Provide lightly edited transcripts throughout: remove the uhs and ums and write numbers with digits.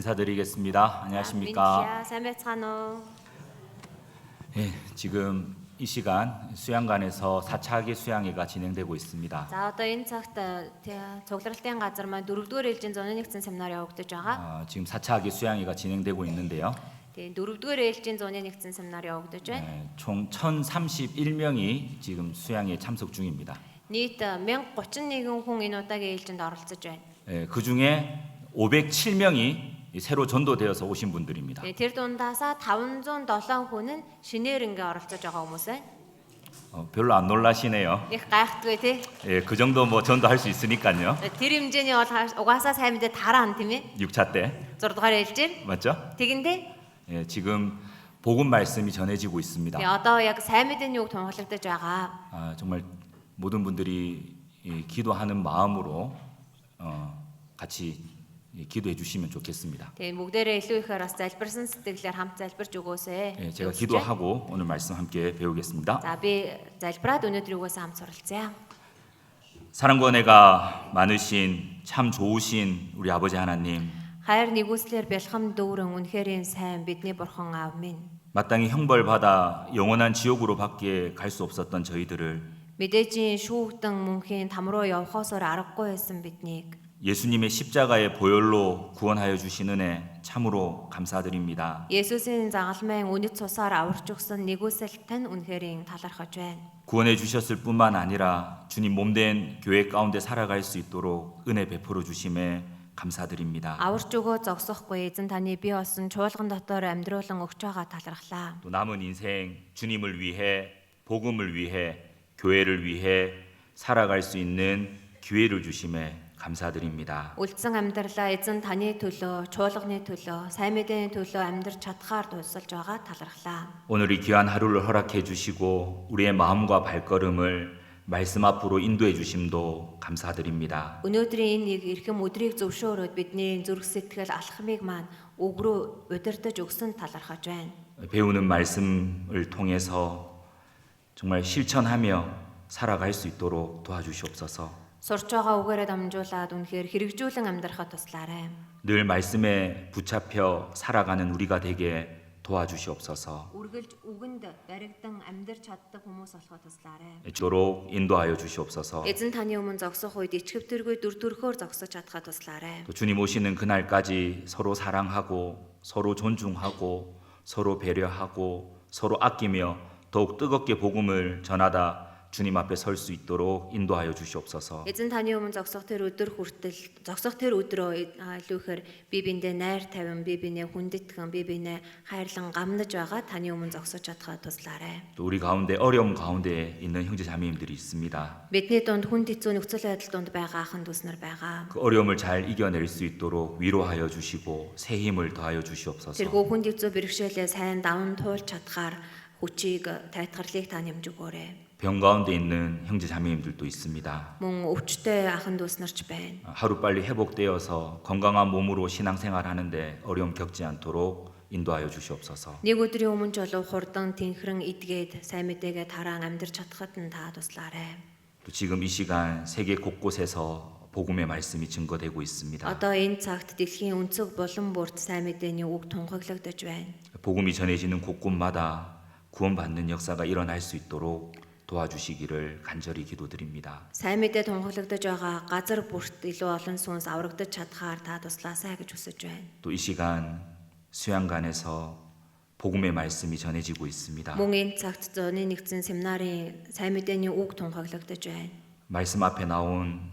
인사드리겠습니다. 안녕하십니까? 사매찬호. 예, 지금 이 시간 수양관에서 4차 학기 수양회가 진행되고 있습니다. За одоо энэ цагт цугларалтын газар маань 4-р ээлжийн зуны нэгдсэн семинар явагдаж байгаа. 지금 4차 학기 수양회가 진행되고 있는데요. Тэгээ 4-р ээлжийн зуны нэгдсэн семинар явагдаж байна. 총 1,031명이 지금 수양회에 참석 중입니다. нийт 1031 хүн энэ удаагийн ээлжинд оролцож байна. 그 중에 507명이 새로 전도되어서 오신 분들입니다. Тэгээ тэр дундаасаа 507 хүн нь шинээр ингээ оролцож байгаа хүмүүс байна. 별로 안 놀라시네요. Их гайхтгүй тий. 예, 그 정도 뭐 전도할 수 있으니까요. Тэр хэмжээний бол угаасаа сайн мэдээ тараа тийм ээ. 6차 때 6 дугаар ээлжээр. 맞죠? Тэгэндээ 예, 지금 복음 말씀이 전해지고 있습니다. тэгээ одоо яг сайн мэдээний үг тунхаглагдаж байгаа. 정말 모든 분들이 기도하는 마음으로 같이 기도해 주시면 좋겠습니다. Тэгээ бүгдээрээ илүү ихээр бас залбирсан сэтгэлээр хамт залбирч өгөөсэй. 예, 제가 기도하고 오늘 말씀 함께 배우겠습니다. За би залбираад өнөөдөр юугаас хамт суралцъя. 사랑과 은혜가 많으신 참 좋으신 우리 아버지 하나님, Хайр нэгүслэр бэлхэм дүүрэн үнэхэрийн сайн бидний бурхан аав минь. 마땅히 형벌받아 영원한 지옥으로 밖에 갈 수 없었던 저희들을 Мэдээжийн шүүхтэн мөнхийн там руу явхосоор аргагүй байсан биднийг 예수님의 십자가의 보혈로 구원하여 주신 은혜 참으로 감사드립니다. Есүсийн загалмайн үнэт цусаар аварч өгсөн нэгүсэлт тань үнэхэрийн талархаж байна. 구원해 주셨을 뿐만 아니라 주님 몸된 교회 가운데 살아갈 수 있도록 은혜 베풀어 주심에 감사드립니다. Аварч өгөө зогсохгүй эзэн таны бие болсон чуулган дотор амьдруулан өгч байгаа талархлаа. 또 남은 인생 주님을 위해 복음을 위해 교회를 위해 살아갈 수 있는 기회를 주심에 감사드립니다. Үлдсэн амьдралаа эзэн таны төлөө, чуулганы төлөө, сайн мэдээний төлөө амьдрч чадхаар тусалж байгаа талархлаа. 오늘 이 귀한 하루를 허락해 주시고 우리의 마음과 발걸음을 말씀 앞으로 인도해 주심도 감사드립니다. Өнөөдрийн энэ нэг эрхэм өдрийг зөвшөөрөөд бидний зүрх сэтгэл алхмыг маань үг рүү удирдах өгсөн талархаж байна. 배우는 말씀을 통해서 정말 실천하며 살아갈 수 있도록 도와주시옵소서. Сурч байгаа үгээрээ дамжуулаад үнэхээр хэрэгжүүлэн амьдрахад туслаарай. 늘 말씀에 붙잡혀 살아가는 우리가 되게 도와주시옵소서. Үргэлж үгэнд баригдан амьдрч чаддаг хүмүүс болоход туслаарай. 도록 인도하여 주시옵소서. Эзэн таны өмнө зогсох үед ичгэвтэргүй дүр төрхөөр зогсож чадхад туслаарай. 또 주님 오시는 그날까지 서로 사랑하고 서로 존중하고 서로 배려하고 서로 아끼며 더욱 뜨겁게 복음을 전하다 주님 앞에 설 수 있도록 인도하여 주시옵소서. Эзэн таны өмнө зогсох тэр өдөр хүртэл зогсох тэр өдрөө илүүхээр би биэндээ найр тавин, би биенээ хүндэтгэн, би биенээ хайрлан гамнаж байгаа таны өмнө зогсож чадхаа туслаарай. 또 우리 가운데 어려움 가운데 있는 형제 자매님들이 있습니다. Бидний дунд хүнд хэцүү нөхцөл байдал донд байгаа ахын дүүс нар байгаа. 그 어려움을 잘 이겨낼 수 있도록 위로하여 주시고 새 힘을 더하여 주시옵소서. Тэргүй хүнд хэцүү бэрхшээлээ сайн даван туулж чадхаар хүчийг тайтгарлыг та нэмж өгөөрэй. 병 가운데 있는 형제 자매님들도 있습니다. Мөн өвчтэй ахын дүүс нарч байна. 하루빨리 회복되어서 건강한 몸으로 신앙생활하는데 어려움 겪지 않도록 인도하여 주시옵소서. Нэг өдрийн өмнө ч болов хурдан тэнхрэн идгээд сайн мэдээгээ тараан амьдрч чадхад нь та туслаарай. 또 지금 이 시간 세계 곳곳에서 복음의 말씀이 증거되고 있습니다. Одоо энэ цагт дэлхийн өнцөг булан бүрт сайн мэдээний үг тунхаглагдаж байна. 복음이 전해지는 곳곳마다 구원받는 역사가 일어날 수 있도록 도와주시기를 간절히 기도드립니다. Сайн мэдээ тунхаглагдаж байгаа газар бүрт илүү олон сүнс аврагдаж чадхаар та туслаасай гэж хүсэж байна. 또 이 시간 수양관에서 복음의 말씀이 전해지고 있습니다. Мөн энэ цагт зуны нэгдсэн семинарын сайн мэдээний үг тунхаглагдаж байна. 말씀 앞에 나온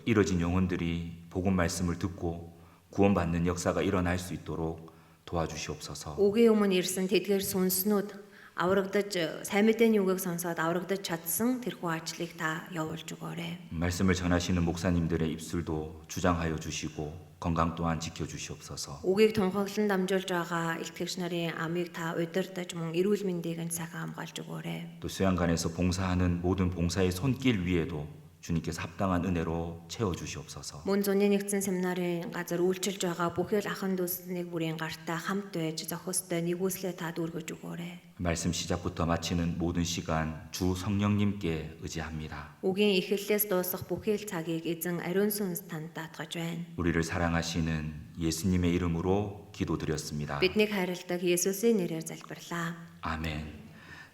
이뤄진 영혼들이 복음 말씀을 듣고 구원받는 역사가 일어날 수 있도록 도와주시옵소서. Үгийн өмнө ирсэн тэдгээр сүнснүүд аврагдаж сайн мэдээний үгийг сонсоод аврагдаж чадсан тэрхүү ажлыг та явуулж өгөөрэй. 말씀을 전하시는 목사님들의 입술도 주장하여 주시고 건강 또한 지켜 주시옵소서. Үгийг тунхаглан дамжуулж байгаа илтгэгч нарын амийг та удирдах мөн эрүүл мэндийг нь сайхан хамгаалж өгөөрэй. 또 수양관에서 봉사하는 모든 봉사의 손길 위에도 주님께서 합당한 은혜로 채워 주시옵소서. Мөн зуны нэгдсэн семинарын газар үйлчилж байгаа бүхэл ахын дүүснийг бүрийн гартаа хамт байж зохистой нэгүслээ та дүүргэж өгөөрэй. 말씀 시작부터 마치는 모든 시간 주 성령님께 의지합니다. Үгийн эхлэлээс дуусах бүхэл цагийг эзэн ариун сүнс танд даатгаж байна. 우리를 사랑하시는 예수님의 이름으로 기도드렸습니다. Биднийг хайрладаг Есүсийн нэрээр залбирлаа. 아멘.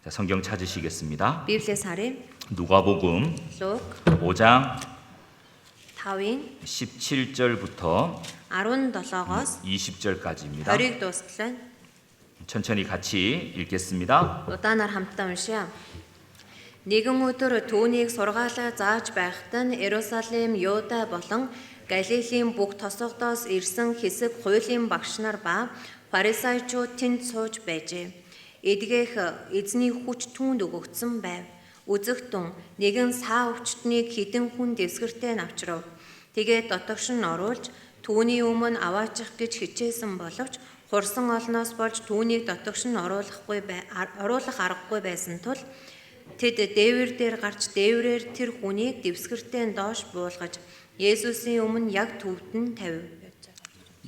자, 성경 찾으시겠습니다. Библиэс харъя. 누가복음 Лук 5장 5-ын 17절부터 17-оос 20절까지입니다. 20-ыг дуустал. 천천히 같이 읽겠습니다. Удаанаар хамтдаа уншъя. Нэгэн өдөр түүнийг сургаалаа зааж байхад нь Иерусалим, Юда болон Галилийн бүх тосгодоос ирсэн хэсэг хуулийн багш нар ба фарисеучуд тэнд сууж байжээ. Эдгэх эзний хүч түүнд өгөгдсөн байв. Үзэгтэн нэгэн саа өвчтнийг хідэн хүн дэвсгэртээ навчрав. Тэгээд дотогш нь оруулж түүний өмнө аваачих гэж хичээсэн боловч хурсан олноос болж түүнийг дотогш нь оруулах аргагүй байсан тул тэд дээвэр дээр гарч дээврээр тэр хүнийг дэвсгэртээ доош буулгаж Есүсийн өмнө яг төвд нь тавив.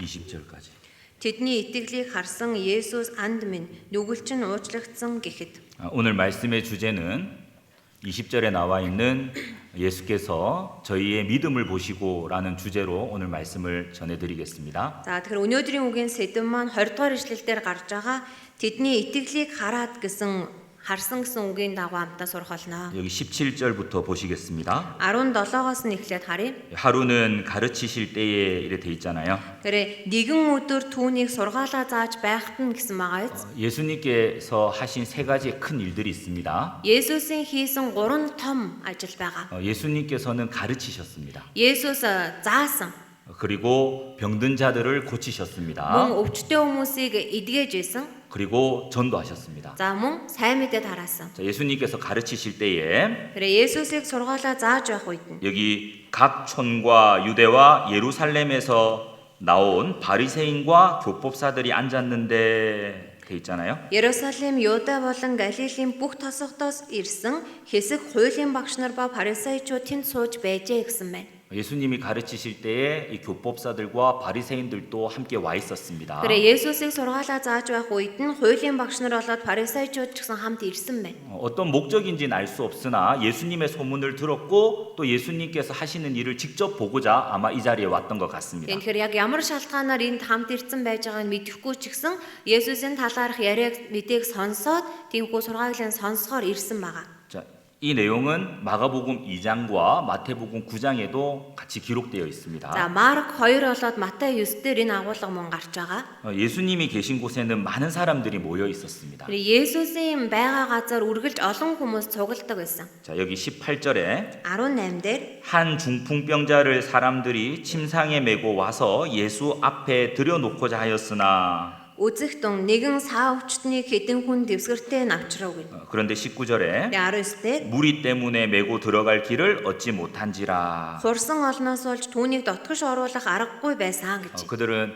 20절까지. Тэдний итгэлийг харсан Есүс анд минь нүгэлчин уучлагдсан гэхэд 오늘 말씀의 주제는 20절에 나와 있는 예수께서 저희의 믿음을 보시고라는 주제로 오늘 말씀을 전해드리겠습니다. за тэгэхээр өнөөдрийн үгийн сэдэв маань 20 дугаар ишлэлдэр гарч байгаа тэдний итгэлийг харсан гэсэн үгийн дагуу хамтаа сурах болно. 여기 17절부터 보시겠습니다. 17-оос нь эхлээд харъя. 하루는 가르치실 때에 이래 돼 있잖아요. Тэгэхээр нэгэн өдөр түүнийг сургаалаа зааж байхад нь гэсэн байгаа биз. 예수님께서 하신 세 가지의 큰 일들이 있습니다. Есүсийн хийсэн 3 том ажил байгаа. 예수님께서는 가르치셨습니다. Есүс заасан 그리고 병든 자들을 мөн 고치셨습니다. өвчтөе хүмүүсийг эдгэж исэн. 그리고 전도하셨습니다. За мөн сайн мэдээ тараасан. 자, 예수님께서 가르치실 때에 Тэгэхээр Есүсийг сургаалаа зааж байх үед нь 여기 각 촌과 유대와 예루살렘에서 나온 바리새인과 교법사들이 앉았는데 돼 있잖아요. Иерусалим, Юда болон Галилийн бүх тосгодоос ирсэн хэсэг хуулийн багш нар ба фарисеучуд тэнд сууж байжээ гэсэн байна. 예수님이 가르치실 때에 이 교법사들과 바리새인들도 함께 와 있었습니다. Тэгэхээр Есүсийг сургаалаа зааж байх үед нь хуулийн багш нар болоод фарисеучуд ч гэсэн хамт ирсэн байна. 어떤 목적인지는 알 수 없으나 예수님의 소문을 들었고 또 예수님께서 하시는 일을 직접 보고자 아마 이 자리에 왔던 것 같습니다. Тэгэхээр яг ямар шалтгаанаар энд хамт ирсэн байж байгааг нь мэдэхгүй ч гэсэн Есүсийн талаарх яриаг мэдээг сонсоод тиймгүй сургаалийн сонсохоор ирсэн байгаа. 자, 이 내용은 마가복음 2장과 마태복음 9장에도 같이 기록되어 있습니다. За Марк 2 болоод Матай 9 дээр энэ агуулга мөн гарч байгаа. 예수님이 계신 곳에는 많은 사람들이 모여 있었습니다. Есүсийн байгаа газар үргэлж олон хүмүүс цугладаг байсан. 자, 여기 18절에 18 дээр 한 중풍병자를 사람들이 침상에 메고 와서 예수 앞에 들여놓고자 하였으나 үзэгтэн нэгэн саа өвчтнийг хэдэн хүн дэвсгэртээ навчрав гэв. 그런데 19절에 19 дээр 무리 때문에 메고 들어갈 길을 얻지 못한지라. хурсан олноос болж түүнийг дотгош оруулах аргагүй байсан гэж. 그들은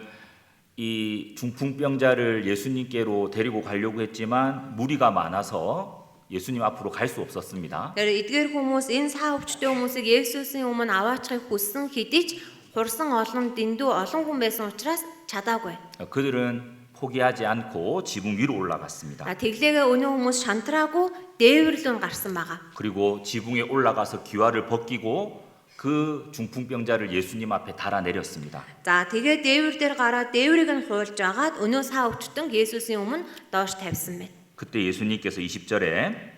이 중풍병자를 예수님께로 데리고 가려고 했지만 무리가 많아서 예수님 앞으로 갈 수 없었습니다. Тэр эдгээр хүмүүс энэ саа өвчтөе хүмүүсийг Есүсийн өмнө аваачихыг хүссэн хэдий ч хурсан олон дэндүү олон хүн байсан учраас чадаагүй. 그들은 포기하지 않고 지붕 위로 올라갔습니다. Тэглээгээ өнөө хүмүүс шантраагүй дээвэрлүүн гарсан байгаа. 그리고 지붕에 올라가서 귀화를 벗기고 그 중풍병자를 예수님 앞에 달아내렸습니다. За тэгээ дээвэр дээр гараад дээврийг нь хуульж агаад өнөө саа өвчтөн Есүсийн өмнө доош тавьсан байна. 그때 예수님께서 20절에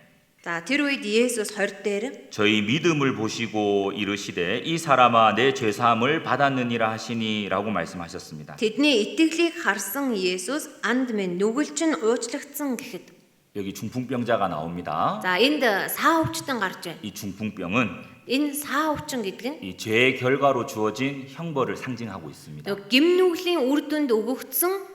За тэр үед Есүс 20 дээр 저희 믿음을 보시고 이르시되 이 사람아 내 죄사함을 받았느니라 하시니라고 말씀하셨습니다. тэдний итгэлийг харсан Есүс анд минь нүгэлчин уучлагдсан гэхэд 여기 중풍병자가 나옵니다. за энд саа өвчтөн гарч байна. 이 중풍병은 Энэ саа өвчин гэдэг нь 이 죄의 결과로 주어진 형벌을 상징하고 있습니다. гимнүглийн үр дүнд өгөгдсөн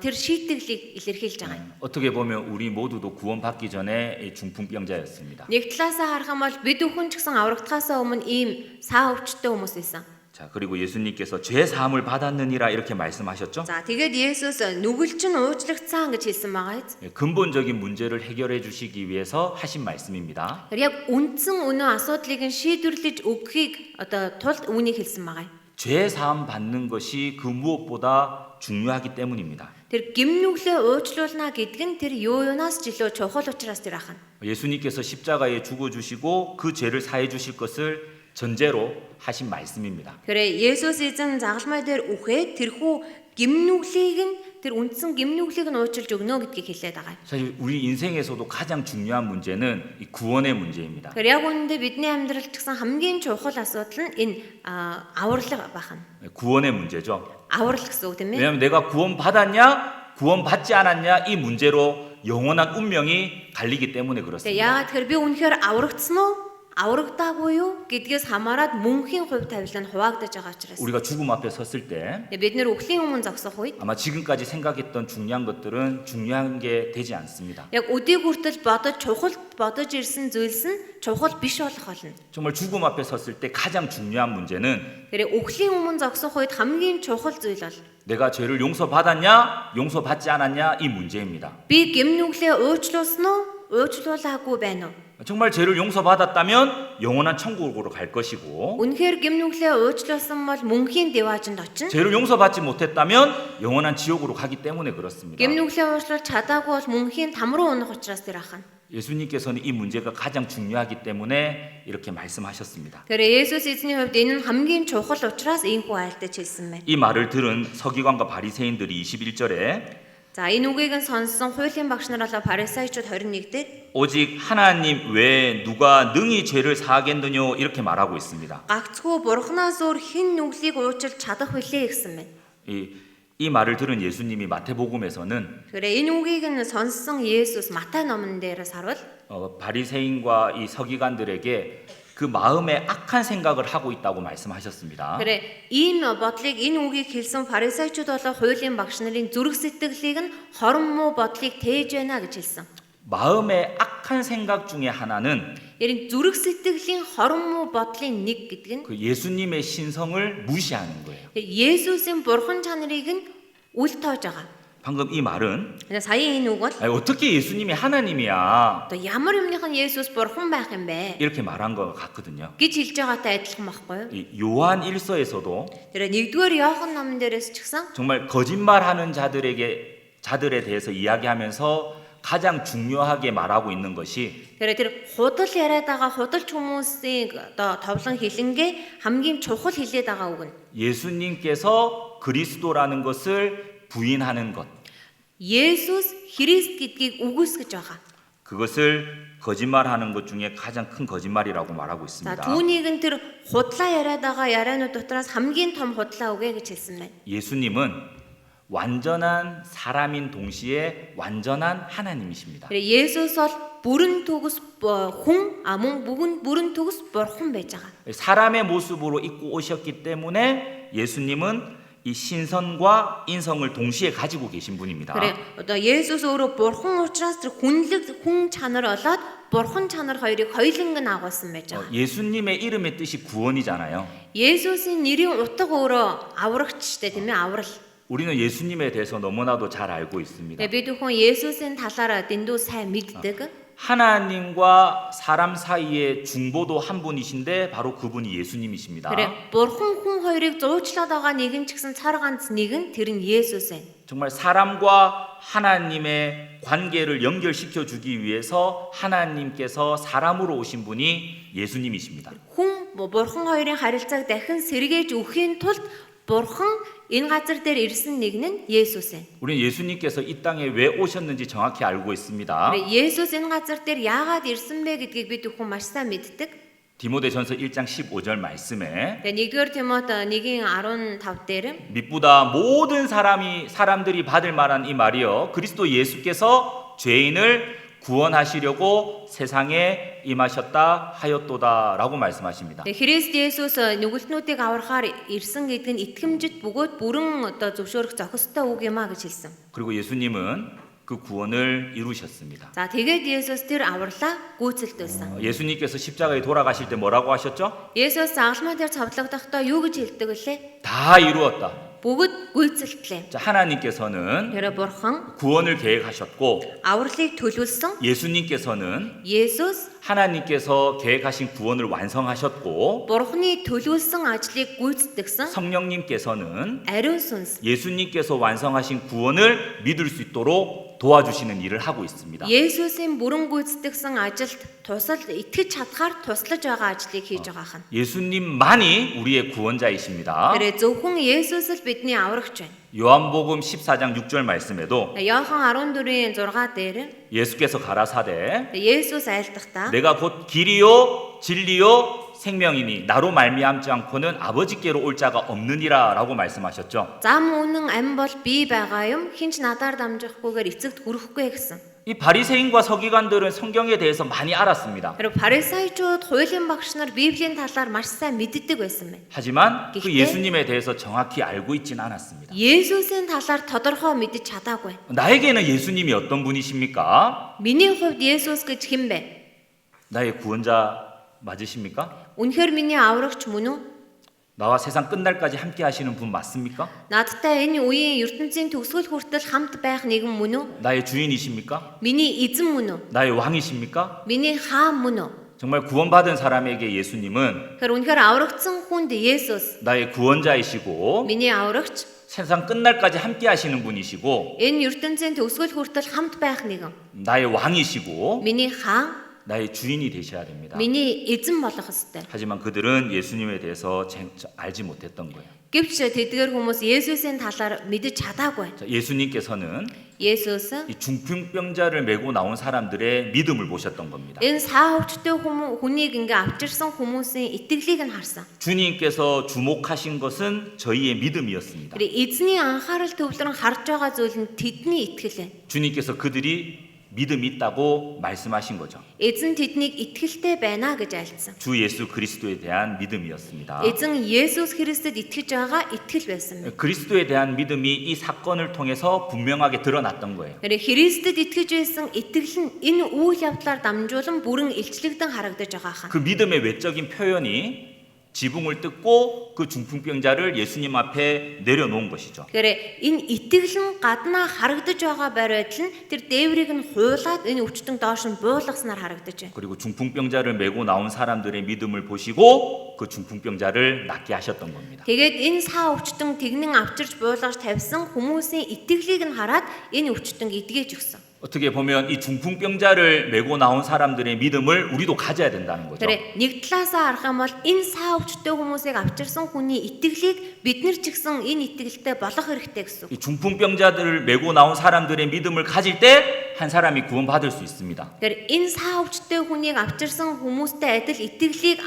тэр шийтгэлийг илэрхийлж байгаа. 어떻게 보면 우리 모두도 구원받기 전에 이 중풍병자였습니다. Нэг талаасаа харах юм бол бид бүхэн ч гэсэн аврагдахаасаа өмнө ийм саа өвчтөе хүмүүс байсан. 자, 그리고 예수님께서 죄 사함을 받았느니라 이렇게 말씀하셨죠? За тэгээд Есүс нүгэлч нь уучлагдсан гэж хэлсэн байгаа биз. 예, 근본적인 문제를 해결해 주시기 위해서 하신 말씀입니다. Тэр яг үндсэн өнөө асуудлыг нь шийдвэрлэж өгөхийг одоо тулд үүнийг хэлсэн байгаа. 죄 사함 받는 것이 그 무엇보다 중요하기 때문입니다. Тэр гимнүглээ уучлуулна гэдэг нь тэр юунаас ч илүү чухал учраас тэр ахна. 예수님께서 십자가에 죽어 주시고 그 죄를 사해 주실 것을 전제로 하신 말씀입니다. Тэгэхээр Есүс эзэн загалмай дээр үхээд тэрхүү гимнүглийг нь тэр үндсэн гимнүглийг нь уучлж өгнө гэдгийг хэлээд байгаа. 사실 우리 인생에서도 가장 중요한 문제는 이 구원의 문제입니다. Тэгэхээр яг үүндээ бидний амьдралд гэсэн хамгийн чухал асуудал нь энэ аврал байна. 구원의 문제죠. Аврал гэсэн үг тийм ээ. 왜냐하면 내가 구원받았냐, 구원받지 않았냐 이 문제로 영원한 운명이 갈리기 때문에 Тэгээ 그렇습니다. яагаад тэгэхээр би үнэхээр аврагдсан уу? Аврагдаагүй юу гэдгээс хамаарат мөнхийн хувь тавилан хуваагдаж байгаа учраас. 우리가 죽음 앞에 섰을 때 Бид нэр үхлийн өмнө зогсох үед 아마 지금까지 생각했던 중요한 것들은 중요한 게 되지 않습니다. яг өдийг хүртэл чухал бодож ирсэн зүйлс нь чухал биш болох болно. 정말 죽음 앞에 섰을 때 가장 중요한 문제는 Тэгэхээр үхлийн өмнө зогсох үед хамгийн чухал зүйл бол 내가 죄를 용서받았냐, 용서받지 않았냐 이 문제입니다. би гимнүглээ уучлуулсан уу? Уучлуулаагүй байна уу? 정말 죄를 용서받았다면 영원한 천국으로 갈 것이고 Үнэхээр гимнүглээ уучлуулсан бол мөнхийн деваажинд очино. 죄를 용서받지 못했다면 영원한 지옥으로 가기 때문에 그렇습니다. Гимнүглээ уучлуулж чадаагүй бол мөнхийн там руу унах учраас тэр ахна. 예수님께서는 이 문제가 가장 중요하기 때문에 이렇게 말씀하셨습니다. Тэгэхээр Есүс эзний хувьд энэ нь хамгийн чухал учраас ийхүү айлтаж хэлсэн байна. 이 말을 들은 서기관과 바리새인들이 21절에 За энэ үгийг нь сонссон хуулийн багш нар болоо фарисеучуд 21-д 오직 하나님 외에 누가 능히 죄를 사하겠느뇨 이렇게 말하고 있습니다. гагцхүү бурхнаас өөр хэн нүглийг уучлж чадах вүлээ гэсэн байна. 이 말을 들은 예수님이 마태복음에서는 Тэгэхээр энэ үгийг нь сонссон Есүс Матай номон дээрээс харвал 바리새인과 이 서기관들에게 그 마음에 악한 생각을 하고 있다고 말씀하셨습니다. Тэгэхээр ийм бодлыг энэ үгийг хэлсэн фарисеучуд болоо хуулийн багш нарын зүрх сэтгэлийг нь хорон муу бодлыг тээж байна гэж хэлсэн. 마음의 악한 생각 중에 하나는 Ярин зүрх сэтгэлийн хорон муу бодлын нэг гэдэг нь 그 예수님의 신성을 무시하는 거예요. Есүсийн бурхан чанарыг нь үл тоож байгаа. 방금 이 말은 Сая энэ үг бол 어떻게 예수님이 하나님이야 одоо ямар юмных нь Есүс бурхан байх юм бэ 이렇게 말한 것 같거든요. гэж хэлж байгаатай адилхан байхгүй юу? 이 요한 1서에서도 Тэр 1-р Иохан номон дээрээс ч гэсэн 정말 거짓말하는 자들에 대해서 이야기하면서 가장 중요하게 말하고 있는 것이 тэр худал яриад байгаа худалч хүмүүсийн одоо товлон хилэнгээ хамгийн чухал хэлээд байгаа үг нь 예수님께서 그리스도라는 것을 부인하는 것. Есүс Христ гэдгийг үгүйсгэж байгаа. 그것을 거짓말하는 것 중에 가장 큰 거짓말이라고 말하고 За 있습니다. түүнийг нь тэр худлаа яриад байгаа ярианууд дотроос хамгийн том худлаа үгэ гэж хэлсэн байна. 예수님은 완전한 사람인 동시에 완전한 하나님이십니다. Тэр Есүс бол бүрэн төгс хүн мөн бүрэн төгс бурхан байж байгаа. 사람의 모습으로 입고 오셨기 때문에 예수님은 이 신선과 인성을 동시에 가지고 계신 분입니다. 그래 одоо Есүс өөрөө бурхан учраас тэр хүнлэг хүн чанар болоод бурхан чанар хоёрыг хоёуланг нь агуулсан байж байгаа. 예수님의 이름의 뜻이 구원이잖아요. Есүсийн нэрийн утга өөрөө аврагчтэй тийм ээ аврал. 우리는 예수님에 대해서 너무나도 잘 알고 있습니다. бид бүхэн Есүсийн талаараа дэндүү сайн мэддэг. 하나님과 사람 사이의 중보도 한 분이신데 바로 그분이 예수님이십니다. 그래 бурхан хүн хоёрыг зуучлаад байгаа нэгэн ч гэсэн цар ганц нэгэн тэр нь Есүс байна. 정말 사람과 하나님의 관계를 연결시켜 주기 위해서 하나님께서 사람으로 오신 분이 예수님이십니다. Хүн бурхан хоёрын харилцааг дахин сэргээж өгөхийн тулд бурхан энэ газар дээр ирсэн нэг нь Есүс байна. 우리는 예수님께서 이 땅에 왜 오셨는지 정확히 알고 있습니다. Есүс энэ газар дээр яагаад ирсэн бэ гэдгийг бид бүхэн маш сайн мэддэг. 디모데전서 1장 15절 말씀에 1-р Тимот 1:15 дээр 밑보다 모든 사람들이 받을 만한 이 말이요 그리스도 예수께서 죄인을 구원하시려고 세상에 임하셨다 하였도다라고 말씀하십니다. Христ Есүс нүгэлтнүүдийг аврахаар ирсэн гэдэг нь итгэмжит бөгөөд бүрэн одоо зөвшөөрөх зохистой үг юм а гэж хэлсэн. 그리고 예수님은 그 구원을 이루셨습니다. За тэгээд Есүс тэр авралаа гүйцэлдүүлсэн. 예수님께서 십자가에 돌아가실 때 뭐라고 하셨죠? Есүс загалмай дээр цовдлогдохдоо юу гэж хэлдэг вүлээ? 다 이루었다. Бүгд гүйцэлдлээ. 자, 하나님께서는 Тэр бурхан 구원을 계획하셨고 авралыг төлөвлөсөн. 예수님께서는 Есүс 하나님께서 계획하신 구원을 완성하셨고 бурханы төлөвлөсөн ажлыг гүйцэтгэсэн. 성령님께서는 Ариун сүнс 예수님께서 완성하신 구원을 믿을 수 있도록 도와주시는 일을 하고 있습니다. Есүсийн бүрэн гүйцэтгэсэн ажилд тусал итгэж чадхаар туслаж байгаа ажлыг хийж байгаа хан. 예수님만이 우리의 구원자이십니다. Тэр зөвхөн Есүс л бидний аврагч байна. 요한복음 14장 6절 말씀에도 Иохан 14-ийн 6 дээр 예수께서 가라사대 Есүс айлдахдаа 내가 곧 길이요 진리요 생명이니 나로 말미암지 않고는 아버지께로 올 자가 없느니라라고 말씀하셨죠. зам үнэн ам бол би байгаа юм хинч надаар дамжихгүйгээр эцэгт хүрэхгүй гэсэн. 이 바리새인과 서기관들은 성경에 대해서 많이 알았습니다. Тэр 파리사이чууд хуулийн багш нар Библийн талаар маш сайн мэддэг байсан байна. 하지만 그 гэхдээ 예수님에 대해서 정확히 알고 있진 않았습니다. Есүсийн талаар тодорхой мэдэж чадаагүй. 나에게는 예수님이 어떤 분이십니까? Миний хувьд Есүс гэж хэн бэ? 나의 구원자 맞으십니까? Үнэхээр миний аврагч мөн үү? 나와 세상 끝날까지 함께 하시는 분 맞습니까? Надтай энэ үеийн ертөнцийн төгсгөл хүртэл хамт байх нэгэн мөн үү? 나의 주인이십니까? Миний эзэн мөн үү? 나의 왕이십니까? Миний хаан мөн үү? 정말 구원받은 사람에게 예수님은 Тэгэхээр үнэхээр аврагдсан хүнд Есүс 나의 구원자이시고 миний аврагч, 세상 끝날까지 함께 하시는 분이시고 энэ ертөнцийн төгсгөл хүртэл хамт байх нэгэн. 나의 왕이시고 Миний хаан, 나의 주인이 되셔야 됩니다. миний эзэн болох ёстой. 하지만 그들은 예수님에 대해서 알지 못했던 거예요. Гэвч тэдгээр хүмүүс Есүсийн талаар мэдэж чадаагүй. 자, 예수님께서는 Есүс 이 중풍병자를 메고 나온 사람들의 믿음을 보셨던 겁니다. энэ 사өвчтэй хүнийг ингээ авчирсан хүмүүсийн итгэлийг нь харсан. 주님께서 주목하신 것은 저희의 믿음이었습니다. Тэр эзний анхаарал төвлөрөн харж байгаа зүйл нь тэдний итгэл байна. 주님께서 그들이 믿음이 있다고 말씀하신 거죠. Эзэн тэднийг итгэлтэй байна гэж альцсан. 주 예수 그리스도에 대한 믿음이었습니다. Эзэн Есүс Христэд итгэж байгаа итгэл байсан байна. 그리스도에 대한 믿음이 이 사건을 통해서 분명하게 드러났던 거예요. Тэр Христэд итгэж байсан итгэл нь энэ үйл явдлаар дамжуулан бүрэн илчлэгдэн харагдаж байгаа хаа. 그 믿음의 외적인 표현이 지붕을 뜯고 그 중풍병자를 예수님 앞에 내려놓은 것이죠. Тэгэхээр энэ итгэл нь гаднаа харагдаж байгаа байр байдал нь тэр дээврийг нь хуйлаад энэ өчтөн доош нь буулгаснаар харагдаж байна. 그리고 중풍병자를 메고 나온 사람들의 믿음을 보시고 그 중풍병자를 낫게 하셨던 겁니다. Тэгээд энэ саа өчтөн тэгнэн авчирч буулгаж тавьсан хүмүүсийн итгэлийг нь хараад энэ өчтөнг эдгэж өгсөн. 어떻게 보면 이 중풍병자를 메고 나온 사람들의 믿음을 우리도 가져야 된다는 거죠. Тэр нэг талаасаа харах юм бол энэ саа өвчтөй хүмүүсийг авчирсан хүний итгэлийг бид нар ч гэсэн энэ итгэлтэй болох хэрэгтэй гэсэн. 이 중풍병자들을 메고 나온 사람들의 믿음을 가질 때 한 사람이 구원받을 수 있습니다. Тэр энэ саа өвчтөй хүнийг авчирсан хүмүүстэй адил итгэлийг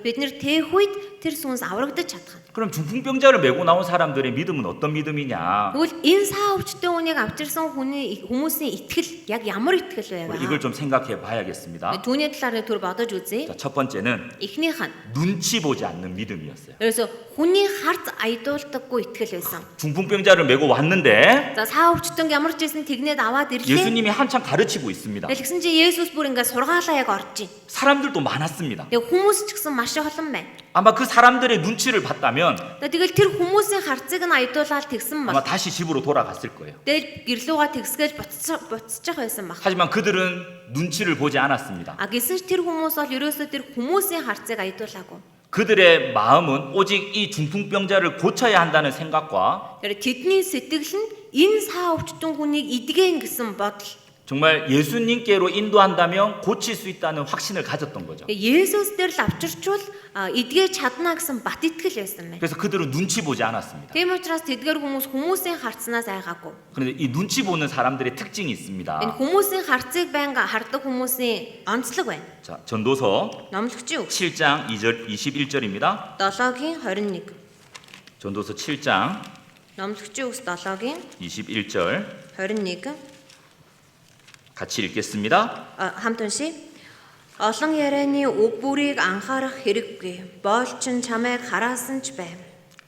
бид нар тээх үед тэр сүнс аврагдаж чадах. 그럼 중풍병자를 메고 나온 사람들의 믿음은 어떤 믿음이냐? Тэгвэл энэ саа өвчтөй хүнийг авчирсан хүмүүсийн итгэл яг ямар итгэл вэ? 이걸 좀 생각해 봐야겠습니다. Түүний талаар түр бодож үзье. 자, 첫 번째는 Эхнийх нь 눈치 보지 않는 믿음이었어요. 그래서 хүний харц айдуулдаггүй итгэл байсан. 중풍병자를 메고 왔는데 За саа өвчтөнг ямар ч байсан тэгнээд аваад ирлээ. 예수님이 한참 가르치고 있습니다. Тэгсэн чи Есүс бүр ингээ сургаалаа яг орж ийн. 사람들도 많았습니다. Тэгээ хүмүүс ч гэсэн маш олон байна. 아마 그 사람들의 눈치를 봤다면 Тэгэл тэр хүмүүсийн харцыг нь айдуулаад тэгсэн 아마 бол 다시 집으로 돌아갔을 거예요. тэгэл гэрлүүгээ тэгсгээл буцчих байсан баг. 하지만 그들은 눈치를 보지 않았습니다. А гэсэн ч тэр хүмүүс бол ерөөсөө тэр хүмүүсийн харцыг айдуулаагүй. 그들의 마음은 오직 이 중풍병자를 고쳐야 한다는 생각과 Тэр тэдний сэтгэл нь энэ саа өвчтөн хүнийг эдгэн гэсэн бодол. 정말 예수님께로 인도한다면 고칠 수 있다는 확신을 가졌던 거죠. Есүс дээр л авчирчвал эдгэж чадна гэсэн бат итгэл байсан байна. 그래서 그들은 눈치 보지 않았습니다. Тийм учраас тэдгээр хүмүүсийн харцнаас айгаагүй. 그런데 이 눈치 보는 사람들의 특징이 있습니다. Энэ хүмүүсийн харцыг байнга хардаг хүмүүсийн онцлог байна. 자, 전도서 Номлогчийн үг 7장 2절 21절입니다. 7-гийн 21. 전도서 7장 Номлогчийн үг 7-гийн 21절 21. 같이 읽겠습니다. Хамт уншия. Олон ярианы үг бүрийг анхаарах хэрэггүй. Боолч нь чамайг хараасан ч байв.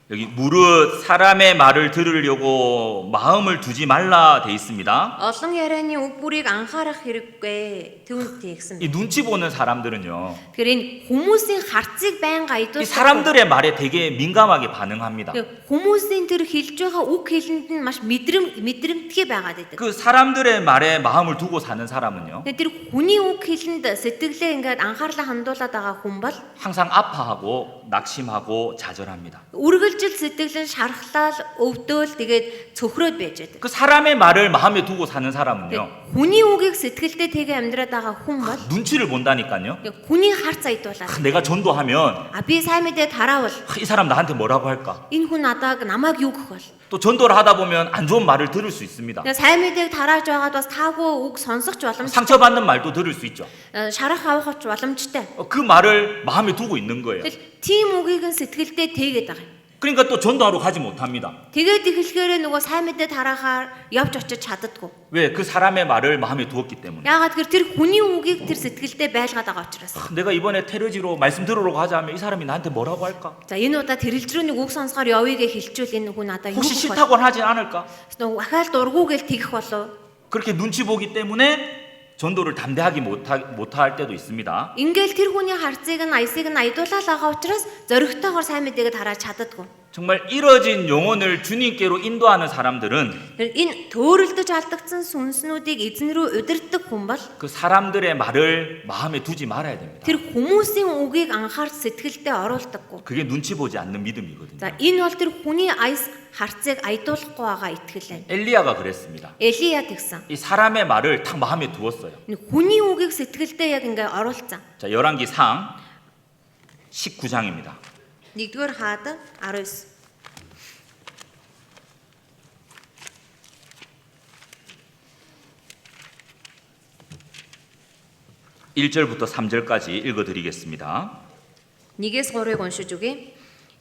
여기 무릇 사람의 말을 들으려고 마음을 두지 말라 돼 있습니다. Олон ярианы үг бүрийг анхаарах хэрэггүй түүнд тэгсэн. 이 눈치 보는 사람들은요. Тэгэхээр энэ хүмүүсийн харцыг байнга 이 айдуулдаг. 사람들의 말에 되게 민감하게 반응합니다. Хүмүүсийн тэр хэлж байгаа үг хэлэнд нь маш мэдрэмтгий байгаад байдаг. 그 사람들의 말에 마음을 두고 사는 사람은요. Тэр хүний үг хэлэнд сэтгэлээ ингээд анхаарлаа хандуулаад байгаа хүн бол 항상 아파하고 낙심하고 좌절합니다. үргэлжил сэтгэлэн шархлал, өвдөөл тэгээд цөхрөөд байж байдаг. 그 사람의 말을 마음에 두고 사는 사람은요. Хүний үгийг сэтгэлдээ тэгээ амьдраад байгаа хүн бол 눈치를 본다니까요. хүний харц айдуулаад. 내가 전도하면 Би сайн мэдээ тараавал 이 사람 나한테 뭐라고 할까? энэ хүн намайг юу гэх бол. 또 전도를 하다 보면 안 좋은 말을 들을 수 있습니다. сайн мэдээг тарааж байгаад бас таагүй үг сонсох боломжтой. 상처받는 말도 들을 수 있죠. Шарах авах боломжтой. 그 말을 마음에 두고 있는 거예요. Тийм үгийг нь сэтгэлдээ тээгээд байгаа юм. 그러니까 또 전도하러 가지 못합니다. Тэгээд эхлэхээр нөгөө сайн мэдээ тараахаар явж очиж чаддаггүй. 왜? 그 사람의 말을 마음에 두었기 때문에. Яагаад гэвэл тэр хүний үгийг тэр сэтгэлдээ байлгаад байгаа учраас. 내가 이번에 테러지로 말씀 들으러 가자 하면 이 사람이 나한테 뭐라고 할까? За энэ удаа тэрэлжрүүнийг үг сонсохоор явъя гэж хэлчихвэл энэ хүн надаа юу 혹시 гэх вэ? 싫다고 하진 않을까? Нөгөө ахаал дургуугээл тэгэх болов. 그렇게 눈치 보기 때문에 전도를 담대하게 못할 때도 있습니다. Ингээл тэр хүний харцыг нь аясыг нь айдуулаад байгаа учраас зоригтойгоор сайн мэдээгээ тарааж чаддаггүй. 정말 이뤄진 영혼을 주님께로 인도하는 사람들은 Энэ төөрөлдөж алдагдсан сүнснүүдийг эзэн рүү удирддаг хүн бол 그 사람들의 말을 마음에 두지 말아야 됩니다. тэр хүмүүсийн үгийг анхаарч сэтгэлдээ оруулдаггүй. 그게 눈치 보지 않는 믿음이거든요. За энэ бол тэр хүний аяс харцыг айдуулахгүй байгаа итгэл байна. 엘리야가 그랬습니다. Элия тэгсэн. 이 사람의 말을 딱 마음에 두었어요. Хүний үгийг сэтгэлдээ яг ингээ оруулсан. 자, 열왕기상 19장입니다. 1-р хаад 19. (1절부터) (3절까지) 읽어드리겠습니다. 1-ээс 3-ыг уншиж өгье.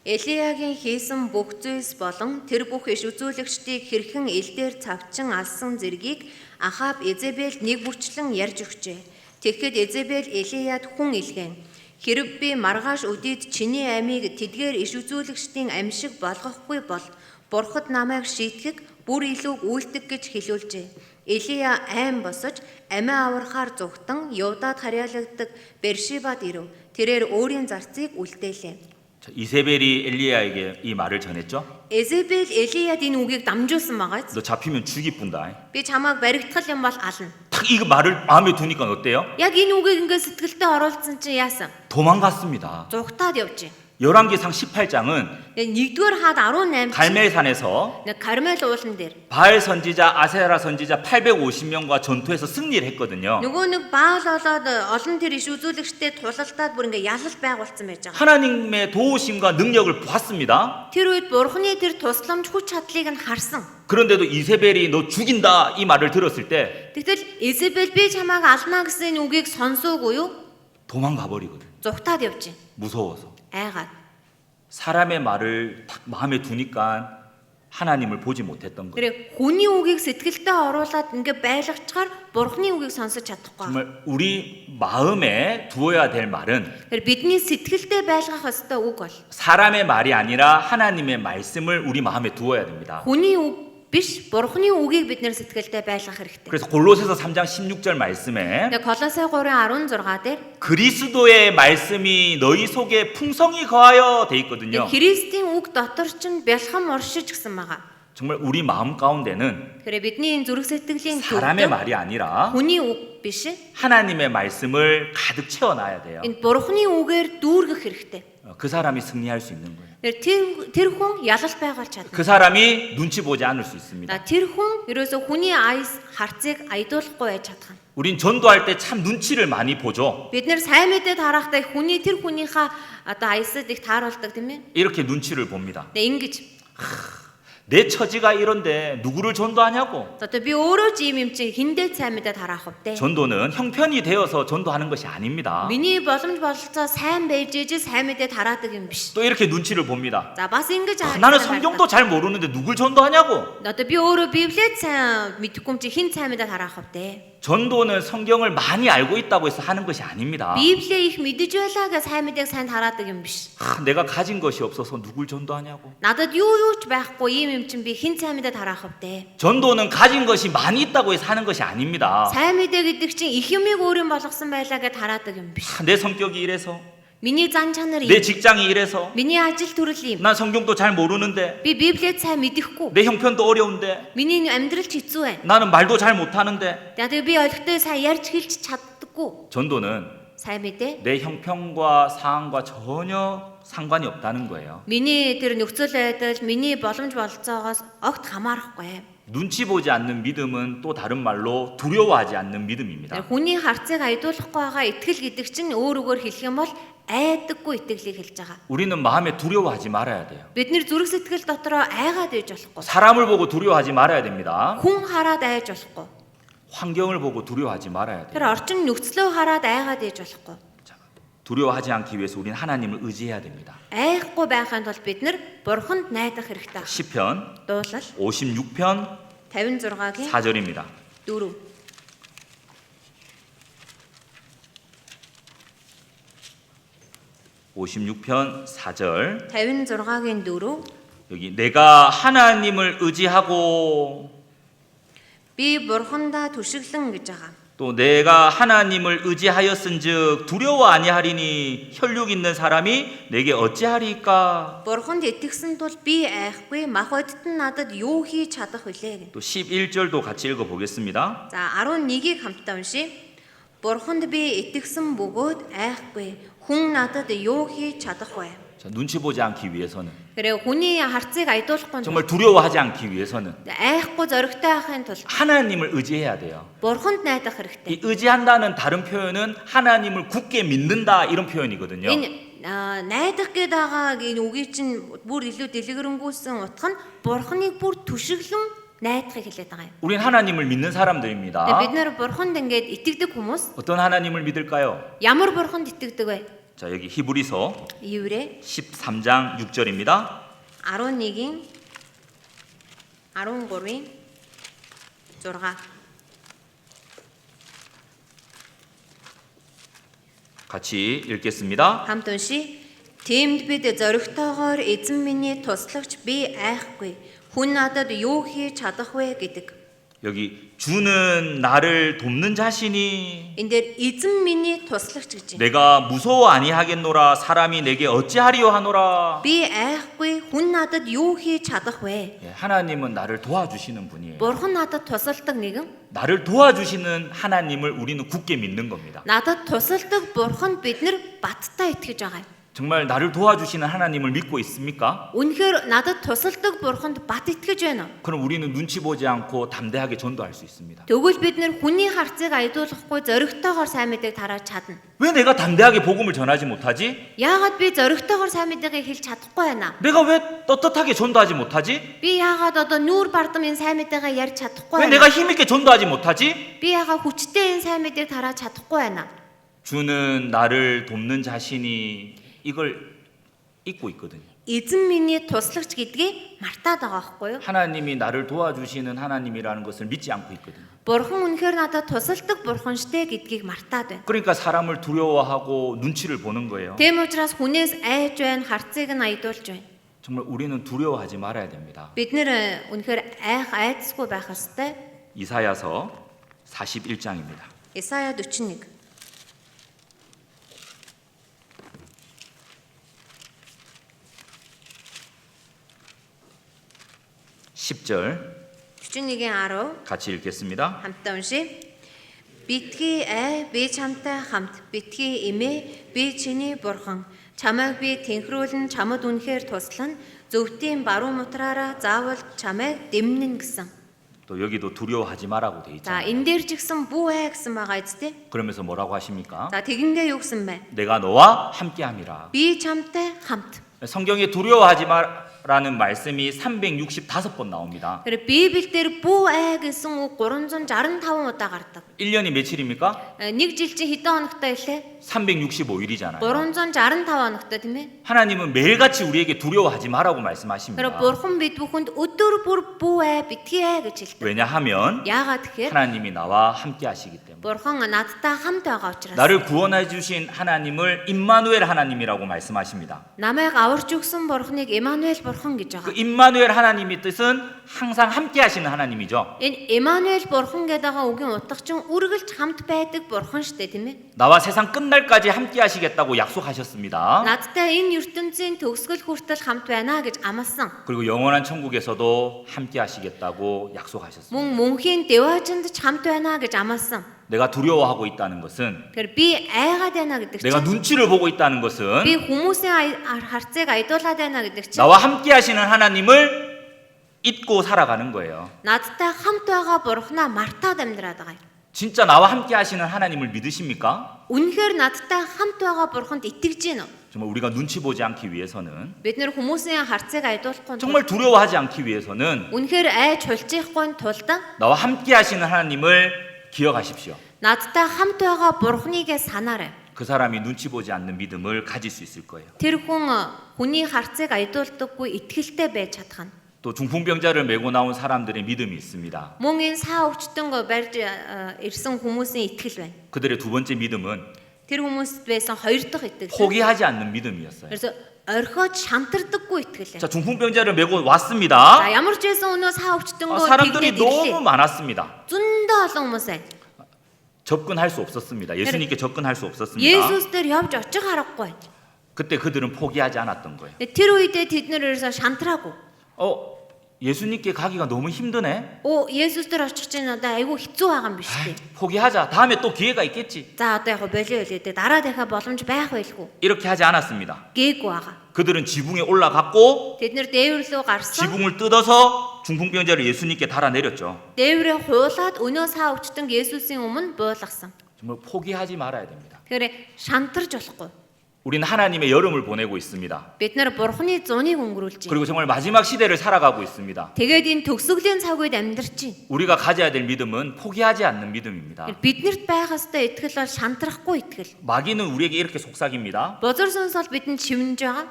Элиягийн хийсэн бүх зүйлс болон тэр бүх иш үзүүлэгчдийг хэрхэн элдээр цавчин алсан зэргийг Ахаб Изебелд нэг бүрчлэн ярьж өгчээ. Тэгэхэд Изебел Элияд хүн илгээн. Хэрв би маргааш өдийд чиний амийг тэдгээр иш үзүүлэгчдийн ам шиг болгохгүй бол Бурхад намайг шийтгэх бүр илүү үйлдэх гэж хэлүүлжээ. Элия айн босож амиа аврахаар зүгтэн Юдад харьяалагддаг Бершибад ирэв. тэрээр өөрийн зарцыг үлдээлээ. 자, 이세벨이 엘리야에게 이 말을 전했죠. Эзебел Элияд энэ үгийг дамжуулсан байгаа. 너 잡히면 죽이뿐다. Би чамайг баригдах юм бол ална. 딱 이 말을 마음에 두니까 어때요? Яг энэ үгийг ингээд сэтгэлдээ оруулсан чинь яасан? 도망갔습니다. Зүгтаад явжээ. 열왕기상 18장은 1-р хаад 18 갈멜산에서 Кармел уулан дээр 바알 선지자, 아세라 선지자 850명과 전투해서 승리를 했거든요. нөгөө нэг Баал болоод олон тэр иш үзүүлэгчтэй тулалдаад бүр ингээ ялал байгуулсан байж байгаа. 하나님의 도우심과 능력을 봤습니다. Тэр үед Бурхны тэр тусламж хүч чадлыг нь харсан. 그런데도 이세벨이 너 죽인다 이 말을 들었을 때 Тэгтэл Изебел би чамайг ална гэсэн үгийг сонсоогүй юу? 도망가 버리거든. Зүгтаад явжээ. 무서워서. Айгаад. 사람의 말을 딱 마음에 두니까 하나님을 보지 못했던 거예요. Тэр хүний үгийг сэтгэлдээ оруулаад ингээ байлгачаар Бурхны үгийг сонсож чадахгүй. 정말 우리 마음에 두어야 될 말은 Тэр бидний сэтгэлдээ байлгах ёстой үг бол 사람의 말이 아니라 하나님의 말씀을 우리 마음에 두어야 됩니다. хүний үг биш, Бурхны үгийг бид нэр сэтгэлдээ байлгах хэрэгтэй. 그래서 골로새서 3장 16절 말씀에 Тэгээ Колосай 3:16 дээр 그리스도의 말씀이 너희 속에 풍성히 거하여 돼 있거든요. Христийн үг дотор чинь бэлхам оршиж гсэн байгаа. 정말 우리 마음 가운데는 Тэгэхээр бидний энэ зүрх сэтгэлийн 사람의 төвд 말이 아니라 хүний үг биш, 하나님의 말씀을 가득 채워놔야 돼요. энэ Бурхны үгээр дүүргэх хэрэгтэй. 그 사람이 승리할 수 있는 거예요. Тэр хүн ялал байгуулж чадна. 그 사람이 눈치 보지 않을 수 있습니다. Тэр хүн ерөөсө хүний айс харцыг айдуулахгүй байж чадах. 우린 전도할 때 참 눈치를 많이 보죠. Бид нэр сайн мэдээ тарахдаа тэр хүнийхээ одоо айсад их тааруулдаг тийм ээ. 이렇게 눈치를 봅니다. Тэгээ ингэж 내 처지가 이런데 누구를 전도하냐고. одоо би өөрөө ч юм чинь хиндээ сайн мэдээ тараах вэ? 전도는 형편이 되어서 전도하는 것이 아닙니다. Миний боломж бололцоо сайн байж ээж сайн мэдээ тараадаг юм биш. 또 이렇게 눈치를 봅니다. За бас ингэж 나는 성경도 잘 모르는데 누굴 전도하냐고. одоо би өөрөө Библиэд сайн мэдэхгүй юм чи хин сайн мэдээ тараах вэ? 전도는 성경을 많이 알고 있다고 해서 하는 것이 아닙니다. Библийг их мэдэж байлаа гэж сайн мэдээг сайн хараадаг юм биш. 내가 가진 것이 없어서 누굴 전도하냐고. Надад юу ч байхгүй ийм юм чин би хэн сайн мэдээд хараах вэ? 전도는 가진 것이 많이 있다고 해서 하는 것이 아닙니다. Сайн мэдээ гэдэг чинь их юмыг өөрийн болгосон байлаа гэд хараадаг юм биш. 내 성격이 이래서, Миний зан чанар 내 юм. 직장이 이래서, Миний ажил төрөл юм. 난 성경도 잘 모르는데, Би Библиэд сайн мэдэхгүй. 내 형편도 어려운데, Миний амьдрал ч хэцүү байна. 나는 말도 잘 못하는데. Тэгээд би ойлгохтой сайн ярьж хэлж чаддаггүй. 전도는 Сайн мэдээ. 내 형편과 상황과 전혀 상관이 없다는 거예요. Миний тэр нөхцөл байдал, миний боломж болцоогоос огт хамаарахгүй. 눈치 보지 않는 믿음은 또 다른 말로 두려워하지 않는 믿음입니다. Тэр хүний харцыг айдуулахгүй байгаа итгэл гэдэг чинь өөр үгээр хэлэх юм бол айдаггүй итгэлийг хэлж байгаа. 우리는 마음에 두려워하지 말아야 돼요. Бид нэр зүрх сэтгэл дотроо айгаад ээж болохгүй. 사람을 보고 두려워하지 말아야 됩니다. Хүн хараад айж болохгүй. 환경을 보고 두려워하지 말아야 Тэр 돼요. орчин нөхцлөө хараад айгаад ээж болохгүй. 자, 두려워하지 않기 위해서 우리는 하나님을 의지해야 됩니다. Айхгүй байхын тулд бид нэр Бурханд найдах хэрэгтэй. 시편 Дуулал 56편 56-гийн 4절입니다. 4. 56편 4절. 56-гийн 4. 여기 내가 하나님을 의지하고 Би Бурхандаа түшиглэн гэж байгаа. 또 내가 하나님을 의지하였은즉 두려워 아니하리니 혈육 있는 사람이 내게 어찌하리까. Бурханд итгэсэн тул би айхгүй, мах бодит нь надад юу хийж чадах вүлээ гэнэ. 또 11절도 같이 읽어 보겠습니다. За 11-ийг хамтдаа уншия. Бурханд би итгэсэн бөгөөд айхгүй, хүн надад юу хийж чадах вэ? 자, 눈치 보지 않기 위해서는, 그래 хүний харцыг айдуулахгүй тул 정말 두려워하지 않기 위해서는 айхгүй зоригтой байхын тулд 하나님을 의지해야 돼요. Бурханд найдах 이 хэрэгтэй. 의지한다는 다른 표현은 하나님을 굳게 믿는다 이런 표현이거든요. Энэ найдах гэдэг байгаа энэ үгийг чинь бүр илүү дэлгэрэнгүйсэн утга нь Бурханыг бүр түшиглэн найдахыг хэлээд байгаа юм. 우린 하나님을 믿는 Тэгээ 사람들입니다. бид нэр Бурханд ингээд итгэдэг хүмүүс 어떤 하나님을 믿을까요? ямар Бурханд итгэдэг вэ? 자, 여기 히브리서 Еврей 13장 6절입니다. 11-ийн 13-ийн 6. 같이 읽겠습니다. Хамт уншия. Тиймд бид зоригтойгоор эзэн миний туслагч би айхгүй. Хүн надад юу хийж чадах вэ гэдэг. 여기 주는 나를 돕는 자신이 Энэ дээр эзэн миний туслагч гэж. 내가 무서워 아니하겠노라 사람이 내게 어찌하리요 하노라. Би айхгүй, хүн надад юу хийж чадах вэ? 예, 하나님은 나를 도와주시는 분이에요. Бурхан надад тусалдаг нэгэн. 나를 도와주시는 하나님을 우리는 굳게 믿는 겁니다. Надад тусалдаг Бурхан биднэр баттай итгэж байгаа юм. 정말 나를 도와주시는 하나님을 믿고 있습니까? Үнэхээр надад тусалдаг Бурханд бат итгэж байна уу? 그럼 우리는 눈치 보지 않고 담대하게 전도할 수 있습니다. Тэгвэл бид нэр хүний харцыг айдуулахгүй зоригтойгоор сайн мэдээг тарааж чадна. 왜 내가 담대하게 복음을 전하지 못하지? Яагаад би зоригтойгоор сайн мэдээгээ хэлж чадахгүй байна? 내가 왜 떳떳하게 전도하지 못하지? Би яагаад одоо нүүр бардам энэ сайн мэдээгээ ярьж чадахгүй 왜 байна? 내가 힘있게 전도하지 못하지? Би яагаад хүчтэй энэ сайн мэдээг тарааж чадахгүй байна? 주는 나를 돕는 자신이 이걸 잊고 있거든요. Эзэн миний туслагч гэдгийг мартаад байгаа байхгүй юу? 하나님이 나를 도와주시는 하나님이라는 것을 믿지 않고 있거든요. Бурхан үнэхээр надад тусалдаг Бурхан штэ гэдгийг мартаад байна. 그러니까 사람을 두려워하고 눈치를 보는 거예요. Тэм учраас хүнээс айж байна, харцыг нь айдуулж байна. 정말 우리는 두려워하지 말아야 됩니다. Бид нэр үнэхээр айдсгүй байх ёстой. 이사야서 41장입니다. Исая 41. 10절 41-ийн 10 같이 읽겠습니다. хамтдаа уншия. Битгий ай би чамтай хамт, битгий эмээ би чиний бурхан. Чамайг би тэнхрүүлэн чамд үнэхээр туслана. Зөвхөн баруун мутраараа заавал чамайг дэмнэн гэсэн. 또 여기도 두려워하지 말라고 돼 За 있잖아요. энэ дээр ч гэсэн бүү ай гэсэн байгаа үстэй. 그러면서 뭐라고 하십니까? За тэгэнгээ юу гэсэн бэ? 내가 너와 함께함이라. Би чамтай хамт. 성경에 두려워하지 라는 말씀이 365번 나옵니다. Тэр Библиэлд бүү ай гэсэн үг 365 удаа гардаг. 1년이 며칠입니까? Нэг жил чинь хэдэн хоногтой илээ? 365일이잖아요. 365 хоногтой тийм ээ. 하나님은 매일같이 우리에게 두려워하지 말라고 Тэр 말씀하십니다. бурхан бид бүхэнд өдөр бүр бүү ай битгий ай гэж хэлдэг. 왜냐하면 Яагаад тэгэхээр 하나님이 나와 함께 하시기 때문에. бурхан надтай хамт байгаа учраас. 나를 구원해 주신 하나님을 임마누엘 하나님이라고 말씀하십니다. Намайг аварж өгсөн бурханыг Эммануэль бурхан гэж 그 байгаа. 임마누엘 하나님의 뜻은 항상 함께 하시는 하나님이죠. Энэ Эммануэль бурхан гэдэг байгаа үгийн утга чинь үргэлж хамт байдаг бурхан шүү дээ тийм ээ. 나와 세상 끝날까지 함께 하시겠다고 약속하셨습니다. Надтай энэ ертөнцийн төгсгөл хүртэл хамт байна гэж амласан. 그리고 영원한 천국에서도 함께 하시겠다고 약속하셨습니다. Мөн мөнхийн дэваачинд ч хамт байна гэж амласан. 내가 두려워하고 있다는 것은, Тэгэхээр би айгаад байна гэдэг 내가 чинь 눈치를 보고 있다는 것은 би хүмүүсийн харцыг айдуулаад байна гэдэг чинь 나와 함께 하시는 하나님을 잊고 살아가는 거예요. надтай хамт байгаа бурхнаа мартаад амьдраад байгаа юм. 진짜 나와 함께 하시는 하나님을 믿으십니까? Үнэхээр надтай хамт байгаа бурханд итгэж гин үү? 정말 우리가 눈치 보지 않기 위해서는, Бид нэр хүмүүсийн харцыг айдуулахгүй 정말 두려워하지 않기 위해서는 үнэхээр айж хулцчихгүй тулд 나와 함께 하시는 하나님을 기억하십시오. надтай хамт байгаа бурхныг санаарай. 그 사람이 눈치 보지 않는 믿음을 가질 수 있을 거예요. Тэр хүн хүний харцыг айдуулдаггүй итгэлтэй байж чадах нь. 또 중풍병자를 메고 나온 사람들의 믿음이 있습니다. Мөн энэ саа өвчтөн барьж ирсэн хүмүүсийн итгэл байна. 그들의 두 번째 믿음은 Тэр хүмүүст байсан хоёр дахь итгэл. 포기하지 않는 믿음이었어요. 그래서 орхиод шантардаггүй итгэл. 자, 중풍병자를 메고 왔습니다. За ямар ч байсан өнөө саа өвчтөнгөө 사람들이 тэгээд 너무 ирлээ. 많았습니다. Зөндөө олон хүмүүс байна. 접근할 수 없었습니다. 예수님께 접근할 수 없었습니다. Есүс дээр явж очих аргагүй. 그때 그들은 포기하지 않았던 거예요. Тэр үедээ тэд нэр ерөөсө шантраагүй. 예수님께 가기가 너무 힘드네. Есүс дээр очих чинь одоо айгүй хэцүү байгаа юм биш үү? 포기하자. 다음에 또 기회가 있겠지. За одоо яг болио хэлээ. Дараа дахиад боломж байх байлгүй. 이렇게 하지 않았습니다. Гээгүй байгаа. 그들은 지붕에 올라갔고 Тэд нэр дээвэр рүү гарсан. 지붕을 뜯어서 중풍병자를 예수님께 달아내렸죠. Дээврээ хуулаад өнөө саа өвчтөн Есүсийн өмнө буулгасан. 정말 포기하지 말아야 됩니다. Тэгэхээр шантарж болохгүй. 우리는 하나님의 여름을 보내고 있습니다. Бид нар бурхны зууныг өнгөрүүлж байна. 그리고 정말 마지막 시대를 살아가고 있습니다. Тэгээд энэ төгсгөлийн цаг үед амьдарч байна. 우리가 가져야 될 믿음은 포기하지 않는 믿음입니다. Биднэрт байх ёстой итгэл бол шантрахгүй итгэл. 마귀는 우리에게 이렇게 속삭입니다. Бозор сонсол бидэнд шивнэж байгаа.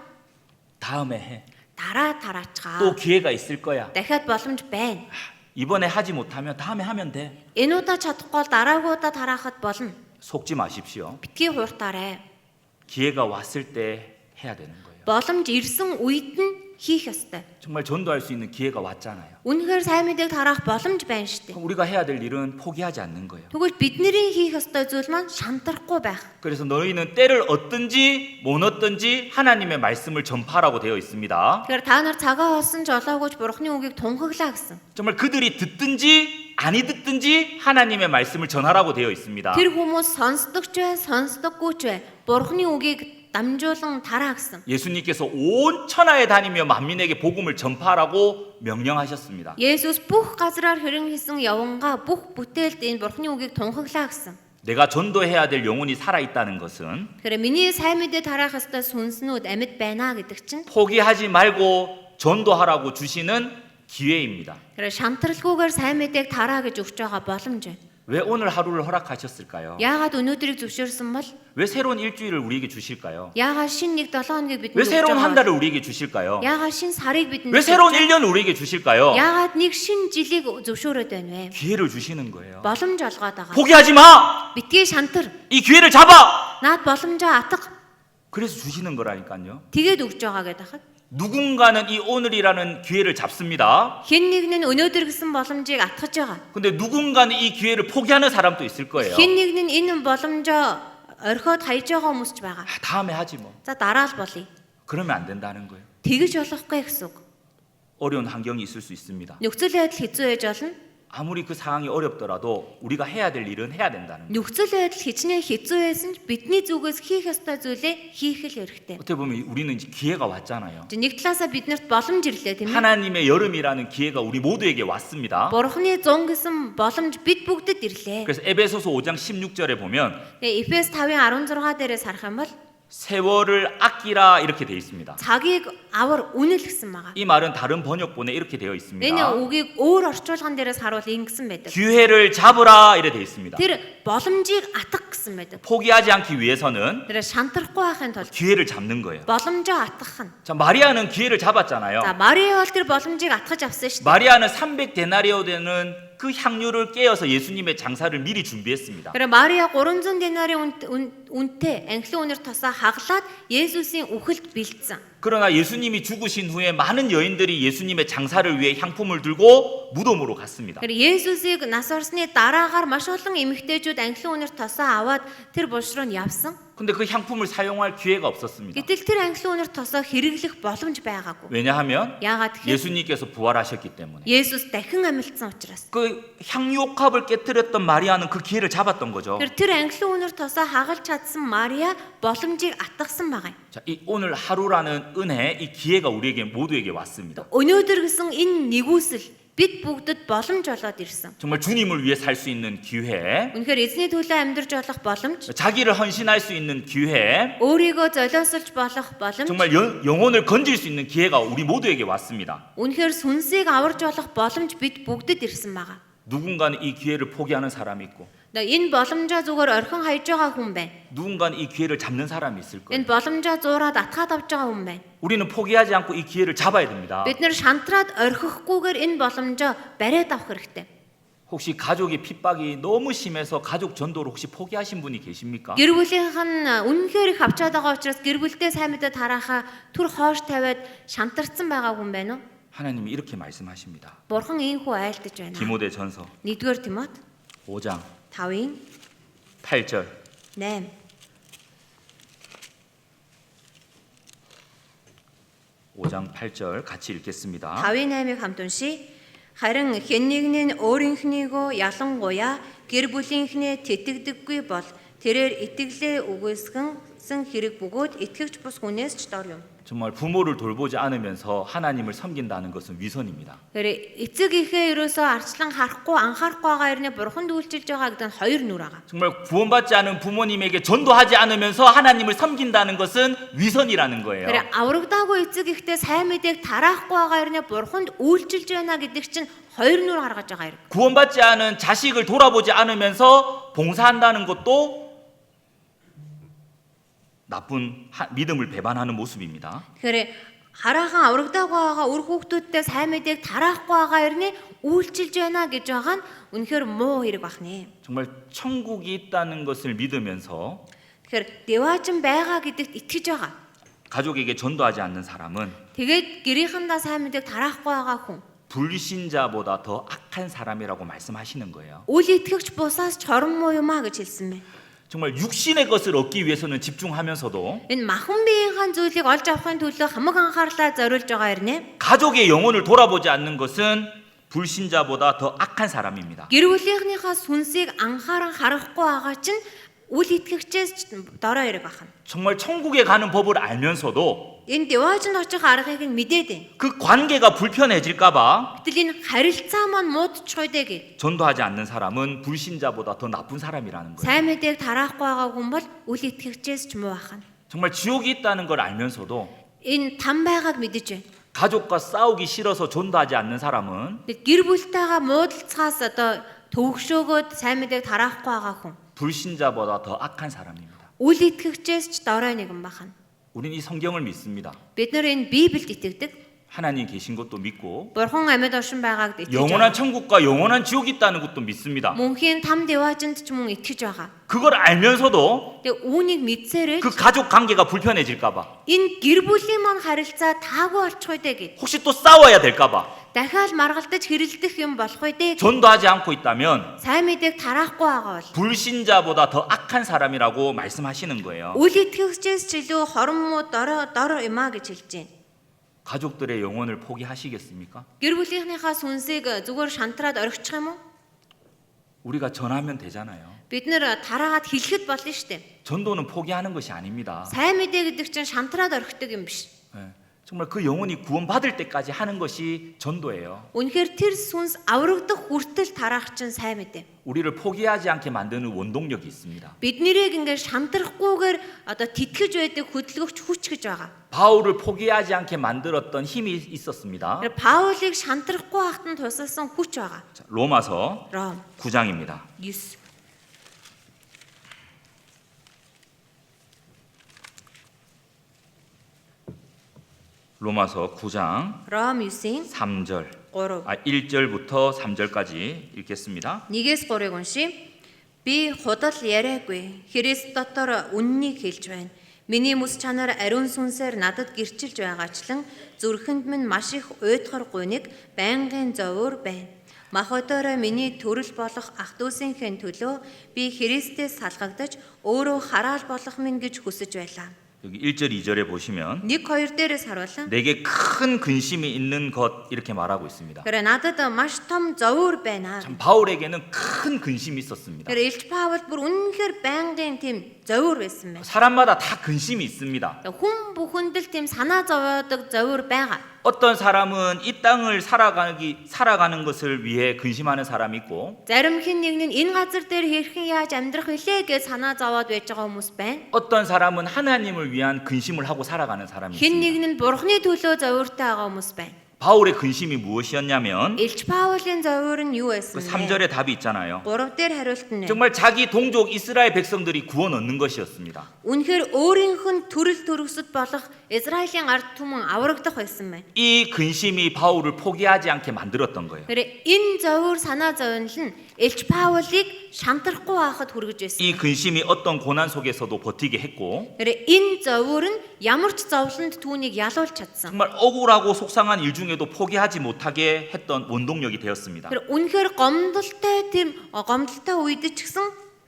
다음에 해. Дараа тараачгаа. 또 기회가 있을 거야. Дахиад боломж байна. 이번에 하지 못하면 다음에 하면 돼. Энэ удаа чадахгүй бол дараагийн удаа тараахад болно. 속지 마십시오. Битгий хууртаарай. 기회가 왔을 때 해야 되는 거예요. Боломж ирсэн үед нь хийх ёстой. 정말 전도할 수 있는 기회가 왔잖아요. Үнэхээр сайн мэдээг тараах боломж байна шүү дээ. 그럼 우리가 해야 될 일은 포기하지 않는 거예요. Тэгвэл бидний хийх ёстой зүйл маань шантрахгүй байх. 그래서 너희는 때를 얻든지 못 얻든지 하나님의 말씀을 전파하라고 되어 있습니다. Тэгэхээр та нар цагаа олсон ч олоогүй ч бурхны үгийг тунхаглаа гэсэн. 정말 그들이 듣든지 아니 듣든지 하나님의 말씀을 전하라고 되어 있습니다. Тэр хүмүүс сонсдог ч бай, сонсдоггүй ч бай. Бурхны үгийг дамжуулан тараа гэсэн. 예수님께서 온 천하에 다니며 만민에게 복음을 전파하라고 명령하셨습니다. Есүс бүх газраар хэрэн хийсэн явангаа бүх бүтээлд энэ бурхны үгийг тунхаглаа гэсэн. 내가 전도해야 될 영혼이 살아 있다는 것은 Тэгэхээр миний сайн мэдээ тараах ёстой сүнснүүд амьд байна гэдэг чинь 포기하지 말고 전도하라고 주시는 기회입니다. тэгэхээр шантралгүйгээр сайн мэдээг тараа гэж өгч байгаа боломж байна. 왜 오늘 하루를 허락하셨을까요? Яагаад өнөөдрийг зөвшөөрсөн бол? 왜 새로운 일주일을 우리에게 주실까요? Яагаад шинэ нэг 7 хоногийг бидэнд 왜 өгч 새로운 한 байгаа? 달을 우리에게 주실까요? Яагаад шинэ сарыг бидэнд 왜 өгч 새로운 байгаа? 1년을 우리에게 주실까요? Яагаад нэг шинэ жилийг зөвшөөрөөд байна вэ? 기회를 주시는 거예요. Боломж олгоод байгаа. 포기하지 마! Битгий шантар. 이 기회를 잡아! Наад боломжоо атга. 그래서 주시는 거라니까요. Тэгээд өгч байгаа гэдэг хад. 누군가는 이 오늘이라는 기회를 잡습니다. Хэн нэг нь өнөөдөр гэсэн боломжийг атгаж байгаа. 근데 누군가는 이 기회를 포기하는 사람도 있을 거예요. Хэн нэг нь энэ боломжоо орхиод хайж байгаа хүмүүс ч байгаа. 다음에 하지 뭐. За дараа л болъё. 그러면 안 된다는 거예요. Тэгэж болохгүй гэсэн үг. 어려운 환경이 있을 수 있습니다. Нөхцөл байдал хэцүү байж болно. 아무리 그 상황이 어렵더라도 우리가 해야 될 일은 해야 된다는 거예요. Нөхцөл байдал хичнээн хэцүү байсан ч бидний зүгээс хийх ёстой зүйлээ хийх л хэрэгтэй. 어떻게 보면 우리는 이제 기회가 왔잖아요. Нэг талаасаа биднэрт боломж ирлээ тийм ээ. 하나님의 여름이라는 기회가 우리 모두에게 왔습니다. Бурхны зун гэсэн боломж бид бүгдэд ирлээ. 그래서 에베소서 5장 16절에 보면 Эфес 5:16 дээрээс харах юм бол 세월을 아끼라 이렇게 되어 있습니다. цагийг авар үнэл гэсэн байгаа. 이 말은 다른 번역본에 이렇게 되어 있습니다. Энэ үгийг өөр орчуулган дээрээс харуул ингэсэн байдаг. 기회를 잡으라 이래 되어 있습니다. Тэр боломжийг атах гэсэн байдаг. 포기하지 않기 위해서는 Тэр шантрахгүй байхын тулд 기회를 잡는 거예요. боломжоо атгах нь. 자, 마리아는 기회를 잡았잖아요. За Мариа бол тэр боломжийг атгаж авсан шүү дээ. 마리아는 300데나리오 되는 그 향유를 깨어서 예수님의 장사를 미리 준비했습니다. Тэр Мариа 300 динарын үнэтэй анхлын үнээр тосоо хаглаад Есүсийн үхэлд бэлдсэн. 그러나 예수님이 죽으신 후에 많은 여인들이 예수님의 장사를 위해 향품을 들고 무덤으로 갔습니다. Тэр Есүсийг нас орсны дараагаар маш олон эмэгтэйчүүд анхлын үнээр тосоо аваад тэр булш руу нь явсан. 근데 그 향품을 사용할 기회가 없었습니다. Гэтэл тэр анхлын үнээр тосоо хэрэглэх боломж байгаагүй. 왜냐하면 Яагаад гэхээр 예수님께서 부활하셨기 때문에. Есүс дахин амьдсан учраас. 그 향유옥합을 깨뜨렸던 마리아는 그 기회를 잡았던 거죠. Тэр анхлын үнээр тосоо хагалж чадсан Мариа боломжийг атгасан байгаа юм. 자, 이 오늘 하루라는 은혜, 이 기회가 우리에게 모두에게 왔습니다. Өнөөдөр гэсэн энэ нэгүсэл бид бүгдэд боломж болоод ирсэн. 정말 주님을 위해 살 수 있는 기회, Үнэхээр эзний төлөө амьдарч болох боломж, 자기를 헌신할 수 있는 기회, өөрийгөө золиослж болох боломж, 정말 영혼을 건질 수 있는 기회가 우리 모두에게 왔습니다. үнэхээр сүнсийг аварж болох боломж бид бүгдэд ирсэн байгаа. 누군가는 이 기회를 포기하는 사람이 있고 Энэ боломжоо зүгээр орхин хайж байгаа хүн байна. 누군가는 이 기회를 잡는 사람이 있을 거예요. Энэ боломжоо зуураад атгаад авч байгаа хүн байна. 우리는 포기하지 않고 이 기회를 잡아야 됩니다. Бид нэр шантраад орхихгүйгээр энэ боломжоо бариад авах хэрэгтэй. 혹시 가족의 핍박이 너무 심해서 가족 전도를 혹시 포기하신 분이 계십니까? Гэр бүлийнх нь үнэхээр их авчаад байгаа учраас гэр бүлтэй сайн мэдээ тараахаа түр хоош тавиад шантарсан байгаа хүн байна уу? 하나님이 이렇게 말씀하십니다. Бурхан ийхүү айлтаж байна. 디모데전서 1-р Тимот 5장 5-ын 8절 8. 5장 8절 같이 읽겠습니다. 5-ын 8-ыг хамт уншия. Харин хэн нэгний өөрийнхнийгөө ялангуяа гэр бүлийнхнээ тэтгэдэггүй бол тэрээр итгэлээ үгүйсгэн хэрэг бөгөөд итгэвч бус хүнээс ч дор юм. 정말 부모를 돌보지 않으면서 하나님을 섬긴다는 것은 위선입니다. Тэр эцэг ихээ ерөөсөө арчлан харахгүй анхаарахгүй байгаа хэрнээ бурханд үйлчилж байгаа гэдэг нь хоёр нүр байгаа. 정말 구원받지 않은 부모님에게 전도하지 않으면서 하나님을 섬긴다는 것은 위선이라는 거예요. Тэр аврагдаагүй эцэг ихтэй сайн мэдээг тараахгүй байгаа хэрнээ бурханд үйлчилж байна гэдэг чинь хоёр нүр гаргаж байгаа хэрэг. 구원받지 않은 자식을 돌아보지 않으면서 봉사한다는 것도 나쁜 믿음을 배반하는 모습입니다. Тэгэхээр хараахан аврагдаагүй байгаа үр хүүхдүүдтэй сайн мэдээг тараахгүй байгаа хэрнээ үйлчилж байна гэж байгаа нь үнэхээр муу хэрэг бахнэ. 정말 천국이 있다는 것을 믿으면서 Тэгэхээр дэваажин байгаа гэдэгт итгэж байгаа. 가족에게 전도하지 않는 사람은 Тэгээд гэрийнхэндээ сайн мэдээг тараахгүй байгаа хүн 불신자보다 더 악한 사람이라고 말씀하시는 거예요. үл итгэгч бусаас ч хорон муу юм а гэж хэлсэн мэ. 정말 육신의 것을 얻기 위해서는 집중하면서도 Энэ махан биеийн зүйлийг олж авахын төлөө хамаг анхаарлаа зориулж байгаа хэрнээ 가족의 영혼을 돌아보지 않는 것은 불신자보다 더 악한 사람입니다. гэр бүлийнхнийхээ сүнсийг анхааран харахгүй байгаа чинь үл итгэгчээс дорой хэрэг бахна. 정말 천국에 가는 법을 알면서도 Энэ дэваажинд очих аргыг нь мэдээд байна. 그 관계가 불편해질까봐 Гэтэл энэ харилцаа маань муудчихгүй дээ гэж. 전도하지 않는 사람은 불신자보다 더 나쁜 사람이라는 거예요. Сайн мэдээг тараахгүй байгаа хүн бол үл итгэгчээс ч муу ахна. 정말 지옥이 있다는 걸 알면서도 Энэ там байгааг мэдэж байна. 가족과 싸우기 싫어서 전도하지 않는 사람은 Бид гэр бүлтэйгээ муудалцахаас одоо төвөгшөөгөөд сайн мэдээг тараахгүй байгаа хүн 불신자보다 더 악한 사람입니다. үл итгэгчээс ч дорой нэгэн бахна. 우린 이 성경을 믿습니다. Бид нар энэ Библиэд итгэдэг. 하나님 계신 것도 믿고 Бурхан амьд оршин байгааг итгэж 영원한 байгаа. 천국과 영원한 지옥이 있다는 것도 믿습니다. Мөнхийн там дэваажинд ч мөн итгэж байгаа. 그걸 알면서도 Тэгээ үүнийг мэдсээрээ 그 가족 관계가 불편해질까봐 энэ гэр бүлийн маань харилцаа таагүй болчихгүй дээ гэж. 혹시 또 싸워야 될까봐 Дахиад маргалдаж хэрэлдэх юм болохгүй дээ. 전도하지 않고 있다면 Сайн мэдээг тараахгүй байгаа бол 불신자보다 더 악한 사람이라고 말씀하시는 거예요. үл итгэгчээс ч илүү хорон муу дор юм а гэж хэлж байна. 가족들의 영혼을 포기하시겠습니까? Гэр бүлийнхнийхээ сүнсийг зүгээр шантраад орхичих юм уу? 우리가 전하면 되잖아요. Бид нэр тараагаад хэлэхэд болно шүү дээ. 전도는 포기하는 것이 아닙니다. Сайн мэдээ гэдэг чинь шантраад орхидог юм биш. 예. 정말 그 영혼이 구원받을 때까지 하는 것이 전도예요. Үнэхээр тэр сүнс аврагдах хүртэл тараах чинь сайн мэдээ. 우리를 포기하지 않게 만드는 원동력이 있습니다. Бид нэрийг ингээд шантрахгүйгээр одоо тэтгэж байдаг хөдөлгөгч хүч гэж байгаа. 바울을 포기하지 않게 만들었던 힘이 있었습니다. Тэр Паулыг шантрахгүй хахтан тусалсан хүч байгаа. 자, 로마서 Ром 9장입니다. 9. 로마서 9장 Ром 9-ийн 3절 3. 1절부터 3절까지 읽겠습니다. 1-ээс 3-ыг уншия. Би худал яриаггүй. Христ дотор үннийг хэлж байна. Миний мэс чанар ариун сүнсээр надад гэрчилж байгаачлан зүрхэнд минь маш их уйдгар гуниг байнгын зовөр байна. Мах өдөөрөө миний төрөл болох ах дүүсийнхээ төлөө би Христээс салгагдаж өөрөө хараал болох минь гэж хүсэж байлаа. 여기 1절 2절에 보시면 1, 2 дээрээс харуулсан. 내게 큰 근심이 있는 것 이렇게 말하고 있습니다. 그래 надад маш том зовөр байна. 참 바울에게는 큰 근심이 있었습니다. 그래 Илч Паул бүр үнэхээр байнгын тийм зовөр байсан байна. 사람마다 다 근심이 있습니다. Хүн бүхэнд л тийм санаа зовоодог зовөр байгаа. 어떤 사람은 이 땅을 살아가는 것을 위해 근심하는 사람이 있고 Зарим хэн нэг нь энэ газар дээр хэрхэн яаж амьдрах вүлээ гэж санаа зовоод байж байгаа хүмүүс байна. 어떤 사람은 하나님을 위한 근심을 하고 살아가는 사람이 Хэн нэг 있습니다. нь бурхны төлөө зовөртэй байгаа хүмүүс байна. 바울의 근심이 무엇이었냐면 Илч Паулийн зовөр нь юу 그 байсан бэ? 3절의 답이 있잖아요. 3 дээр хариулт нь. 정말 자기 동족 이스라엘 백성들이 구원 얻는 것이었습니다. Үнэхээр өөрийнх нь төрөл төрөсөд болох Израилийн ард түмэн аврагдах байсан байна. 이 근심이 바울을 포기하지 않게 만들었던 거예요. 그래 энэ зовөр санаа зовнил нь Илч Паулийг шантрахгүй байхад хүргэж байсан. 이 근심이 어떤 고난 속에서도 버티게 했고 그래 энэ зовөр нь ямар ч зовлонд түүнийг ялуулж чадсан. 정말 억울하고 속상한 일 중에도 포기하지 못하게 했던 원동력이 되었습니다. 그래 үнэхээр гомдолтой үед ч гэсэн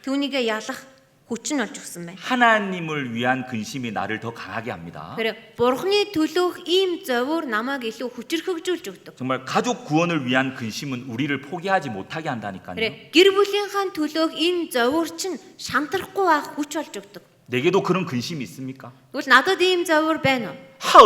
түүнийгээ ялах хүч нь болж өгсөн байна. 하나님을 위한 근심이 나를 더 강하게 합니다. 그래 бурхны төлөөх ийм зовөр намайг илүү хүчрхэгжүүлж өгдөг. 정말 가족 구원을 위한 근심은 우리를 포기하지 못하게 한다니까요. 그래 гэр бүлийнхаа төлөөх энэ зовөр чинь шантрахгүй байх хүч болж өгдөг. 내게도 그런 근심이 있습니까? Тэгвэл надад ийм зовөр байна уу?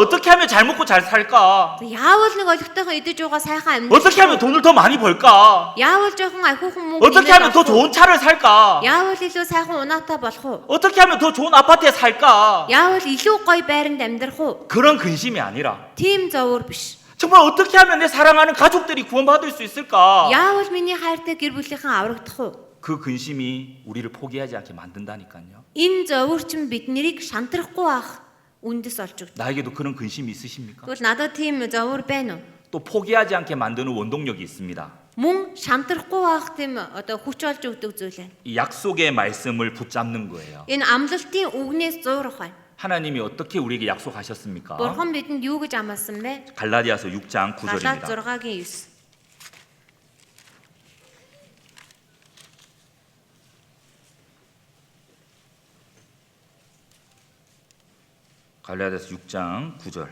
어떻게 하면 잘 먹고 잘 살까? Яавал нэг олигтойгоо идэж уугаа сайхан амьдрах. 어떻게 하면 돈을 더 많이 벌까? Яавал жоохон ахиухан мөнгө. 어떻게 하면 더 좋은 차를 살까? Яавал илүү сайхан унаатай болох уу? 어떻게 하면 더 좋은 아파트에 살까? Яавал илүү гоё байранд амьдрах уу? 그런 근심이 아니라 Тийм зовөр биш. 정말 어떻게 하면 내 사랑하는 가족들이 구원받을 수 있을까? Яавал миний хайртай гэр бүлийнхэн аврагдах уу? 그 근심이 우리를 포기하지 않게 만든다니까요. Энэ зовөр чинь биднийг шантрахгүй байх үндэс олж өгдөг. 나에게도 그런 근심이 있으십니까? Тэгвэл надад тийм зовөр байна уу? 또 포기하지 않게 만드는 원동력이 있습니다. Мөн шантрахгүй байх тийм одоо хүч олж өгдөг зүйл байна. 이 약속의 말씀을 붙잡는 거예요. Энэ амлалтын үгнээс зуурах байна. 하나님이 어떻게 우리에게 약속하셨습니까? Бурхан бидэнд юу гэж амласан бэ? 갈라디아서 6장 Галаат 9절입니다. 6-гийн 9. 갈라디아서 6장 9절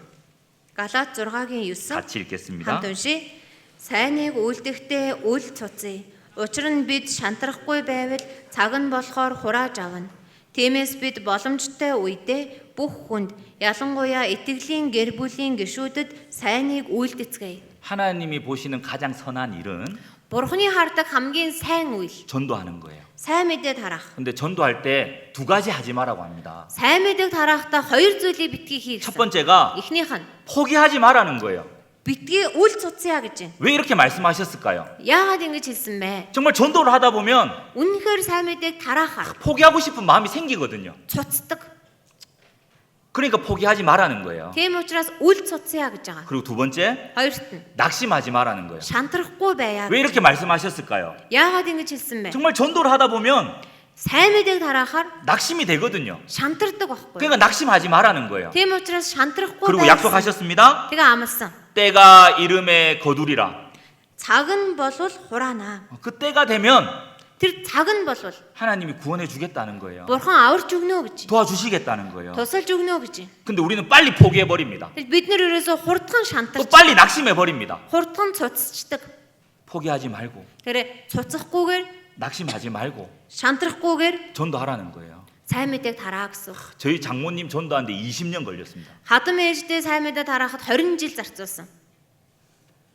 Галаат 6-гийн 9. 같이 읽겠습니다. Хамт уншия. Сайныг үлдэхдээ үл цуцъя. Учир нь бид шантрахгүй байвал цаг нь болохоор хурааж авна. Тиймээс бид боломжтой үедээ бүх хүнд ялангуяа итгэлийн гэр бүлийн гишүүдэд сайныг үлдэцгээе. 하나님이 보시는 가장 선한 일은 Бурхны хардаг хамгийн сайн үйл 전도하는 거예요. сайн мэдээ тарах. 근데 전도할 때 두 가지 하지 마라고 합니다. Сайн мэдээг тарахдаа хоёр зүйлийг битгий хий 첫 гэсэн. 번째가 Эхнийх нь 포기하지 마라는 거예요. битгий үл цуцъя гэж байна. 왜 이렇게 말씀하셨을까요? Яагаад ингэж хэлсэн бэ? 정말 전도를 하다 보면 Үнэхээр сайн мэдээг тарахаар 포기하고 싶은 마음이 생기거든요. цуцдаг. 그러니까 포기하지 마라는 거예요. Тийм учраас үл цуцъя гэж байгаа. 그리고 두 번째, Хоёрт нь 낙심하지 마라는 거예요. шантрахгүй байя. 왜 이렇게 말씀하셨을까요? Яагаад ингэж хэлсэн бэ? 정말 전도를 하다 보면 Сайн мэдээг тарахаар 낙심이 되거든요. шантардаг байхгүй. 그러니까 낙심하지 마라는 거예요. Тийм учраас шантрахгүй 그리고 байсан. 약속하셨습니다. Тэгээ амласан. 때가 이름에 거두리라. Цаг нь болвол хураана. 그 때가 되면 Тэр цаг нь болвол 하나님이 구원해 주겠다는 거예요. Бурхан аварч өгнө гэж. 도와주시겠다는 거예요. Тусалж өгнө гэж. 근데 우리는 빨리 포기해 버립니다. Бид нэр ерөөсө хурдхан 또 шантарч, 빨리 낙심해 버립니다. хурдхан цуцчдаг. 포기하지 말고 Тэр цуцахгүйгээр, 낙심하지 말고 шантрахгүйгээр 전도하라는 거예요. сайн мэдээг тараа гэсэн. 저희 장모님 전도하는데 20년 걸렸습니다. Хадам ээжтэй сайн мэдээ тараахад 20 жил зарцуулсан.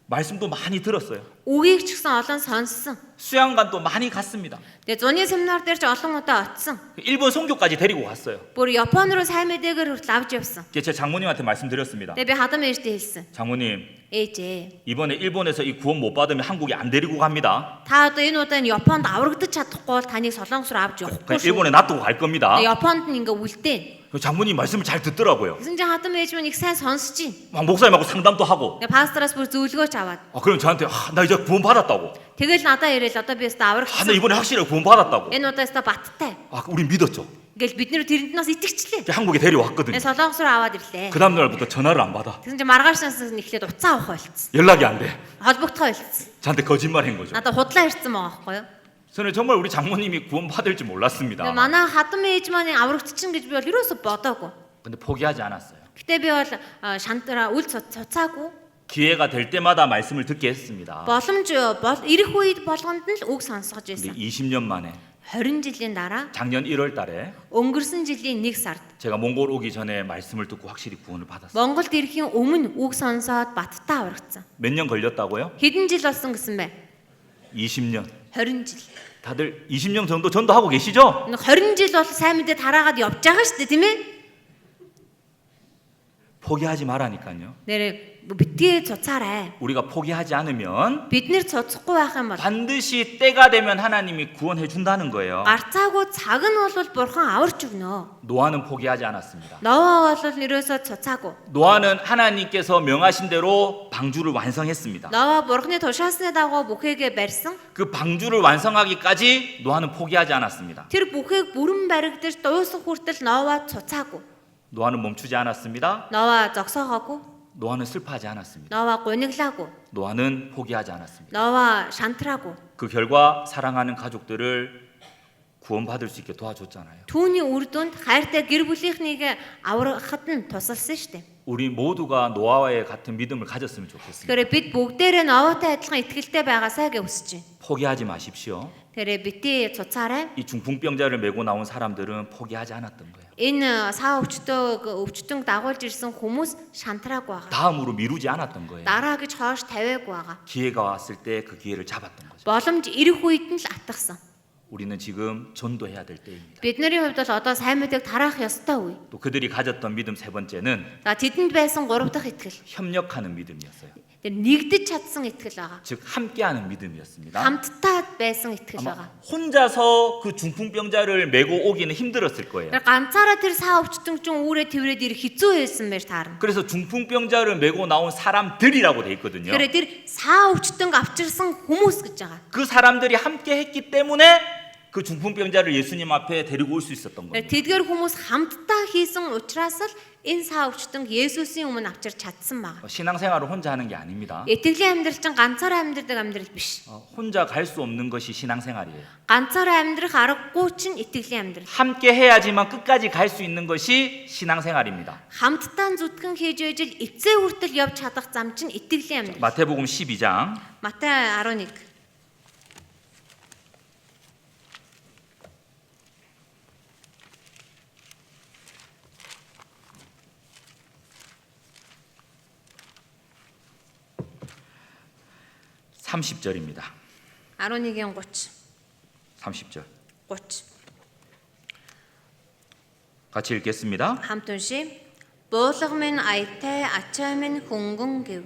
말씀도 많이 들었어요. Үгийг ч гэсэн олон сонссон. 수양관도 많이 갔습니다. Тэгээ зуны семинар дээр ч олон удаа очсон. 일본 선교까지 데리고 갔어요. Бүр Япон руу сайн мэдээгээр хүртэл авч явсан. 제 장모님한테 말씀드렸습니다. Тэгээ би хадам ээжтэй хэлсэн. 장모님, Ээжээ, 이번에 일본에서 이 구원 못 받으면 한국에 안 데리고 갑니다. та одоо энэ удаа Японд аврагдаж чадахгүй бол таныг Солонгос руу авч явахгүй 그냥 шүү. 일본에 놔두고 갈 겁니다. Тэгээ Японд нь ингээ үлдээн. 장모님 말씀을 잘 듣더라고요. Гэсэн чинь хадам ээж минь их сайн сонсож байна. 막 목사님하고 상담도 하고. Тэгээ пастораас бүр зөвлөгөөч аваад. 그럼 저한테 나 이제 구원 받았다고. Тэгэл надаа ирээл одоо би өстө 나 аврагдсан. 이번에 확실하게 구원 받았다고. Энэ удаа өстө баттай. 우리 믿었죠. Ингээл бид нэр тэрэнд нас итгэжлээ. 한국에 데려왔거든요. Тэгээ Солонгос руу аваад ирлээ. 그 다음 날부터 전화를 안 받아. Тэгсэн чинь маргаашнаас нь эхлээд уцаа авах болцсон. 연락이 안 돼. Холбогдох болцсон. 저한테 거짓말한 거죠. Надад худлаа ирсэн байгаа байхгүй юу? 저는 정말 우리 장모님이 구원 받을 줄 몰랐습니다. Тэгээ манай хадам ээж маань аврагдчихна гэж би бол ерөөсө бодоогүй. 근데 포기하지 않았어요. Гэтэ би бол шантраа үл цуцаагүй. 기회가 될 때마다 말씀을 듣게 했습니다. Боломж ирэх үед болгонд нь л үг сонсгож 근데 байсан. 20년 만에 20 жилийн дараа 작년 1월 달에 өнгөрсөн жилийн 1 сард 제가 몽골 오기 전에 말씀을 듣고 확실히 구원을 받았어요. Монголд ирэхийн өмнө үг сонсоод баттаа аврагдсан. 몇 년 걸렸다고요? Хэдэн жил болсон гэсэн бэ? 20년. 20 жил. 다들 20년 정도 전도하고 계시죠? 20 жил бол сайн мэдээ тараагаад явж байгаа шүү дээ, тийм ээ? 포기하지 말라니까요. Нэрээ битгий цуцаарай. 우리가 포기하지 않으면 Бид нэр цуцахгүй байх юм бол 반드시 때가 되면 하나님이 구원해 준다는 거예요. гарцаагүй цаг нь бол бурхан аварч өгнө. 노아는 포기하지 않았습니다. Новаа бол нэрөөсөө цуцаагүй. 노아는 하나님께서 명하신 대로 방주를 완성했습니다. Новаа бурханы тушаасны дагуу бүхээгээ барьсан. 그 방주를 완성하기까지 노아는 포기하지 않았습니다. Тэр бүхээг бүрэн баригдаж дуусах хүртэл Новаа цуцаагүй. 노아는 멈추지 않았습니다. Новаа зогсоогоогүй. 노아는 슬퍼하지 않았습니다. Новаа гуниглаагүй. 노아는 포기하지 않았습니다. Новаа шантраагүй. 그 결과 사랑하는 가족들을 구원받을 수 있게 도와줬잖아요. Түүний үр дүнд хайртай гэр бүлийнхнийг аврахад нь тусалсан шүү дээ. 우리 모두가 노아와의 같은 믿음을 가졌으면 좋겠습니다. Тэгэхээр бид бүгдээрээ Новаатай адилхан итгэлтэй байгаасаа гэж хүсэж байна. 포기하지 마십시오. Тэгэхээр бити цуцаарай. 이 중풍병자를 메고 나온 사람들은 포기하지 않았던 거예요. Энэ саа өвчтөн дагуулж ирсэн хүмүүс шантраагүй байгаа. 다음으로 미루지 않았던 거예요. Дараа гэж хоош тавиагүй байгаа. 기회가 왔을 때 그 기회를 잡았던 거죠. Боломж ирэх үед нь л атгсан. 우리는 지금 전도해야 될 때입니다. Бидний хувьд бол одоо сайн мэдээг тараах ёстой үе. 또 그들이 가졌던 믿음 세 번째는 За тэдэнд байсан 3 дахь итгэл. 협력하는 믿음이었어요. Тэр нэгдэж чадсан итгэл байгаа. 즉 함께하는 믿음이었습니다. Хамтдаа байсан итгэл 아마 байгаа. 혼자서 그 중풍병자를 메고 오기는 힘들었을 거예요. Тэр ганцаараа тэр саа өвчтөн чинь үүрээ тэрврээд ирэх хэцүү байсан мээр таарна. 그래서 중풍병자를 메고 나온 사람들이라고 돼 있거든요. Тэгэхээр тэр саа өвчтөн авчирсан хүмүүс гэж байгаа. 그 사람들이 함께 했기 때문에 그 중풍병자를 예수님 앞에 데리고 올 수 있었던 거예요. Тэдгээр хүмүүс хамтдаа хийсэн учраас л энэ саа өвчтөн Есүсийн өмнө авчирч чадсан байгаа. 신앙생활을 혼자 하는 게 아닙니다. Итгэлийн амьдрал чинь ганцаараа амьдрдаг амьдрал биш. 혼자 갈 수 없는 것이 신앙생활이에요. Ганцаараа амьдрах аргагүй чинь итгэлийн амьдрал. 함께 해야지만 끝까지 갈 수 있는 것이 신앙생활입니다. Хамтдаа зүтгэн хийж ижил эцээ хүртэл явж чадах зам чинь итгэлийн амьдрал. 마태복음 12장 Матай 11 30절입니다. 11-ийн 30 30절 30 같이 읽겠습니다. хамт уншия. Буулга минь аятай, ачаа минь хөнгөн гэв.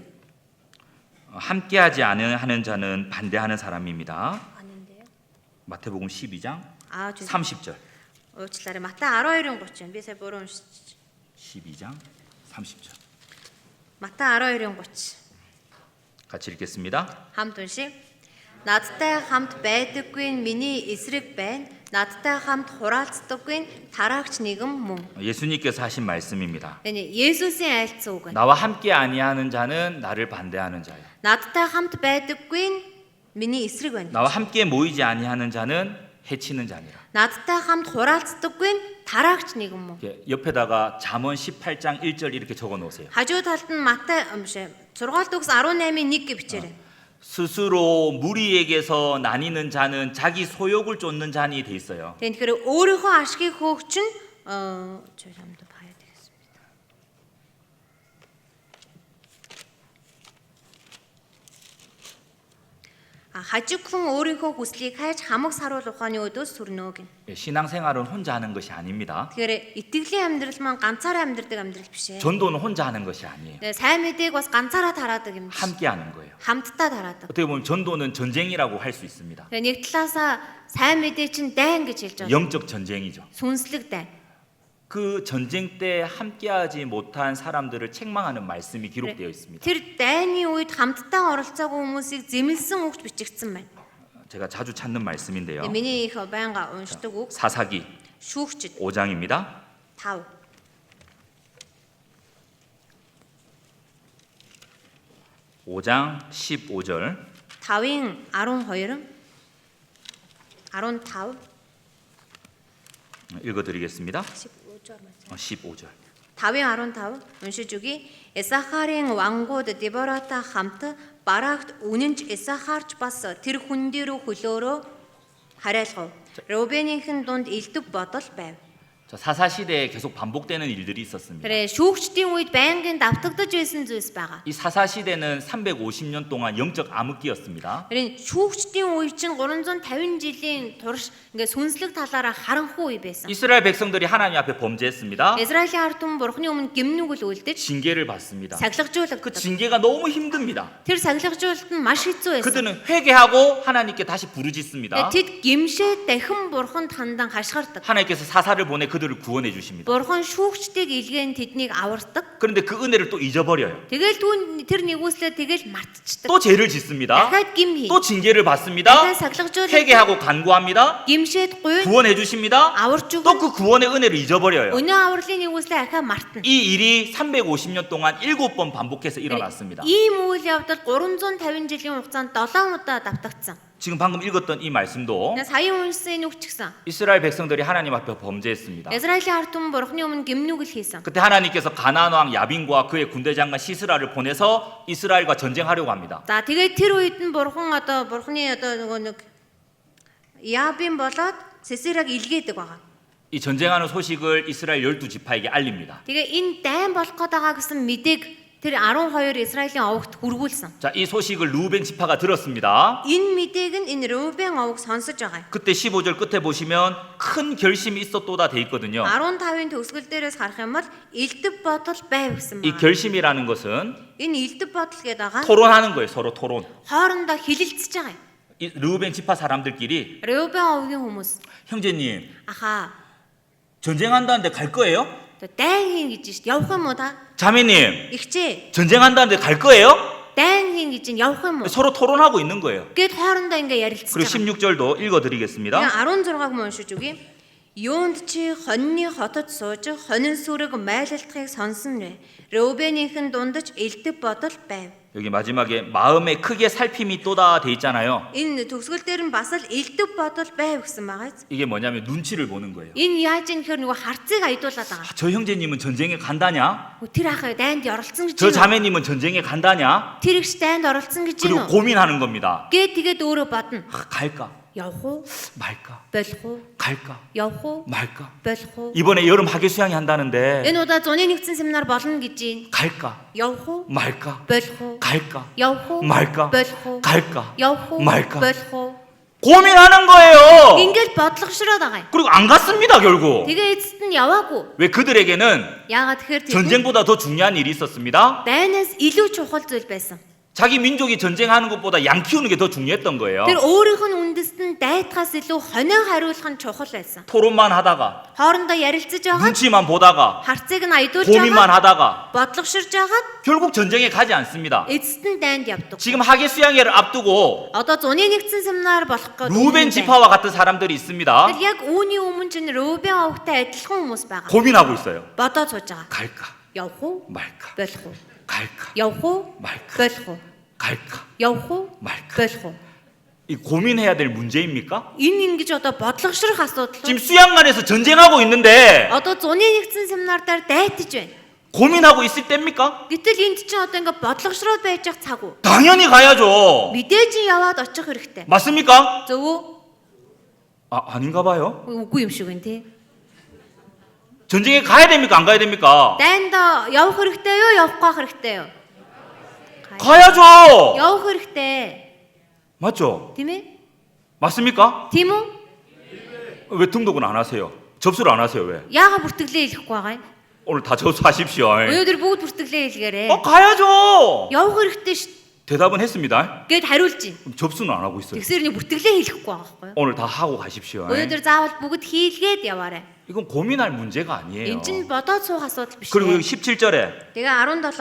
함께하지 않는 자는 반대하는 사람입니다. 아닌데요. 마태복음 12장 아, 죄송. 30절. уучлаарай. Матай 12-ийн 30. Би сая буруу уншиж. 12장 30절. Матай 12-ийн 30. 같이 읽겠습니다. Хамт уншия. Надтай хамт байдаггүй нь миний эсрэг байна. Надтай хамт хураалцдаггүй нь тараагч нэгэн мөн. 예수님께서 하신 말씀입니다. Энэ Есүсийн айлцсан үг. 나와 함께 아니하는 자는 나를 반대하는 자요. Надтай хамт байдаггүй нь миний эсрэг байна. 나와 함께 모이지 아니하는 자는 해치는 자니라. Надтай хамт хураалцдаггүй нь тараагч нэгэн мөн. 옆에다가 잠언 18장 1절 이렇게 적어 놓으세요. Хажуу талд нь Матай 6-р дүгс 18-ийн 1 гэж бичээрэй. 스스로 무리에게서 나뉘는 자는 자기 소욕을 쫓는 자니 돼 있어요. Тэгэхээр өөрийнхөө ашгийг хөөгч нь 저희도 봐야 되겠습니다. хажиг хүн өөрийнхөө хүслийг хайж хамаг саруул ухааны өдөөс сүрнө гин. 신앙생활은 혼자 하는 것이 아닙니다. Тэгэхээр итгэлийн амьдрал маань ганцаараа амьдрдаг амьдрал биш ээ. 전도는 혼자 하는 것이 아니에요. сайн мэдээг бас ганцаараа тараадаг юм биш. 함께 하는 거예요. хамтдаа тараадаг. 어떻게 보면 전도는 전쟁이라고 할 수 있습니다. Тэгээ нэг талаасаа сайн мэдээ чинь дайн гэж хэлж байгаа. 영적 전쟁이죠. Сүнслэг дайн. 그 전쟁 때 함께하지 못한 사람들을 책망하는 말씀이 기록되어 있습니다. Тэр дайны үед хамтдаа оролцоогүй хүмүүсийг зэмлсэн үгч бичигдсэн байна. 제가 자주 찾는 말씀인데요. Тэгээ миний их байнга уншдаг үг 사사기 шүүгчд 5장입니다. 5. 5장 15절 5-ын 12 15 읽어드리겠습니다. 15절 맞아요. 15절 5-ын 15 уншиж өгье. Исахарын вангууд Деборатай хамт Барагт үнэнч Исахарч бас тэр хүн дээр хөлөөрөө харайлгав. Рубенийнхэн дунд элдв бодол байв. 자, 사사 시대에 계속 반복되는 일들이 있었습니다. 그래 шүүгчдийн үед байнгын давтагдаж байсан зүйлс байгаа. 이 사사 시대는 350년 동안 영적 암흑기였습니다. 그래 шүүгчдийн үе чинь 350 жилийн турш ингээ сүнслэг талаараа харанхуй үе байсан. 이스라엘 백성들이 하나님 앞에 범죄했습니다. Израилийн ард түмэн бурхны өмнө гимнүгэл үйлдэж 징계를 받습니다. 그 сахилгажуулагдав. 징계가 너무 힘듭니다. Тэр сахилгажуулалт нь маш хэцүү байсан. 그들은 회개하고 하나님께 다시 부르짖습니다. Тэд гимшээ дахин бурханд хандан хашгирдаг. 하나님께서 사사를 보내 그들을 구원해 주십니다. Бурхан шүүгчдийг илгээн тэднийг авардаг. 그런데 그 은혜를 또 잊어버려요. Тэгэл тэр нэгүслээ тэгэл мартчихдаг. 또 죄를 짓습니다. дахиад гим хий. 또 징계를 받습니다. дахиад сахилгажуулалт 회개하고 간구합니다. гимшээд гуй 구원해 주십니다. аварч 또 өгнө. 그 구원의 은혜를 잊어버려요. Өнөө авралын нэгүслээ дахиад мартна. 이 일이 350년 동안 7번 반복해서 일어났습니다. Ийм үйл явдал 350 жилийн хугацаанд 7 удаа давтагдсан. 지금 방금 읽었던 이 말씀도 Сая уншсан үг ч гэсэн 이스라엘 백성들이 하나님 앞에 범죄했습니다. Израилийн ард түмэн бурхны өмнө гимнүгэл хийсэн. 그때 하나님께서 가나안 왕 야빈과 그의 군대 장관 시스라를 보내서 이스라엘과 전쟁하려고 합니다. За тэгээд тэр үед нь бурхны нөгөө нэг Ябин болоод Сесираг илгээдэг байгаа. 이 전쟁하는 소식을 이스라엘 12지파에게 알립니다. Тэгээ энэ дайн болох гээд байгаа гэсэн мэдээг тэр 12 Израилийн овогт хүргүүлсэн. 자, 이 소식을 루벤 지파가 들었습니다. Энэ мэдээг нь энэ Рубен овог сонсож байгаа. 그때 15절 끝에 보시면 큰 결심이 있었도다 돼 있거든요. 15-ын төгсгөл дээрээс харах юм бол элдв бодол байв гэсэн 이 байна. 결심이라는 것은 Энэ элдв бодол гэдэг байгаа 토론하는 거예요. 서로 토론. хоорондоо хилэлцэж байгаа юм. 이 루벤 지파 사람들끼리 Рубен овгийн хүмүүс 형제님 аха 전쟁한다는데 갈 거예요? дайн хийн гэж шít явах юм уу та? 자매님 Игчээ 전쟁한다는데 갈 거예요? дайн хийн гэж нь явах юм уу? 서로 토론하고 있는 거예요. Гэт хоорондоо ингээ ярилцж 그리고 байгаа. 16절도 읽어드리겠습니다. 16-г уншиж өгье. Юунд чи хоньны хотод сууж хонин сүрэг майлалтахыг сонсон нэ. Рубенийнхэн дундаж элдв бодол байв. 여기 마지막에 마음에 크게 살핌이 또다 돼 있잖아요. Энэ төгсгөл дээр нь бас л элдв бодол байв гэсэн байгаа. 이게 뭐냐면 눈치를 보는 거예요. Энэ яаж юм гэхээр нөгөө харцыг аядуулаад байгаа. 저 형제님은 전쟁에 간다냐? Тэр ах дайнд оролцсон гэж 저 байна. 자매님은 전쟁에 간다냐? Тэр ихс дайнд оролцсон гэж 그리고 байна. 고민하는 겁니다. Тэгээд өөрөө бодно. 갈까? Явах уу? 말까? Болох уу? 갈까? Явах уу? 말까? Болох уу? 이번에 여름 학예 수양이 한다는데 Энэ удаа зуны нэгдсэн семинар болно гэж байна. 갈까? Явах уу? 말까? Болох уу? 갈까? Явах уу? 말까? Болох уу? 갈까? Явах уу? 말까? Болох уу? 고민하는 거예요. Ингээд бодлогошроод байгаа юм. 그리고 안 갔습니다, 결국. Тэгээ эцэст нь яваагүй. 왜 그들에게는 Яагаад тэгэхээр тэр 전쟁보다 더 중요한 일이 있었습니다. дайнаас илүү чухал зүйл байсан. 자기 민족이 전쟁하는 것보다 양 키우는 게 더 중요했던 거예요. Тэр өөрийнх нь үндэст нь дайтахаас илүү хонио хариулах нь чухал байсан. 토론만 하다가 Хоорондоо ярилцаж байгаа 눈치만 보다가 харцыг нь аядуулж 고민만 байгаа 하다가 бодлогоширж байгаа 결국 전쟁에 가지 않습니다. эцэст нь дайнд явдаг. 지금 학예 수양회를 앞두고 Одоо зуны нэгдсэн семинар болох гэдэг. 루벤 지파와 같은 사람들이 있습니다. Тэр яг үүний өмнө чинь Рубен овогтой адилхан хүмүүс байгаа. 고민하고 있어요. Бодоод сууж байгаа. 갈까? Явах уу? 말까? Болох уу? 갈까? Явах уу? 말까? Болох уу? 갈까? Явах уу? 말까? Болох уу? 이 고민해야 될 문제입니까? Энэ ингэж одоо бодлогошрох асуудал. 지금 수양관에서 전쟁하고 있는데 Одоо зуны нэгдсэн семинар дээр дайтаж байна. 고민하고 있을 때입니까? Гэтэл энд чинь одоо ингээ бодлогошроод байж байгаа цаг уу? 당연히 가야죠. Мэдээж яваад очих хэрэгтэй. 맞습니까? Зөв үү? 아닌가 봐요. Үгүй юм шиг байна тий. 전쟁에 가야 됩니까? 안 가야 됩니까? Дайнд явах хэрэгтэй юу? Явахгүй хэрэгтэй юу? 가야죠. Явах хэрэгтэй. 맞죠? Тийм ээ? 맞습니까? Тийм үү? 왜 등록은 안 하세요? 접수를 안 하세요? 왜? Яагаад бүртгэлээ хэлэхгүй байгаа юм? 오늘 다 접수하십시오. Өнөөдөр бүгд бүртгэлээ хэлгээрэй. 가야죠. Явах хэрэгтэй шүү. 대답은 했습니다. Гэт хариулж байна. 그럼 접수는 안 하고 있어요. Тэгсэр нэг бүртгэлээ хэлэхгүй байгаа байхгүй юу? 오늘 다 하고 가십시오. Өнөөдөр заавал бүгд хийлгээд яваарай. 이건 고민할 문제가 아니에요. Энд чинь бодоод суух асуудал биш. 그리고 ээ. 여기 17절에 Тэгээ 17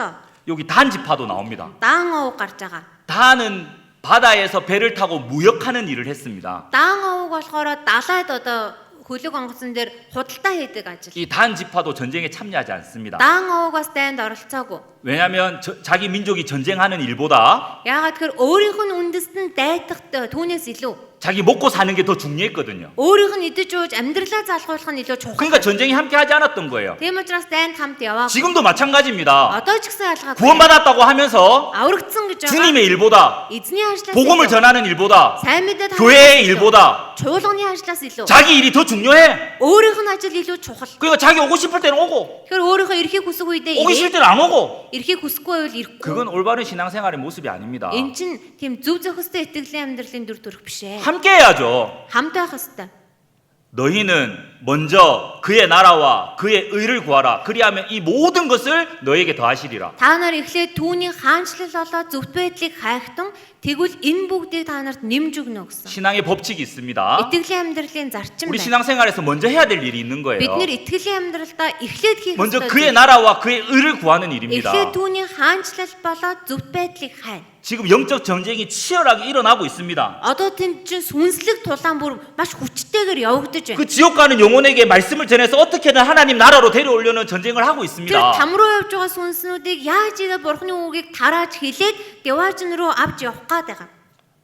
여기 단지파도 나옵니다. даан овог гарч байгаа. 단은 바다에서 배를 타고 무역하는 일을 했습니다. Даан овог болохоор далайд одоо хөлөг онгоцон дээр худалдаа хийдэг ажил. 이 단지파도 전쟁에 참여하지 않습니다. Даан овогоос дайнд оролцоогүй. 왜냐하면 자기 민족이 전쟁하는 일보다 Яагаад тэгэхээр өөрийнх нь үндэстэн дайтах түүнээс илүү 자기 먹고 사는 게 더 중요했거든요. өөрийнх нь идэж ууж амьдралаа залгуулах нь илүү чухал. 그러니까 전쟁에 함께 하지 않았던 거예요. Тийм учраас дайнд хамт яваа. 지금도 마찬가지입니다. Одоо ч гэсэн ялгаагүй. 구원받았다고 하면서 аврагдсан гэж байгаа. 주님의 일보다 Эзний ажлаас 복음을 илүү, 전하는 일보다 сайн мэдээ 교회의 일보다 чуулганы ажлаас илүү 자기 일이 더 중요해. өөрийнх нь ажил илүү чухал. 그러니까 자기 오고 싶을 때는 오고 Тэгэхээр өөрийнхөө эрхийг хүсэх үедээ 오기 싫을 때는 안 오고. эрхийг хүсэхгүй байвал ирэхгүй. 그건 올바른 신앙생활의 모습이 아닙니다. Энэ чинь тийм зөв зохистой итгэлийн амьдралын дүр төрх биш ээ. 함께 해야죠. Хамт байх хэвээр. 너희는 먼저 그의 나라와 그의 의를 구하라. 그리하면 이 모든 것을 너에게 더하시리라. Та нар эхлээд түүний хаанчлал болоод зөвхт байдлыг хайхтан тэгвэл энэ бүгдийг та нарт нэмж өгнө гэсэн. 신앙의 법칙이 있습니다. Итгэлийн амьдралын зарчим 우리 байна. 신앙생활에서 먼저 해야 될 일이 있는 Бид 거예요. нэр итгэлийн амьдралдаа эхлээд хийх 먼저 ёстой 그의 зүйл. 나라와 그의 의를 구하는 일입니다. Эхлээд түүний хаанчлал болоод зөвхт байдлыг хайна. 지금 영적 전쟁이 치열하게 일어나고 있습니다. Одоо тэнд чинь сүнслэг тулаан бүр маш хүчтэйгээр явагдаж байна. 그 지옥 가는 영혼에게 말씀을 전해서 어떻게든 하나님 나라로 데려오려는 전쟁을 하고 Тэр 있습니다. там руу явж байгаа сүнснүүдийг яаж игээ бурхны үгийг тарааж хэлээд деважин руу авч явах гээд байгаа.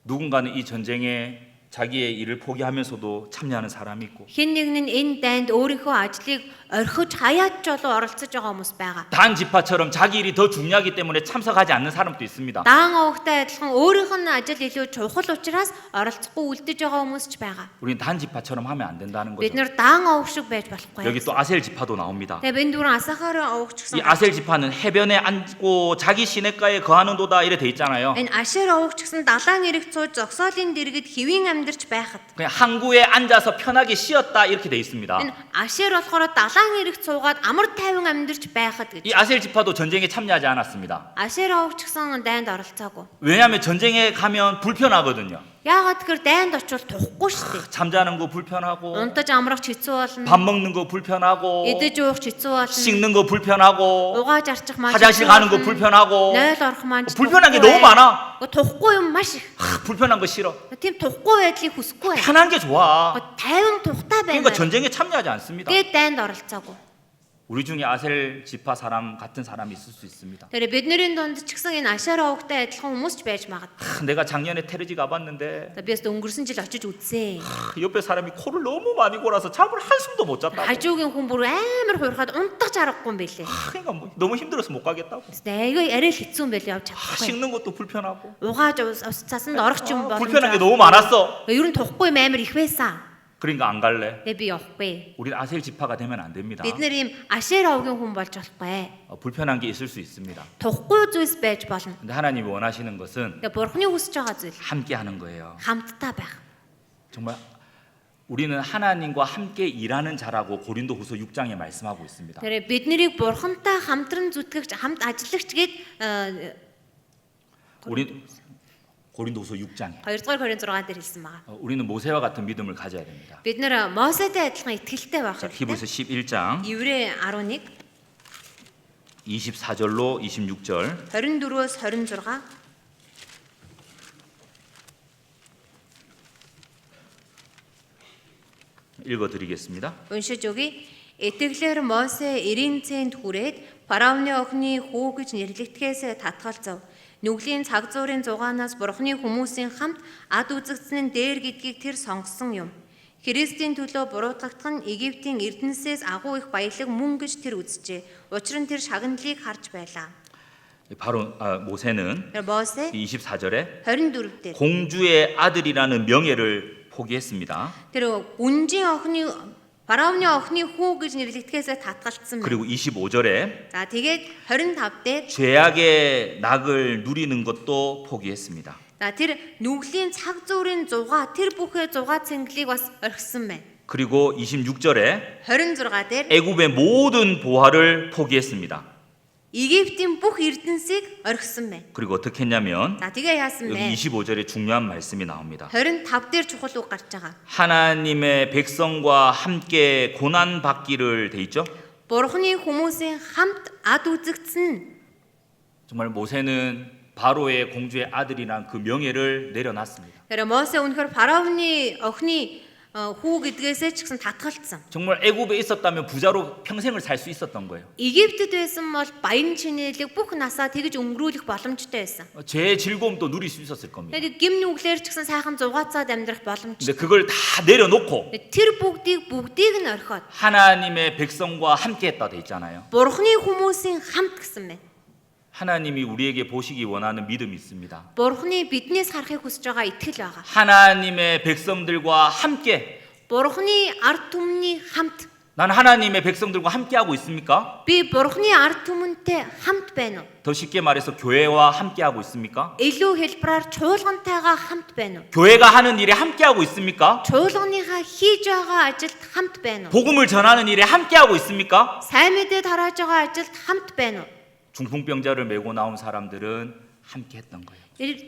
누군가는 이 전쟁에 자기의 일을 포기하면서도 참여하는 사람이 있고 Хэн нэг нь энэ дайнд өөрийнхөө ажлыг орхиж хаяад ч болоо оролцож байгаа хүмүүс байгаа. 단 지파처럼 자기 일이 더 중요하기 때문에 참석하지 않는 사람도 있습니다. Даан овогтой адилхан өөрийнх нь ажил илүү чухал учраас оролцохгүй үлдэж байгаа хүмүүс ч байгаа. 우리는 단 지파처럼 하면 안 된다는 Бид 거죠. нэр даан овог шиг байж болохгүй. 여기 또 아셀 지파도 나옵니다. Тэгээ энэ дөрөв асахаар овогч 이 гэсэн. 아셀 지파는 해변에 앉고 자기 시냇가에 거하는도다 이래 돼 있잖아요. Энэ ашер овогч гэсэн далайн эрэг цууж зогсоолын дэргэд хэвийн амьдарч байхад. 그냥 항구에 앉아서 편하게 쉬었다 이렇게 돼 있습니다. Энэ ашер болохоор далайн эрэг цуугаад амар тайван амьдарч байхад гэж. 이 아셀 지파도 전쟁에 참여하지 않았습니다. Ашер овогч гэсэн дайнд оролцоогүй. 왜냐하면 전쟁에 가면 불편하거든요. Яагаад тэгэхээр дайнд очивол тухгүй шүү дээ. 잠자는 거 불편하고 Унтаж амрах хэцүү болно. 밥 먹는 거 불편하고 Идэж уух хэцүү болно. 씻는 거 불편하고 Угааж арчих маш 화장실 가는 거 불편하고 Нойл орох маань 불편한 게 너무 많아. Тухгүй юм маш их. 불편한 거 싫어. Тийм тухгүй байдлыг хүсэхгүй байна. 편한 게 좋아. Тайван тухтай байна. 그러니까 전쟁에 참여하지 않습니다. Тэгээд дайнд оролцоогүй. 우리 중에 아셀 지파 사람 같은 사람이 있을 수 있습니다. Тэр бидний дунд ч гэсэн энэ ашаар овогтой адилхан хүмүүс ч байж магадгүй. 내가 작년에 테르지 가봤는데 Би бас өнгөрсөн жил очиж үзсэн. 옆에 사람이 코를 너무 많이 골아서 잠을 한숨도 못 잤다고. Хажуугийн хүн бүр амар хуурхаад унтаж аргагүй юм байлээ. 그러니까 너무 힘들어서 못 가겠다고. Айгүй арай л хэцүү юм байлээ явж чадахгүй. 씻는 것도 불편하고 Угааж ус цасанд орох ч юм бол. 불편한 게 너무 많았어. Ер нь тухгүй юм амар их байсан. 그러니까 안 갈래. Тэгээ би явахгүй. 우리는 아셀 지파가 되면 안 됩니다. Бид нэр ийм ашаар овгийн хүн болж болохгүй. 불편한 게 있을 수 있습니다. Тухгүй зүйлс байж болно. 근데 하나님이 원하시는 것은 Тэгээ бурхны хүсэж байгаа зүйл 함께 하는 거예요. хамтдаа байх. 정말 우리는 하나님과 함께 일하는 자라고 고린도후서 6장에 말씀하고 있습니다. Тэр бид нарыг бурхантай хамтран зүтгэгч, хамт ажиллагч гээд 고린도후서 6장에 2 дугаар Коринт 6 дээр хэлсэн байгаа. 우리는 모세와 같은 믿음을 가져야 됩니다. Бид нэр Мосетэй адилхан итгэлтэй байх 자, хэрэгтэй. 히브리서 11장 Еврей 11 24절로 26절 24-өөс 26 읽어드리겠습니다. уншиж өгье. Итгэлээр Мосе 90 цент хүрээд фараоны охины хүү гэж нэрлэгдэхээс татгалзав. Нүглийн цаг зуурын зугаанаас бурхны хүмүүсийн хамт ад үзэгдсэн нь дээр гэдгийг тэр сонгосон юм. Христийн төлөө буруутгагдах нь Египтийн эрдэнэсээс агуу их баялаг мөн гэж тэр үзжээ. Учир нь тэр шагналыг харж байлаа. 바로 모세는 Тэр Мосе 24절에 24 дээр 공주의 아들이라는 명예를 포기했습니다. тэр үнжийн охины фараоны охины хүү гэж нэрлэгдэхээс татгалцсан байна. 그리고 25절에 За тэгээд 25 дээр 죄악의 낙을 누리는 것도 포기했습니다. за тэр нүглийн цаг зүрийн зугаа тэр бүхэ зугаа цэнгэлийг бас орхисон байна. 그리고 26절에 26 дээр 애굽의 모든 보화를 포기했습니다. Египтийн бүх эрдэнсийг орхисон байна. 그리고 어떻게 했냐면 За тэгээ яасан 여기 бэ? 25절에 중요한 말씀이 나옵니다. 25 дээр чухал үг гарч байгаа. 하나님의 백성과 함께 고난 받기를 돼 있죠. Бурхны хүмүүсийн хамт ад үзэгдсэн. 정말 모세는 바로의 공주의 아들이란 그 명예를 내려놨습니다. Тэр Мосе үнэхээр фараоны охины хүү гэдгээсээ ч гэсэн татгалцсан. 정말 애굽에 있었다면 부자로 평생을 살 수 있었던 거예요. Египтэд байсан бол баян чинэлэг бүх насаа тэгж өнгөрүүлэх боломжтой байсан. 제 즐거움도 누릴 수 있었을 겁니다. Тэгээд гим нүглэр ч гэсэн сайхан зугаацаад амьдрах боломжтой. 근데 그걸 다 내려놓고 Тэр бүгдийг нь орхиод 하나님의 백성과 함께했다 돼 있잖아요. Бурхны хүмүүсийн хамт гэсэн байна. 하나님이 우리에게 보시기 원하는 믿음이 있습니다. Бурхны биднээс харахыг хүсэж байгаа итгэл байгаа. 하나님의 백성들과 함께 Бурхны ард түмний хамт. 난 하나님의 백성들과 함께하고 있습니까? Би Бурхны ард түмэнтэй хамт байна уу? 더 쉽게 말해서 교회와 함께하고 있습니까? Илүү хэлбэрээр чуулгантайгаа хамт байна уу? 교회가 하는 일에 함께하고 있습니까? Чуулганыхаа хийж байгаа ажилд хамт байна уу? 복음을 전하는 일에 함께하고 있습니까? Сайн мэдээ тарааж байгаа ажилд хамт байна уу? 중풍병자를 메고 나온 사람들은 함께했던 거예요.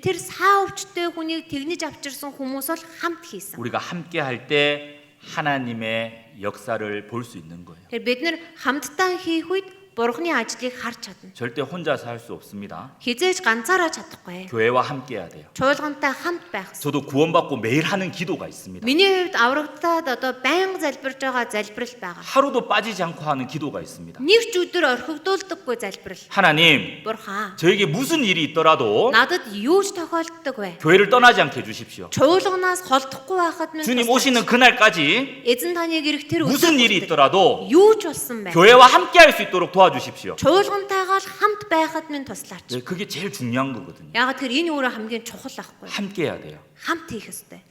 Тэр саа өвчтэй хүнийг тэгнэж авчирсан хүмүүс бол хамт хийсэн. 우리가 함께할 때 하나님의 역사를 볼 수 있는 거예요. Тэр бид нэр хамтдаа хийх үед Бурхны ажлыг харж чадна. 절대 혼자서 할 수 없습니다. Хизээж ганцаараа чадахгүй. 교회와 함께해야 돼요. Чуулгантай хамт байх ёстой. 저도 구원받고 매일 하는 기도가 있습니다. Миний хувьд аврагдаад одоо байнга залбирж байгаа залбирал байгаа. 하루도 빠지지 않고 하는 기도가 있습니다. Нэг ч өдөр орхигдуулдаггүй залбирал. 하나님, Бурхан, 저에게 무슨 일이 있더라도 надад юу ч тохиолддог вэ? 교회를 떠나지 않게 해주십시오. Чуулганаас холдохгүй байхад минь 주님 오시는 그날까지 эзэн таныг ирэх тэр 무슨 일이 있더라도 юу ч болсон бай. 교회와 함께할 수 있도록 도와주십시오. Чуулгантайгаа хамт байхад минь туслаач. 네, 그게 제일 중요한 거거든요. Яг тэр энэ өөрөө хамгийн чухал байхгүй. 함께해야 돼요. Хамт хийх ёстой.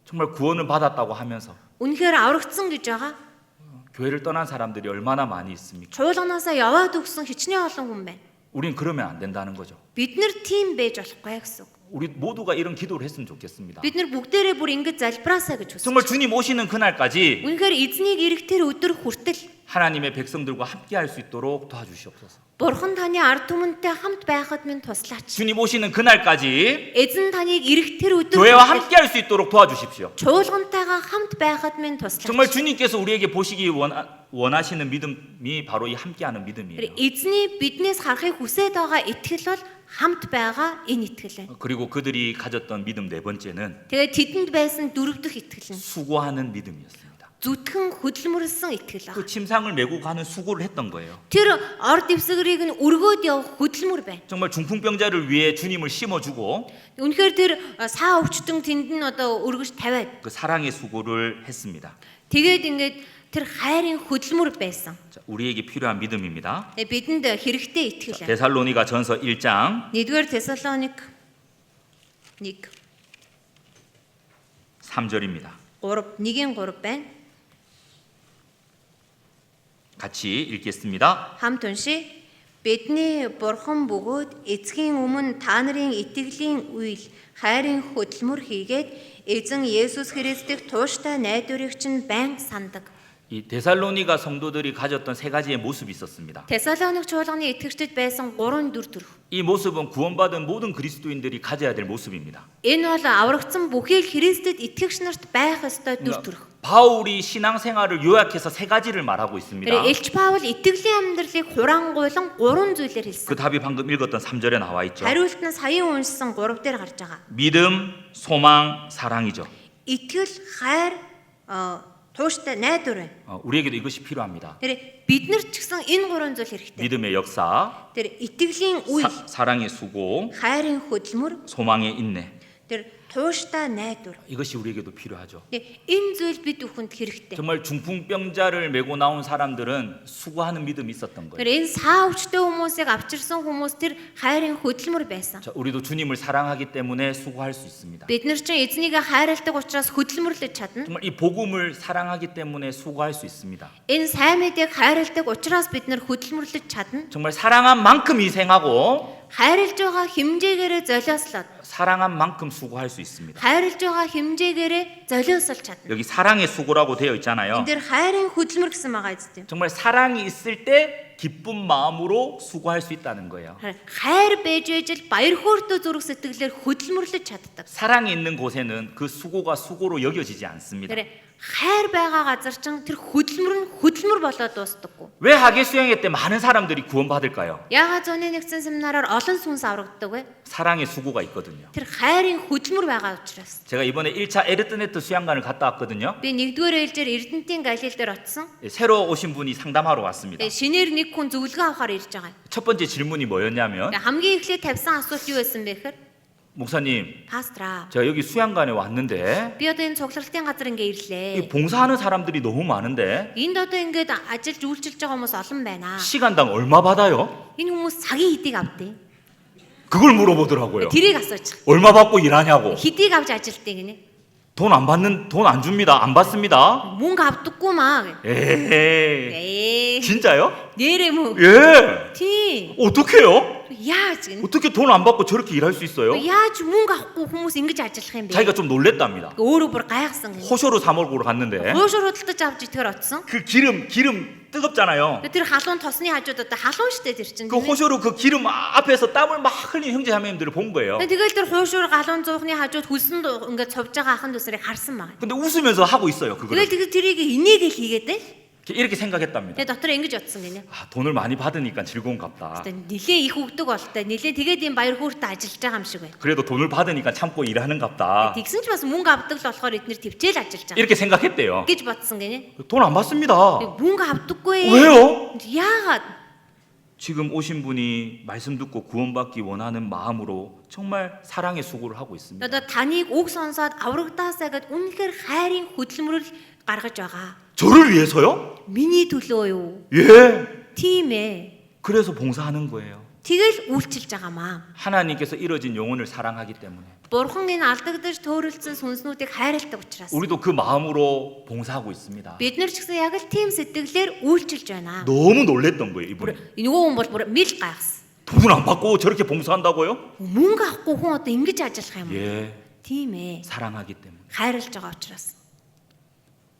정말 구원을 받았다고 하면서 Үнэхээр аврагдсан гэж байгаа. 교회를 떠난 사람들이 얼마나 많이 있습니까? Чуулганаасаа яваад өгсөн хичнээн олон хүн байна. 우린 그러면 안 된다는 거죠. Бид нэр тийм байж болохгүй гэсэн үг. 우리 모두가 이런 기도를 했으면 좋겠습니다. Бид нэр бүгдээрээ бүр ингэж залбираасаа гэж 정말 хүсэж. 주님 오시는 그날까지 Үнэхээр эзнийг ирэх тэр өдөр хүртэл 하나님의 백성들과 함께할 수 있도록 도와주시옵소서. Бурхан таны ард түмэнтэй хамт байхад минь туслаач. 주님 오시는 그날까지 Эзэн таныг ирэх тэр өдөр 교회와 хүртэл 함께할 수 있도록 도와주십시오. чуулгантайгаа хамт байхад минь туслаач. 정말 주님께서 우리에게 보시기 원하시는 믿음이 바로 이 함께하는 Тэр 믿음이에요. эзний биднээс харахыг хүсэж байгаа итгэл бол хамт байгаа энэ итгэл байна. 그리고 그들이 가졌던 믿음 네 번째는 Тэгээд тэдэнд байсан дөрөв дэх итгэл нь 수고하는 믿음이었습니다. зүтгэн хөдөлмөрлсөн итгэл 그 байна. 침상을 메고 가는 수고를 했던 거예요. Тэр орд дэвсгэрийг нь өргөөд явах хөдөлмөр байна. 정말 중풍병자를 위해 주님을 심어주고 Үнэхээр тэр саа өвчтөн тэнд нь одоо өргөж тавиад 그 사랑의 수고를 했습니다. тэгээд ингээд тэр хайрын хөдөлмөр байсан. 자, 우리에게 필요한 믿음입니다. Бидэнд хэрэгтэй итгэл байна. 데살로니가 전서 1장 1-р Тесалоник 1 3절입니다. 1-3 байна. 같이 읽겠습니다. Хамт уншия. Бидний Бурхан бөгөөд эцгийн өмнө та нарын итгэлийн үйл хайрын хөдөлмөр хийгээд эзэн Есүс Христийг тууштай найдварыг чинь байн сандаг. 이 데살로니가 성도들이 가졌던 세 가지의 모습이 있었습니다. Тесалоник чуулганы итгэгчид байсан 3 төрх. 이 모습은 구원받은 모든 그리스도인들이 가져야 될 모습입니다. Энэ бол аврагдсан бүхий л Христэд итгэгч нарт байх ёстой төрх. 바울이 신앙생활을 요약해서 세 가지를 말하고 있습니다. Тэр Элч Паул итгэлийн амьдралыг хурангуйлан 3 зүйлээр хэлсэн. 그 답이 방금 읽었던 3절에 나와 있죠. Хариулт нь саяхан уншсан 3 дээр гарч байгаа. 믿음, 소망, 사랑이죠. Итгэл, хайр, тууштай найдвар байна. 우리에게도 이것이 필요합니다. Тэр биднэрт ч гэсэн энэ 3 зүйл хэрэгтэй. 믿음의 역사, Тэр итгэлийн үйл, 사랑의 수고, хайрын хөдөлмөр, 소망의 인내. тэр тууштай найдвар. 이것이 우리에게도 필요하죠. Энэ зүйл бид бүхэнд хэрэгтэй. 정말 중풍병자를 메고 나온 사람들은 수고하는 믿음이 있었던 거예요. Энэ саавчтай хүмүүсийг авчирсан хүмүүс тэр хайрын хөдөлмөр байсан. 자, 우리도 주님을 사랑하기 때문에 수고할 수 있습니다. Бид нар чинь эзнийгээ хайрладаг учраас хөдөлмөрлөж чадна. 정말 이 복음을 사랑하기 때문에 수고할 수 있습니다. Энэ сайн мэдээ хайрладаг учраас бид нар хөдөлмөрлөж чадна. 정말 사랑한 만큼 희생하고 Хайрлж байгаа хэмжээгээрээ золиослоод 사랑한 만큼 수고할 수 있습니다. хайрлж байгаа хэмжээгээрээ золиосолж чадна. 여기 사랑의 수고라고 되어 있잖아요. Энэ дэр хайрын хөдөлмөр гэсэн байгаа эзэм. 정말 사랑이 있을 때 기쁜 마음으로 수고할 수 있다는 거예요. Хайр байж ижил баяр хөөртэй зүрх сэтгэлээр хөдөлмөрлөж чаддаг. 사랑이 있는 곳에는 그 수고가 수고로 여겨지지 않습니다. Тэр хайр байгаа газар чинь тэр хөдөлмөр нь хөдөлмөр болоод дуустдаггүй. 왜 하계 수양회 때 많은 사람들이 구원받을까요? Яагаад зуны нэгдсэн семинараар олон сүнс аврагддаг вэ? 사랑의 수고가 있거든요. Тэр хайрын хөдөлмөр байгаа учраас. 제가 이번에 1차 에르뜨네트 수양관을 갔다 왔거든요. Би нэгдүгээр ээлжээр Эрдэнэтийн Галил дээр очсон. 새로 오신 분이 상담하러 왔습니다. Шинээр нэг хүн зөвлөгөө авахаар ирж байгаа. 첫 번째 질문이 뭐였냐면 Хамгийн эхлээд тавьсан асуулт юу байсан бэ гэхээр 목사님, пастраа 제가 여기 수양관에 왔는데 би одоо энэ цуглалтын газар ингээ 이 ирлээ. 봉사하는 사람들이 너무 많은데 Энд одоо ингээд ажиллаж үйлчилж байгаа хүмүүс олон байна. 시간당 얼마 받아요? Энэ хүмүүс цагийн хэдийг авдээ. 그걸 물어보더라고요. Тэрийг асууж. 얼마 받고 일하냐고. Хэдийг авч ажилтдаг гинэ. 돈 안 줍니다. 안 받습니다. Мөнгө авдаггүй маа. 에이. Ээ. 진짜요? Нэрэ мөнгө. 예. Тийм. 어떡해요? Яаж гинэ? 어떻게 돈 안 받고 저렇게 일할 수 있어요? Яаж мөнгө авахгүй хүмүүс ингэж ажиллах юм бэ? 자기가 좀 놀랬답니다. Өөрөө бүр гайхсан гинэ. 호쇼로 사 먹으러 갔는데 Хуушуур худалдаж авч итгэр оцсон. 그 기름 뜨겁잖아요. Тэр халуун тосны хажууд одоо халуун штэ тэр чинь. 그 호쇼로 그 기름 앞에서 땀을 막 흘린 형제 자매님들을 본 거예요. Тэгэл тэр хуушуур галуун зуухны хажууд хөлсөн ингээд цовж байгаа ахын дүүсрийг харсан байна. 근데 웃으면서 하고 있어요. 그거를. Тэгэл тэрийг инээгээл хийгээд дээ. 이렇게 생각했답니다. Тэгээ дотор ингэж бодсон гинэ. 아, 돈을 많이 받으니까 즐거운갑다. Одоо нилээ их өгдөг болтой. Нилээ тэгээд ийм баяр хөөртэй ажиллаж байгаа юм шиг байна. 그래도 돈을 받으니까 참고 일하는갑다. Тэгсэн ч бас мөнгө авдаг л болохоор эднэр төвчээл ажиллаж байгаа. 이렇게 생각했대요. гэж бодсон гинэ. 돈 안 받습니다. Мөнгө авдаггүй. 왜요? Яагаад? 지금 오신 분이 말씀 듣고 구원받기 원하는 마음으로 정말 사랑의 수고를 하고 있습니다. Одоо таныг үг сонсоод аврагдаасаа гэд үнэхээр хайрын хөдөлмөрөл гаргаж байгаа. 저를 위해서요? Миний төлөө юу? 예. Тийм ээ. 그래서 봉사하는 거예요. Тэгэл үйлчилж байгаамаа. 하나님께서 이뤄진 영혼을 사랑하기 때문에 Бурхан энэ алдагдаж төөрөлдсөн сүнснүүдийг хайрладаг учраас. 우리도 그 마음으로 봉사하고 있습니다. Бид нар ч гэсэн яг л тийм сэтгэлээр үйлчилж байна. 너무 놀랬던 거예요, 이분이. Нөгөө хүн бол бүр мэл гайхсан. 돈을 안 받고 저렇게 봉사한다고요? Мөнгө авахгүй хүн одоо ингэж ажиллах юм. 예. Тийм ээ. 사랑하기 때문에. Хайрлаж байгаа учраас.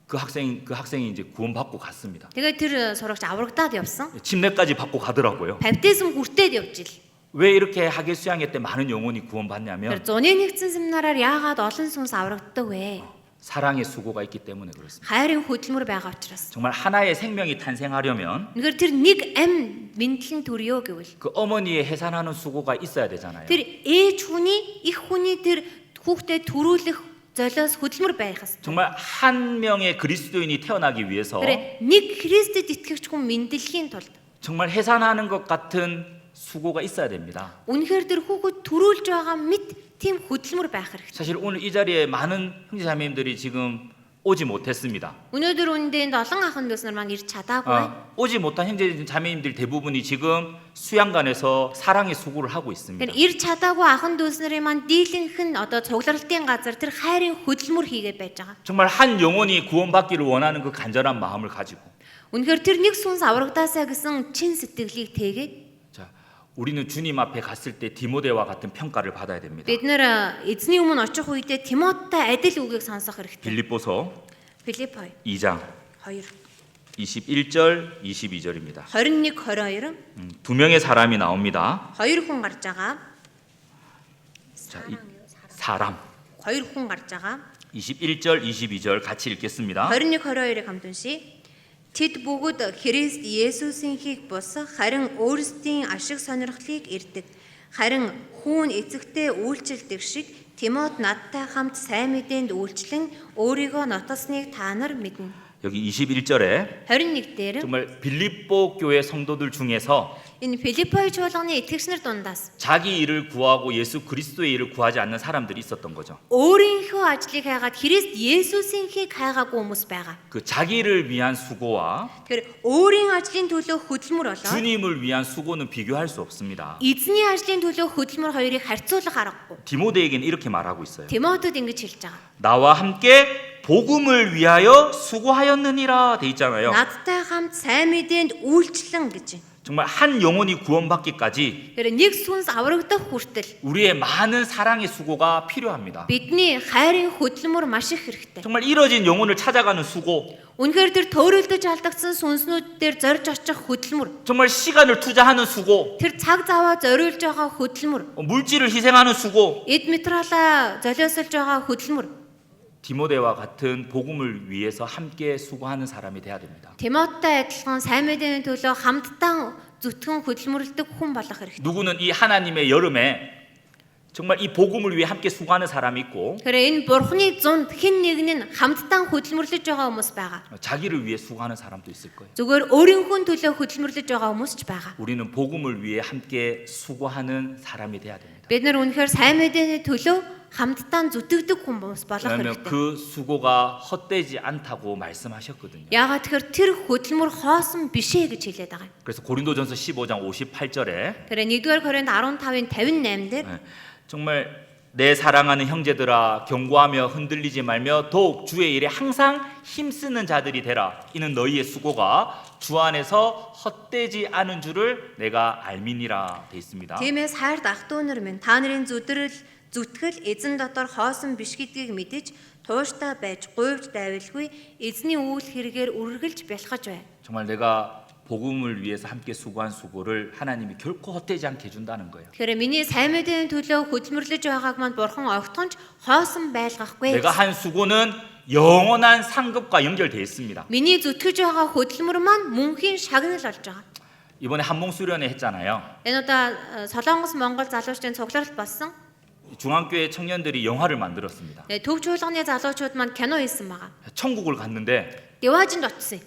그 학생이 이제 구원받고 갔습니다. Тэгээд тэр сурагч аврагдаад явсан. 침례까지 받고 가더라고요. Баптизм хүртээд явж ил. 왜 이렇게 하계 수양회 때 많은 영혼이 구원받냐면 Тэр зуны нэгдсэн семинараар яагаад олон сүнс аврагддаг вэ? 사랑의 수고가 있기 때문에 그렇습니다. Хайрын хөдөлмөр байгаа учраас. 정말 하나의 생명이 탄생하려면 Үнэхээр тэр нэг ам мэдлэн төрё гэвэл 그 어머니의 해산하는 수고가 있어야 되잖아요. тэр ээж хүний их хүний тэр хүүхдэд төрүүлэх золиос хөдөлмөр байх ёстой. 정말 한 명의 그리스도인이 태어나기 위해서 Тэр нэг Христэд итгэгч хүн мэдлэхийн тулд 정말 해산하는 것 같은 수고가 있어야 됩니다. үнэхээр тэр хүүхэд төрүүлж байгаа мэт тийм хөдөлмөр байх хэрэгтэй. 사실 오늘 이 자리에 많은 형제자매님들이 지금 오지 못했습니다. Өнөөдөр үндэ энд олон ахын дүүснэр маань ирж чадаагүй. 오지 못한 형제자매님들 대부분이 지금 수양관에서 사랑의 수고를 하고 있습니다. Тэр ирж чадаагүй ахын дүүснэрийн маань дийлэнх нь одоо цугларалтын газар тэр хайрын хөдөлмөр хийгээд байж байгаа. 정말 한 영혼이 구원받기를 원하는 그 간절한 마음을 가지고 Үнэхээр тэр нэг сүнс аврагдаасаа гэсэн чин сэтгэлийг тэгээд 자, 우리는 주님 앞에 갔을 때 디모데와 같은 평가를 받아야 됩니다. бид нэр эзний өмнө очих үедээ Тимоттай адил үгийг сонсох хэрэгтэй. 빌립보서 Филипп 2장 2 21절 22절입니다. 21 22 두 명의 사람이 나옵니다. 2 хүн гарч байгаа. 자, 사람 2 хүн гарч байгаа. 21절 22절 같이 읽겠습니다. 21 22-ыг хамт уншийе. Тэд бүгд Христ Есүсийнхийг босох харин өөрсдийн ашиг сонирхлыг ирдэг. Харин хүүн эцэгтэй үйлчилдэг шиг Тимот надтай хамт сайн мэдээнд үйлчлэн өөрийгөө нотолсныг та нар мэднэ. 여기 21절에 21 дээр 정말 빌립보 교회 성도들 중에서 энэ Филиппой чуулганы итгэгчнэр дундаас 자기 일을 구하고 예수 그리스도의 일을 구하지 않는 사람들이 있었던 거죠. өөрийнхөө ажлыг хайгаад Христ Есүсийнхийг хайгаагүй хүмүүс байгаа. 그 자기를 위한 수고와 Тэгэхээр өөрийн ажлын төлөө хөдөлмөр болоод 주님을 위한 수고는 비교할 수 없습니다. эзний ажлын төлөө хөдөлмөр хоёрыг харьцуулах аргагүй. 디모데에게는 이렇게 말하고 있어요. Тимотед ингэж хэлж байгаа. 나와 함께 복음을 위하여 수고하였느니라 돼 있잖아요. Надтай хамт сайн мэдээнд үйлчлэн гэж байна. 정말 한 영혼이 구원받기까지 Тэгэхээр нэг сүнс аврагдах хүртэл 우리의 많은 사랑의 수고가 필요합니다. бидний хайрын хөдөлмөр маш их хэрэгтэй. 정말 잃어진 영혼을 찾아가는 수고, Үнэхээр тэр төөрөлдөж алдагдсан сүнснүүд дээр зорж очих хөдөлмөр, 정말 시간을 투자하는 수고, тэр цаг заваа зориулж байгаа хөдөлмөр, 물질을 희생하는 수고, эд материалаа золиослж байгаа хөдөлмөр. 디모데와 같은 복음을 위해서 함께 수고하는 사람이 돼야 됩니다. Тимоттай адилхан сайн мэдээний төлөө хамтдаа зүтгэн хөдөлмөрлөдөг хүн болох хэрэгтэй. 누구는 이 하나님의 여름에 정말 이 복음을 위해 함께 수고하는 사람이 있고 Тэгэхээр энэ бурхны зунд хэн нэг нь хамтдаа хөдөлмөрлөж байгаа хүмүүс байгаа. 자기를 위해 수고하는 사람도 있을 거예요. Зүгээр өөрийнхөө төлөө хөдөлмөрлөж байгаа хүмүүс ч байгаа. 우리는 복음을 위해 함께 수고하는 사람이 돼야 됩니다. Бид нар үнэхээр сайн мэдээний төлөө хамтдаа зүтгэдэг хүмүүс болох 왜냐하면 хэрэгтэй. 그 수고가 헛되지 않다고 말씀하셨거든요. Яагаад тэгэхээр тэр хөдөлмөр хоосон биш ээ гэж хэлээд байгаа. 그래서 고린도전서 15장 58절에 Тэгэхээр 1-р Коринт 15-ын 58 дээр 정말 내 사랑하는 형제들아 경고하며 흔들리지 말며 더욱 주의 일에 항상 힘쓰는 자들이 되라. 이는 너희의 수고가 주 안에서 헛되지 않은 줄을 내가 알미니라 돼 있습니다. Тиймээс хайрт ах トゥ нар минь та нарын зүтгэл эзэн дотор хоосон биш гэдгийг мэдэж тууштай байж гуйвж дайвалгүй эзний үйл хэрэгээр үргэлж бялхаж байна. 정말 내가 복음을 위해서 함께 수고한 수고를 하나님이 결코 헛되지 않게 해준다는 거예요. Тэгэхээр миний сайн мэдээний төлөө хөдөлмөрлөж байгааг манд бурхан огтхонч хоосон байлгахгүй. 내가 한 수고는 영원한 상급과 연결되어 있습니다. Миний зүтгэж байгаа хөдөлмөр маань мөнхийн шагнал болж байгаа. 이번에 한몽 수련회 했잖아요. Энэ удаа Солонгос Монгол залуучдын цугларалт болсон. 중앙교회 청년들이 영화를 만들었습니다. Төв чуулганы залуучууд маань кино хийсэн байгаа. 천국을 갔는데 Деважинд очсон.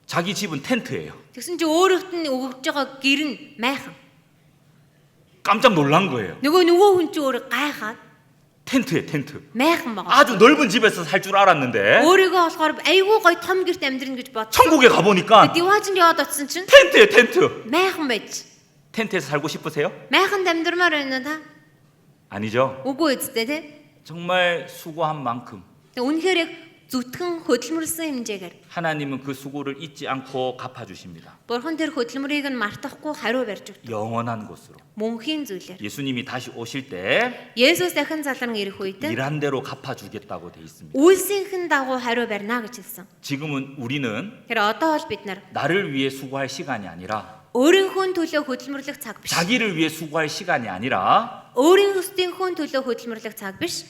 자기 집은 텐트예요. Тэгсэн чи өөрөөхт нь өгж байгаа гэр нь майхан. 깜짝 놀란 거예요. Нөгөө хүн чи өөр гайхаад 텐트에 텐트. майхан байгаа. 아주 넓은 집에서 살 줄 알았는데 Өөрийгөө болохоор айгүй гоё том гэрт амьдрна гэж бодсон. 천국에 가보니까 Деважинд яваад очсон чинь 텐트에 텐트. майхан байж. 텐트에서 살고 싶으세요? Майханд амьдрмаар байна та? 아니죠. Үгүй үсттэй те. 정말 수고한 만큼 Үнэхээр яг зүтгэн хөдөлмөрлсөн хэмжээгээр 하나님은 그 수고를 잊지 않고 갚아주십니다. Бурхан тэр хөдөлмөрийг нь мартахгүй хариу барьж өгдөг. 영원한 곳으로. Мөнхийн зүйлээр. 예수님이 다시 오실 때 Есүс дахин залран ирэх үед 일한 대로 갚아주겠다고 돼 있습니다. үйлсийнхэн дагуу хариу барина гэж хэлсэн. 지금은 우리는 Тэгэхээр одоо бол бид нар 나를 위해 수고할 시간이 아니라 өөрийнхөө төлөө хөдөлмөрлөх цаг биш. 자기를 위해 수고할 시간이 아니라 Өөрийн хүслийнхөө төлөө хөдөлмөрлөх цаг биш.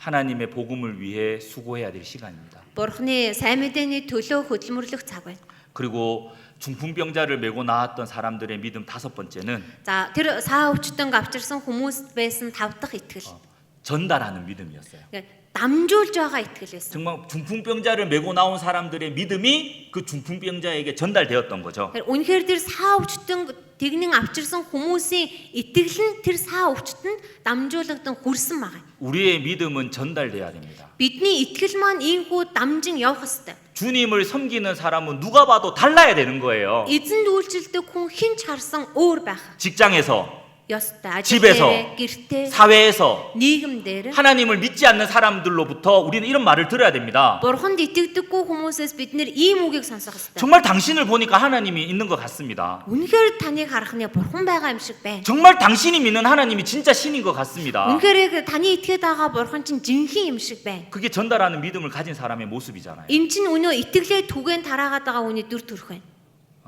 하나님의 복음을 위해 수고해야 될 시간입니다. Бурхны сайн мэдээний төлөө хөдөлмөрлөх цаг байна. 그리고 중풍병자를 메고 나왔던 사람들의 믿음 다섯 번째는 За тэр саа өвчтөн авчирсан хүмүүс байсан 5 дахь итгэл. 전달하는 믿음이었어요. Ингээд дамжуулж байгаа итгэл байсан. 정말 중풍병자를 메고 나온 사람들의 믿음이 그 중풍병자에게 전달되었던 거죠. Тэгэхээр үнэхээр тэр саа өвчтөн тэгнэн авчирсан хүмүүсийн итгэл нь тэр саа өвчтөнд дамжуулагдсан хүрсэн байгаа. 우리의 믿음은 전달돼야 됩니다. Бидний итгэл маань ийхүү дамжин явах ёстой. 주님을 섬기는 사람은 누가 봐도 달라야 되는 거예요. Эзэнд үйлчлдэг хүн хинч харсан өөр байх 직장에서, ёстой. 집에서, Ажил дээр, гэртээ, 사회에서 нийгэмдэр 하나님을 믿지 않는 사람들로부터 우리는 이런 말을 들어야 됩니다. Бурханд итгэдэггүй хүмүүсээс бид нэр ийм үгийг сонсох ёстой. 정말 당신을 보니까 하나님이 있는 것 같습니다. Үнэхээр таныг харах нь Бурхан байгаа юм шиг байна. 정말 당신이 믿는 하나님이 진짜 신인 것 같습니다. Үнэхээр яг таны итгээд байгаа Бурхан чинь жинхэнэ юм шиг байна. 그게 전달하는 믿음을 가진 사람의 모습이잖아요. Энэ чинь өнөө итгэлээ түгээн тараагаад байгаа хүний дүр төрх байна.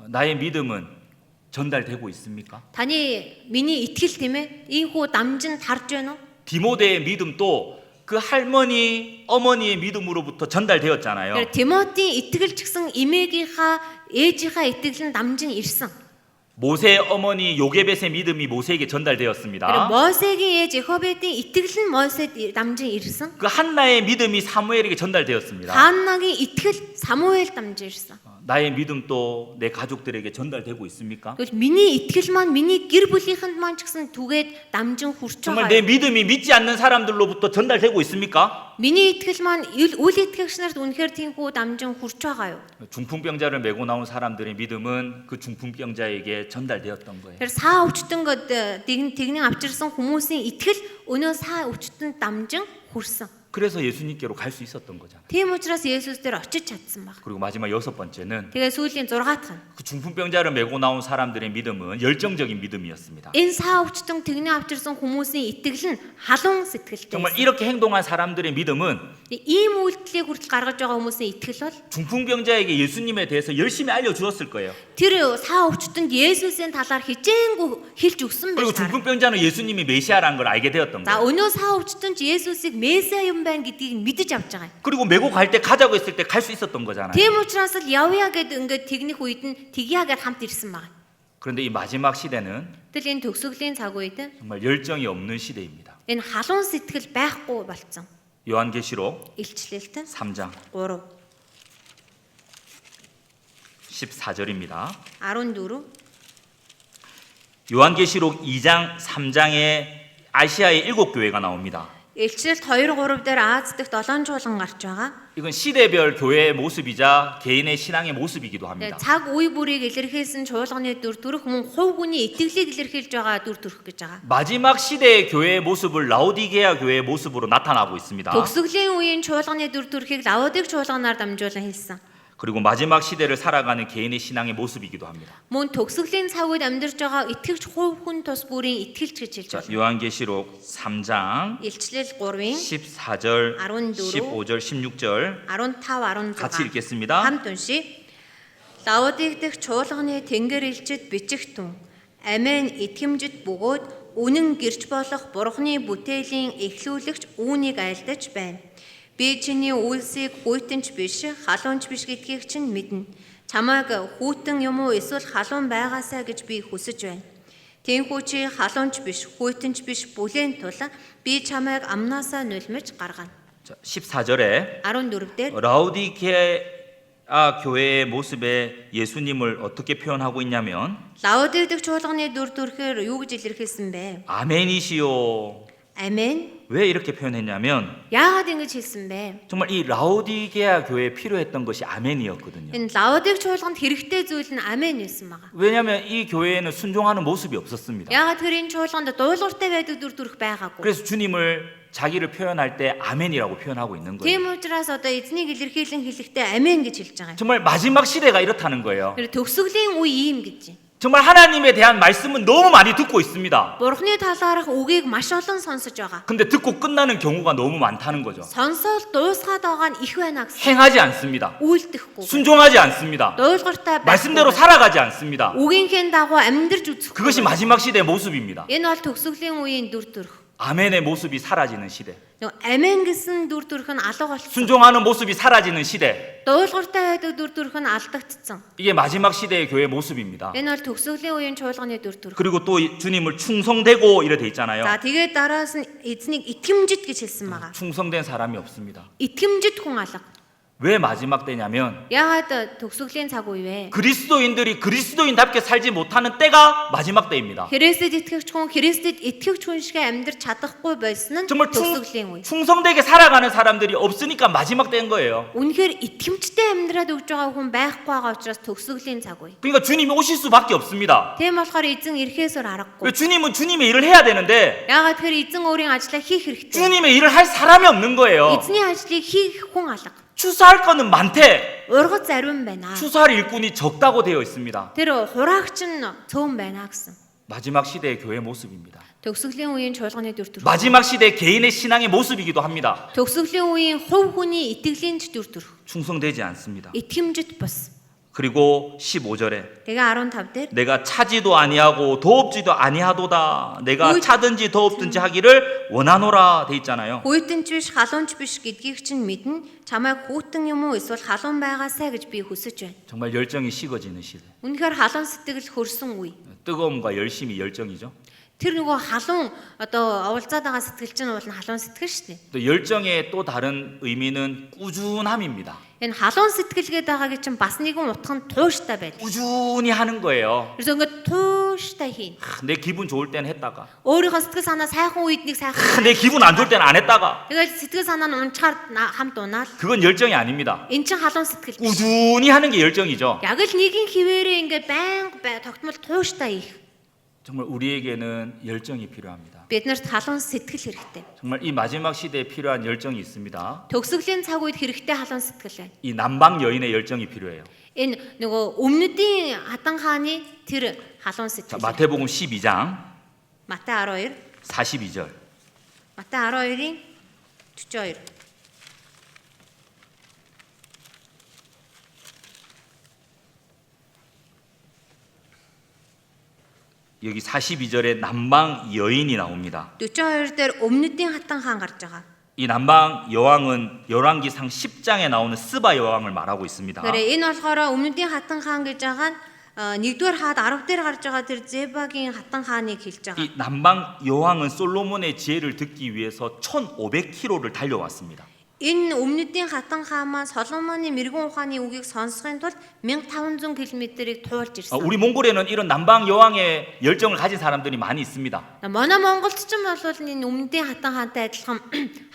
나의 믿음은 전달되고 있습니까? Таны миний итгэл тийм ээ? Ийхүү дамжин тарж байна уу? 디모데의 믿음도 그 할머니, 어머니의 믿음으로부터 전달되었잖아요. Тэгэхээр Тимотийн итгэл ч гэсэн эмээгийнхаа ээжийнхаа итгэл нь дамжин ирсэн. 모세의 어머니 요게벳의 믿음이 모세에게 그리고 전달되었습니다. Мосегийн ээж Яхобедийн итгэл нь Мосед дамжин ирсэн. 그 한나의 믿음이 사무엘에게 전달되었습니다. Ханнагийн итгэл Самуэль дамжин ирсэн. 나의 믿음도 내 가족들에게 전달되고 있습니까? Тэгвэл миний итгэл маань миний гэр бүлийнхэнд маань ч гэсэн түгээд дамжин хүрч 정말 내 байгаа. 믿음이 믿지 않는 사람들로부터 전달되고 있습니까? Миний итгэл маань үл итгэгч нарт үнэхээр тиймхүү дамжин хүрч байгаа юу? 중풍병자를 메고 나온 사람들의 믿음은 그 중풍병자에게 전달되었던 거예요. Тэр саа өвчтөнгөд тэгнэн авчирсан хүмүүсийн итгэл өнөө саа өвчтөнд дамжин хүрсэн. 그래서 예수님께로 갈 수 있었던 거잖아요. Тийм учраас Есүс дээр очиж чадсан баг. 그리고 마지막 여섯 번째는 Тэгээ сүүлийн 6 дахь нь 그 중풍병자를 메고 나온 사람들의 믿음은 열정적인 믿음이었습니다. энэ саа өвчтөн тэгнэн авчирсан хүмүүсийн 이тгэл нь халуун сэтгэлтэй. 정말 이렇게 행동한 사람들의 믿음은 Ийм үйлдэлийг хүртэл гаргаж байгаа хүмүүсийн итгэл бол 중풍병자에게 예수님에 대해서 열심히 알려주었을 거예요. тэр саа өвчтөнд Есүсийн талаар хичээнгүй хэлж өгсөн 그리고 байж таарна. 중풍병자는 예수님이 메시아라는 걸 알게 되었던 За 거예요. өнөө саа өвчтөнд Есүсийг месиа юм байна гэдгийг мэдэж авч байгаа юм. 그리고 메고 갈 때 가자고 했을 때 갈 수 있었던 거잖아요. Тийм учраас л явъя гэд ингээд тэгнэх үед нь тэгья гэж хамт ирсэн байна. 그런데 이 마지막 시대는 Тэгэл энэ төгсгөлийн цаг үед 정말 열정이 없는 시대입니다. энэ халуун сэтгэл байхгүй болцсон. 요한계시록 Илчлэлт 3장 3 14절입니다. 14 요한계시록 2장 3장에 아시아의 7교회가 나옵니다. Илчлэлт 2 3 дээр Аз дахь 7 чуулган гарч байгаа. 이건 시대별 교회의 모습이자 개인의 신앙의 모습이기도 Тэгээ 합니다. цаг үе бүрийг илэрхийлсэн чуулганы дүр төрх мөн хувь хүний итгэлийг илэрхийлж байгаа дүр төрх гэж байгаа. 마지막 시대의 교회의 모습을 라오디게아 교회의 모습으로 나타나고 있습니다. Төгсгөлийн үеийн чуулганы дүр төрхийг Лаодик чуулганаар дамжуулан хэлсэн. 그리고 마지막 시대를 살아가는 개인의 신앙의 모습이기도 합니다. Мөн төгсгөлийн цаг үед амьдарч байгаа итгэгч хувь хүн тус бүрийн итгэлч гэж хэлж 자, байна. 요한계시록 3장 Илчлэл 3-ын 14절, 14, 15절, 16절 15 같이 16 읽겠습니다. хамт уншия. Лаодик дэх чуулганы тэнгэр элчид бичигтэн Амен итгэмжит бөгөөд үнэн гэрч болох Бурхны бүтээлийн эхлүүлэгч үүнийг айлдаж байна. Би чиний үйлсийг хүйтэнч биш, халуунч биш гэдгийг чинь мэднэ. Чамайг хүйтэн юм уу эсвэл халуун байгаасаа гэж би хүсэж байна. Тэнхүү чи халуунч биш, хүйтэнч биш бүлээн тул би чамайг амнаасаа нулимж гаргана. 자, 14절에 14 дээр 라오디게아 교회의 모습에 예수님을 어떻게 표현하고 있냐면 Лаодик дэх чуулганы дүр төрхөөр юу гэж илэрхийлсэн бэ? 아멘이시오. Амен. 왜 이렇게 표현했냐면 Яагаад ингэж хэлсэн бэ? 정말 이 라오디게아 교회에 필요했던 것이 아멘이었거든요. Энэ Лаодик чуулганд хэрэгтэй зүйл нь амен байсан байгаа. 왜냐하면 이 교회에는 순종하는 모습이 없었습니다. Яагаад тэр энэ чуулганд дуулууртай байдаг дүр төрх байгаагүй. 그래서 주님을 자기를 표현할 때 아멘이라고 표현하고 있는 거예요. Тийм учраас одоо эзнийг илэрхийлэн хэлэхдээ амен гэж хэлж байгаа юм. 정말 마지막 시대가 이렇다는 거예요. Тэр төгсгөлийн үе ийм гэж. 정말 하나님에 대한 말씀은 너무 많이 듣고 있습니다. Бурхны талаарх үгийг маш олон сонсож байгаа. 근데 듣고 끝나는 경우가 너무 많다는 거죠. Сонсоод дуусгаад байгаа нь их байна гэсэн. 행하지 않습니다. Үйлдэхгүй. 순종하지 않습니다. Дуулууртай 말씀대로 살아가지 않습니다. үгийнхээ дагуу амьдрж үзэх. 그것이 마지막 시대의 모습입니다. Энэ бол төгсгөлийн үеийн дүр төрх. 아멘의 모습이 사라지는 시대. Амен гэсэн дүр төрх нь алга болсон. 순종하는 모습이 사라지는 시대. Дуулууртай байдаг дүр төрх нь алдагдсан. 이게 마지막 시대의 교회의 모습입니다. Энэ бол төгсгөлийн үеийн чуулганы дүр төрх. 그리고 또 주님을 충성되고 이래 돼 있잖아요. За тэгээд дараас нь эзнийг итгэмжит гэж хэлсэн байгаа. 충성된 사람이 없습니다. Итгэмжит хүн алга. 왜 마지막 때냐면 Яагаад төгсгөлийн цаг үе вэ? 그리스도인들이 그리스도인답게 살지 못하는 때가 마지막 때입니다. Христэд итгэгч хүн Христэд итгэгч хүн шиг амьдрч чадахгүй байсан нь 정말 төгсгөлийн үе. 충성되게 살아가는 사람들이 없으니까 마지막 때인 거예요. Үнэхээр итгэмжтэй амьдраад өгж байгаа хүн байхгүй байгаа учраас төгсгөлийн цаг үе. 그러니까 주님이 오실 수밖에 없습니다. Тийм болохоор эзэн ирэхээсээр аргагүй. 왜 주님은 주님의 일을 해야 되는데 Яагаад тэр эзэн өөрийн ажлаа хийх хэрэгтэй. 주님의 일을 할 사람이 없는 거예요. Эзний ажлыг хийх хүн алга. 추수할 거는 많대. Ургац зариун байна. 추수할 일꾼이 적다고 되어 있습니다. Тэр хураагч нь цөөн байна гэсэн. 마지막 시대의 교회 모습입니다. Төгсгөлийн үеийн чуулганы дүр төрх. 마지막 시대 개인의 신앙의 모습이기도 합니다. Төгсгөлийн үеийн хувь хүний итгэлийн дүр төрх. 충성되지 않습니다. Итгэмжит бус. 그리고 15절에 Тэгээ 15 дээр 내가 차지도 아니하고 도업지도 아니하도다. 내가 의- 차든지 도업든지 하기를 원하노라 돼 있잖아요. Хүйтэнч биш, халуунч биш гэдгийг чинь мэднэ. Чамайг хүүтэн юм уу эсвэл халуун байгаасаа гэж би хүсэж байна. 정말 열정이 식어지는 시대. Үнэхээр халуун сэтгэл хөрсөн үе. 뜨거움과 열심이 열정이죠. Тэр нөгөө халуун одоо оволцоод байгаа сэтгэл чинь бол халуун сэтгэл шүү дээ. 또 열정의 또 다른 의미는 꾸준함입니다. Энэ халуун сэтгэлгээд байгаагийн чинь бас нэгэн утга нь тууштай байдаг. 꾸준히 하는 거예요. Тэрс ингээд тууштай хийн. 내 기분 좋을 때는 했다가 Өөрийнхөө сэтгэл санаа сайхан үед нэг сайхан. 내 기분 안 좋을 때는 안 했다가 Тэгэл сэтгэл санаа нь унчаар хамт унаал. 그건 열정이 아닙니다. Эн чинь халуун сэтгэл. 꾸준히 하는 게 열정이죠. Яг л нэгэн хിവэрээ ингээд байнга тогтмол тууштай их. 정말 우리에게는 열정이 필요합니다. Биднэрт халуун сэтгэл хэрэгтэй. 정말 이 마지막 시대에 필요한 열정이 있습니다. Төгсгөлийн цаг үед хэрэгтэй халуун сэтгэл байна. 이 남방 여인의 열정이 필요해요. Энэ нөгөө өмнөдийн хатан хааны тэр халуун 자, сэтгэл. 마태복음 12장 Матай 12. 42절. Матай 12-ийн 42. 여기 42절에 남방 여인이 나옵니다. 42 дээр өмнөдийн хатан хаан гарч байгаа. 이 남방 여왕은 열왕기상 10장에 나오는 스바 여왕을 말하고 있습니다. Тэгэхээр энэ болохоор өмнөдийн хатан хаан гэж байгаа нь 1-р хаад 10 дээр гарч байгаа тэр Зебагийн хатан хааныг хэлж байгаа. 이 남방 여왕은 솔로몬의 지혜를 듣기 위해서 1500km를 달려왔습니다. Энэ өмнөдийн хатан хаан маань Соломоны мэрэгэн ухааны үгийг сонсохын тулд 1500 км-ийг туулж ирсэн. 우리 몽골에는 이런 남방 여왕의 열정을 가진 사람들이 많이 있습니다. Манай Монголд ч юм бол энэ өмнөдийн хатан хаантай адилхан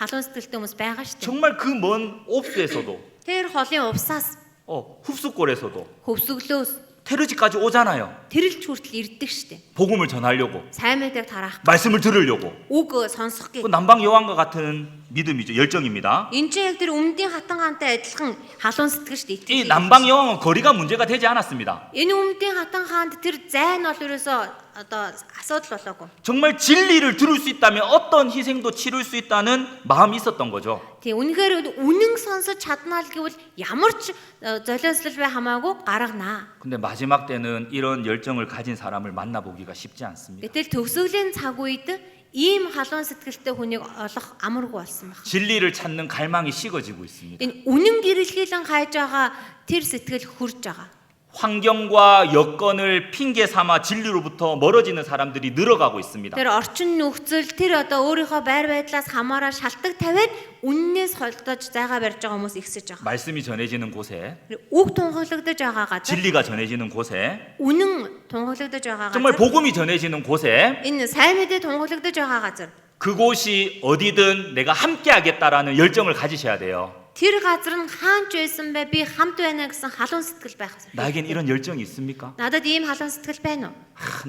халуун сэтгэлтэй хүмүүс байгаа шүү дээ. 정말 그 먼 옵스에서도 Тэр холын увсаас 흡수골에서도 хөвсөглөөс 테르지까지 오잖아요. тэрэлж хүртэл ирдэг шүү дээ. 복음을 전하려고 Сайн мэдээ тараах, 말씀을 들으려고 үг сонсох 그 гэх. 남방 여왕과 같은 믿음이죠. 열정입니다. Энд чинь яг тэр өмнөдийн хатан хаантай адилхан халуун сэтгэл шүү дээ. 이 남방 여왕은 거리가 문제가 되지 않았습니다. Энэ өмнөдийн хатан хаанд тэр зайн бол ерөөсөө одоо асуудал болоогүй. 정말 진리를 들을 수 있다면 어떤 희생도 치를 수 있다는 마음이 있었던 거죠. Тийм үнэхээр үнэн сонсож чаднаа л гэвэл ямар ч золиослол бай хамаагүй гарганаа. 근데 마지막 때는 이런 열정을 가진 사람을 만나보기가 쉽지 않습니다. Гэтэл төгсгөлийн цаг үед ийм халуун сэтгэлтэй хүнийг олох амаргүй болсон байна. 진리를 찾는 갈망이 식어지고 있습니다. Энэ үнэн гэрэлхийлэн хайж байгаа тэр сэтгэл хүрж байгаа. 환경과 여건을 핑계 삼아 진리로부터 멀어지는 사람들이 늘어가고 있습니다. Тэр орчин нөхцөл тэр одоо өөрийнхөө байр байдлаас хамаараа шалтгаан тавиад үннээс холдож зайгаа барьж байгаа хүмүүс ихсэж байгаа. 말씀이 전해지는 곳에 Үг тунхаглагдаж байгаа газар, 진리가 전해지는 곳에 үнэн тунхаглагдаж байгаа 정말 газар, 복음이 전해지는 곳에 энэ сайн мэдээ тунхаглагдаж байгаа газар. 그곳이 어디든 내가 함께 하겠다라는 열정을 가지셔야 돼요. Тэр газар нь хаанч байсан бэ? Би хамт байна гэсэн халуун сэтгэл байх. 나에겐 이런 열정이 있습니까? Надад ийм халуун сэтгэл байна уу?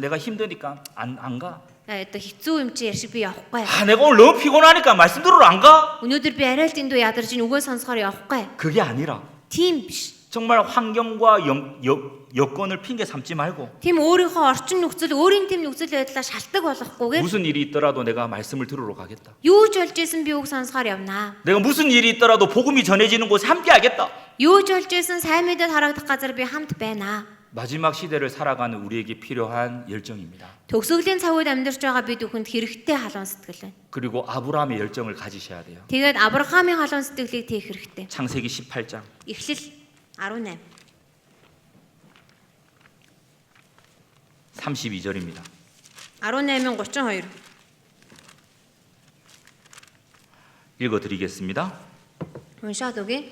내가 힘드니까 안 가. Одоо хэцүү юм чи яршиг би явахгүй. 내가 오늘 너무 피곤하니까 말씀 들으러 안 가. Өнөөдөр би арай л дэндүү ядарч ин үгээ сонсохоор явахгүй. 그게 아니라 Тийм биш. 정말 환경과 여건을 핑계 삼지 말고 Тийм өөрийнхөө орчин нөхцөл, өөрийн тийм нөхцөл байдлаа шалтгаан болгохгүйгээр 무슨 일이 있더라도 내가 말씀을 들으러 가겠다. юу ч болж исэн би үг сонсохоор явнаа. 내가 무슨 일이 있더라도 복음이 전해지는 곳에 함께 하겠다. Юу ч болж исэн сайн мэдээ харагдах газар би хамт байна. 마지막 시대를 살아가는 우리에게 필요한 열정입니다. Төгсгөлийн цаг үед амьдарч байгаа бид бүхэнд хэрэгтэй халуун сэтгэл байна. 그리고 아브라함의 열정을 가지셔야 돼요. Тэгээд Авраамийн халуун сэтгэлийг тээх хэрэгтэй. 창세기 18장 Эхлэл 18. 32절입니다. 18:32. 읽어드리겠습니다. Уншаад өгье.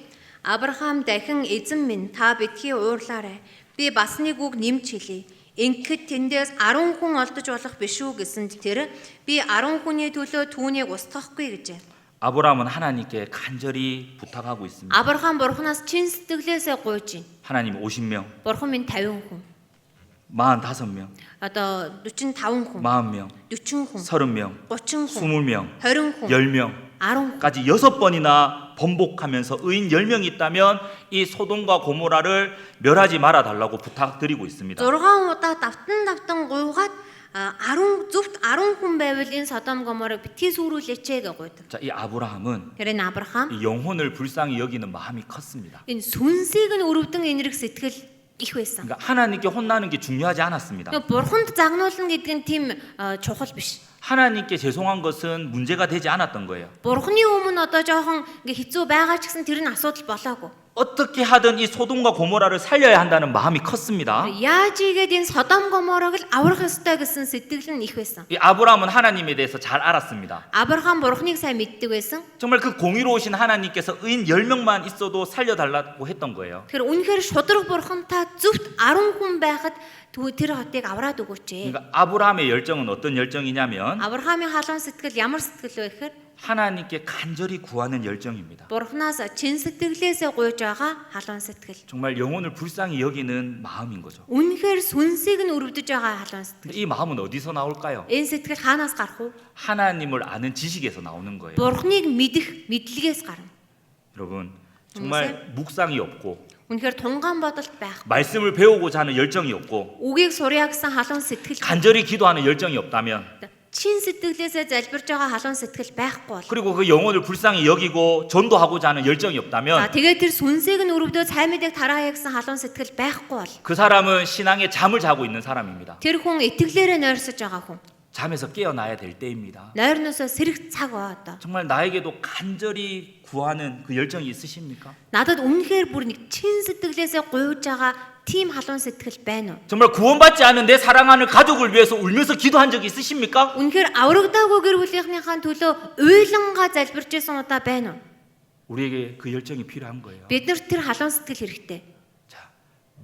Авраам дахин эзэн минь та битгий уурлаарай. Би бас нэг үг нэмж хэлье. Ингээд тэндээс 10 хүн олдож болох биш үү гэсэнд тэр би 10 хүний төлөө түүнийг устгахгүй гэжээ. 아브라함은 하나님께 간절히 부탁하고 있습니다. Авраам бурхнаас чин сэтгэлээсээ гуйж байна. 하나님 50명, Бурхан минь 50 хүн. 45명, Одоо 45 хүн, 40명, 40 хүн, 30명, 30 хүн, 20명, 20 хүн, 10명 10 хүн. 까지 6번이나 번복하면서 의인 10명이 있다면 이 소돔과 고모라를 멸하지 말아 달라고 부탁드리고 있습니다. 6 удаа давтан гуйгаад 10 зөвхт 10 хүн байвал энэ Содом Гоморыг битгий сүрүүлээч гэж гуйдаг. 자, 이 아브라함은 Тэр энэ Авраам 이 영혼을 불쌍히 여기는 마음이 컸습니다. энэ сүнсийг нь өрөвдөн энэрх сэтгэл их байсан. 그러니까 하나님께 혼나는 게 중요하지 않았습니다. Бурханд загнуулна гэдэг нь тийм чухал биш. 하나님께 죄송한 것은 문제가 되지 않았던 거예요. Бурханы өмнө одоо жоохон хэцүү байгаа ч гэсэн тэр нь асуудал болоогүй. 어떻게 하든 이 소돔과 고모라를 살려야 한다는 마음이 컸습니다. Яаж игээд энэ Содом Гоморог л аврах ёстой гэсэн сэтгэл нь их байсан. 이 아브라함은 하나님에 대해서 잘 알았습니다. Авраам Бурханыг сайн мэддэг байсан. 정말 그 공의로우신 하나님께서 의인 10명만 있어도 살려달라고 했던 거예요. Тэгэхээр үнэхээр шудраг Бурхан та зөвхт 10 хүн байхад тэр хотыг авраад өгөөч. 그러니까 아브라함의 열정은 어떤 열정이냐면 Авраамийн халуун сэтгэл ямар сэтгэл вэ гэхээр 하나님께 간절히 구하는 열정입니다. Бурханаас чин сэтгэлээсээ гуйж байгаа халуун сэтгэл. 정말 영혼을 불쌍히 여기는 마음인 거죠. Үнэхээр сүнсийг нь өрөвдөж байгаа халуун 근데 сэтгэл. 이 마음은 어디서 나올까요? Энэ сэтгэл хаанаас гарах вэ? 하나님을 아는 지식에서 나오는 거예요. Бурханыг мэдэх мэдлэгээс гарна. 여러분, 정말 묵상이 없고 Үнэхээр тунгаан бодолт байх. 말씀을 배우고자 하는 열정이 없고 Үгийг сурья гэсэн халуун сэтгэл. 간절히 기도하는 열정이 없다면 Чин сэтгэлээсээ залбирж байгаа халуун сэтгэл байхгүй бол. 그리고 그 영혼을 불쌍히 여기고 전도하고자 하는 열정이 За 없다면 тэгээд тэр сүнсийг нь өрөвдөө сайн мэдээг тараая гэсэн халуун сэтгэл байхгүй бол. 그 사람은 신앙의 잠을 자고 있는 사람입니다. Тэр хүн итгэлээрээ нойрсож байгаа хүн. 잠에서 깨어나야 될 때입니다. Нойрносоо сэрэг цаг ба одоо. 정말 나에게도 간절히 구하는 그 열정이 있으십니까? Надад үнэхээр бүр нэг чин сэтгэлээсээ гуйж байгаа тийм халуун сэтгэл байна уу? 정말 구원받지 않은 내 사랑하는 가족을 위해서 울면서 기도한 적이 있으십니까? Үнэхээр аврагдаагүй гэр бүлийнхнийхаа төлөө уйлангаа залбирч байсан удаа байна уу? 우리에게 그 열정이 필요한 거예요. Биднэрт тэр халуун сэтгэл хэрэгтэй. 자,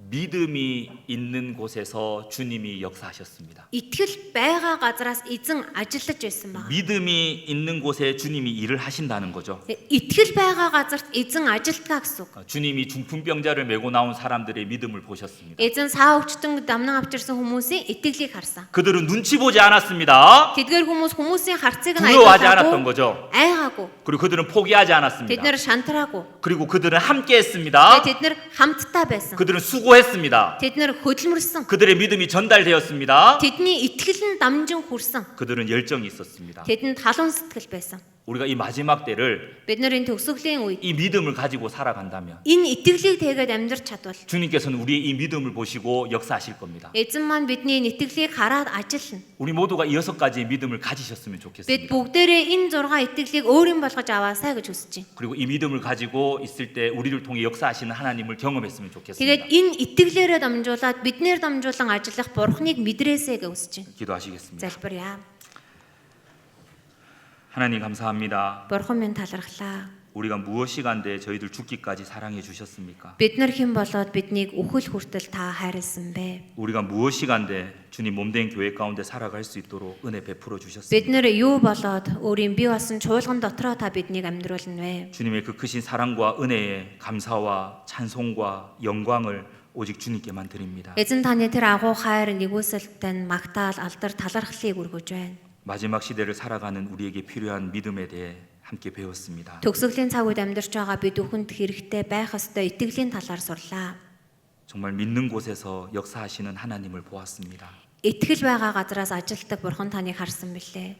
믿음이 있는 곳에서 주님이 역사하셨습니다. Итгэл байгаа газраас эзэн ажиллаж байсан баг. 믿음이 있는 곳에 주님이 일을 하신다는 거죠. Итгэл байгаа газарт эзэн ажилтгаа гэсэн үг. 주님이 중풍병자를 메고 나온 사람들의 믿음을 보셨습니다. Эзэн саа өвчтөн дамнан авчирсан хүмүүсийн итгэлийг харсан. 그들은 눈치 보지 않았습니다. Тэдгээр хүмүүсийн харцыг нь 두려워하지 않았던 айдуулаагүй. 거죠. Айгаагүй. 그리고 그들은 포기하지 Тэд 않았습니다. нэр шантраагүй. 그리고 그들은 함께했습니다. Тэд нэр хамтдаа байсан. 그들은 수고했습니다. Тэд нэр хөдөлмөрсөн. 그들의 믿음이 전달되었습니다. Тэдний итгэл нь дамжин хүрсэн. 그들은 열정이 있었습니다. Тэдэнд халуун сэтгэл байсан. 우리가 이 마지막 때를 Бид нар энэ төгсгөлийн үед 이 믿음을 가지고 살아간다면 энэ итгэлийг тэгээд амьдрч чадвал 주님께서는 우리의 이 믿음을 보시고 역사하실 겁니다. эзэн маань бидний итгэлийг хараад ажиллана. 우리 모두가 이 6가지의 믿음을 가지셨으면 Бид 좋겠습니다. бүгдээрээ энэ 6 итгэлийг өөрийн болгож аваасаа гэж хүсэж байна. 그리고 이 믿음을 가지고 있을 때 우리를 통해 역사하시는 하나님을 경험했으면 Тэгээд 좋겠습니다. энэ итгэлээрээ дамжуулаад биднээр дамжуулан ажиллах Бурхныг мэдрээсэй гэж хүсэж байна. 기도하시겠습니다. Залбирая. 하나님 감사합니다. Бурхан минь талархлаа. 우리가 무엇이 간데 저희들 죽기까지 사랑해 주셨습니까? Бид нар хэн болоод биднийг үхэл хүртэл та хайрлсан бэ? 우리가 무엇이 간데 주님 몸된 교회 가운데 살아갈 수 있도록 은혜 베풀어 Бид 주셨습니다. нар юу болоод өөрийн бие басан чуулган дотроо та биднийг амьдруулна вэ? 주님의 그 크신 사랑과 은혜에 감사와 찬송과 영광을 오직 주님께만 드립니다. Эзэн таны тэр агуу хайр нэгүсэлтэн магтаал алдар талархлыг өргөж байна. 마지막 시대를 살아가는 우리에게 필요한 믿음에 대해 함께 배웠습니다. Төгсгөлийн цаг үед амьдарч байгаа бид бүхэнд хэрэгтэй байх ёстой итгэлийн талаар сурлаа. 정말 믿는 곳에서 역사하시는 하나님을 보았습니다. Итгэл байгаа газраас ажилтдаг Бурхан таныг харсан билээ.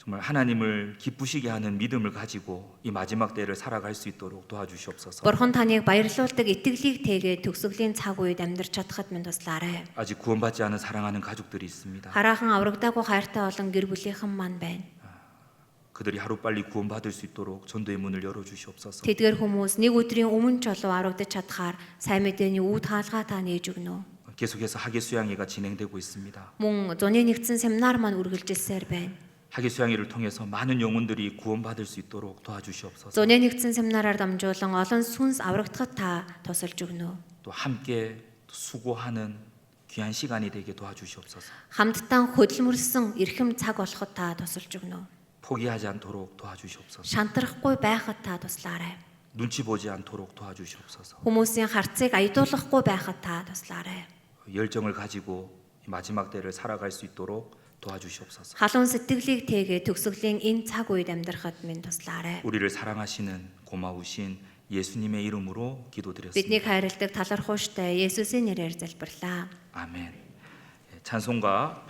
정말 하나님을 기쁘시게 하는 믿음을 가지고 이 마지막 때를 살아갈 수 있도록 도와주시옵소서. Бурхан таныг баярлуулдаг итгэлийг тэгээд төгсгөлийн цаг үед амьдарч чадхад минь туслаарай. 아직 구원받지 않은 사랑하는 가족들이 있습니다. Хараахан аврагдаагүй хайртай олон гэр бүлийнхэн маань байна. 그들이 하루빨리 구원받을 수 있도록 전도의 문을 열어주시옵소서. Тэдгээр хүмүүс нэг өдрийн өмнө ч болов аврагдаж чадхаар сайн мэдээний үүд хаалгаа та нээж өгнө. 계속해서 학예 수양회가 진행되고 있습니다. Мөн зуны нэгдсэн семинар маань үргэлжилсээр байна. 학예 수양회를 통해서 많은 영혼들이 구원받을 수 있도록 도와주시옵소서. Зуны нэгдсэн семинараар дамжуулан олон сүнс аврагдахад та тусалж өгнө. 또 함께 수고하는 귀한 시간이 되게 도와주시옵소서. Хамтдаа хөдөлмөрсөн эрхэм цаг болоход та тусалж өгнө. 포기하지 않도록 도와주시옵소서. Шантрахгүй байхад та туслаарай. 눈치 보지 않도록 도와주시옵소서. Хүмүүсийн харцыг аядуулахгүй байхад та туслаарай. 열정을 가지고 이 마지막 때를 살아갈 수 있도록 도와주시옵소서. Халуун сэтгэлийг тэгээ төгсгөлийн энэ цаг үед амьдрахад минь туслаарай. 우리를 사랑하시는 고마우신 예수님의 이름으로 기도드렸습니다. Биднийг хайрладаг талархууштай Есүсийн нэрээр залбирлаа. 아멘. 찬송가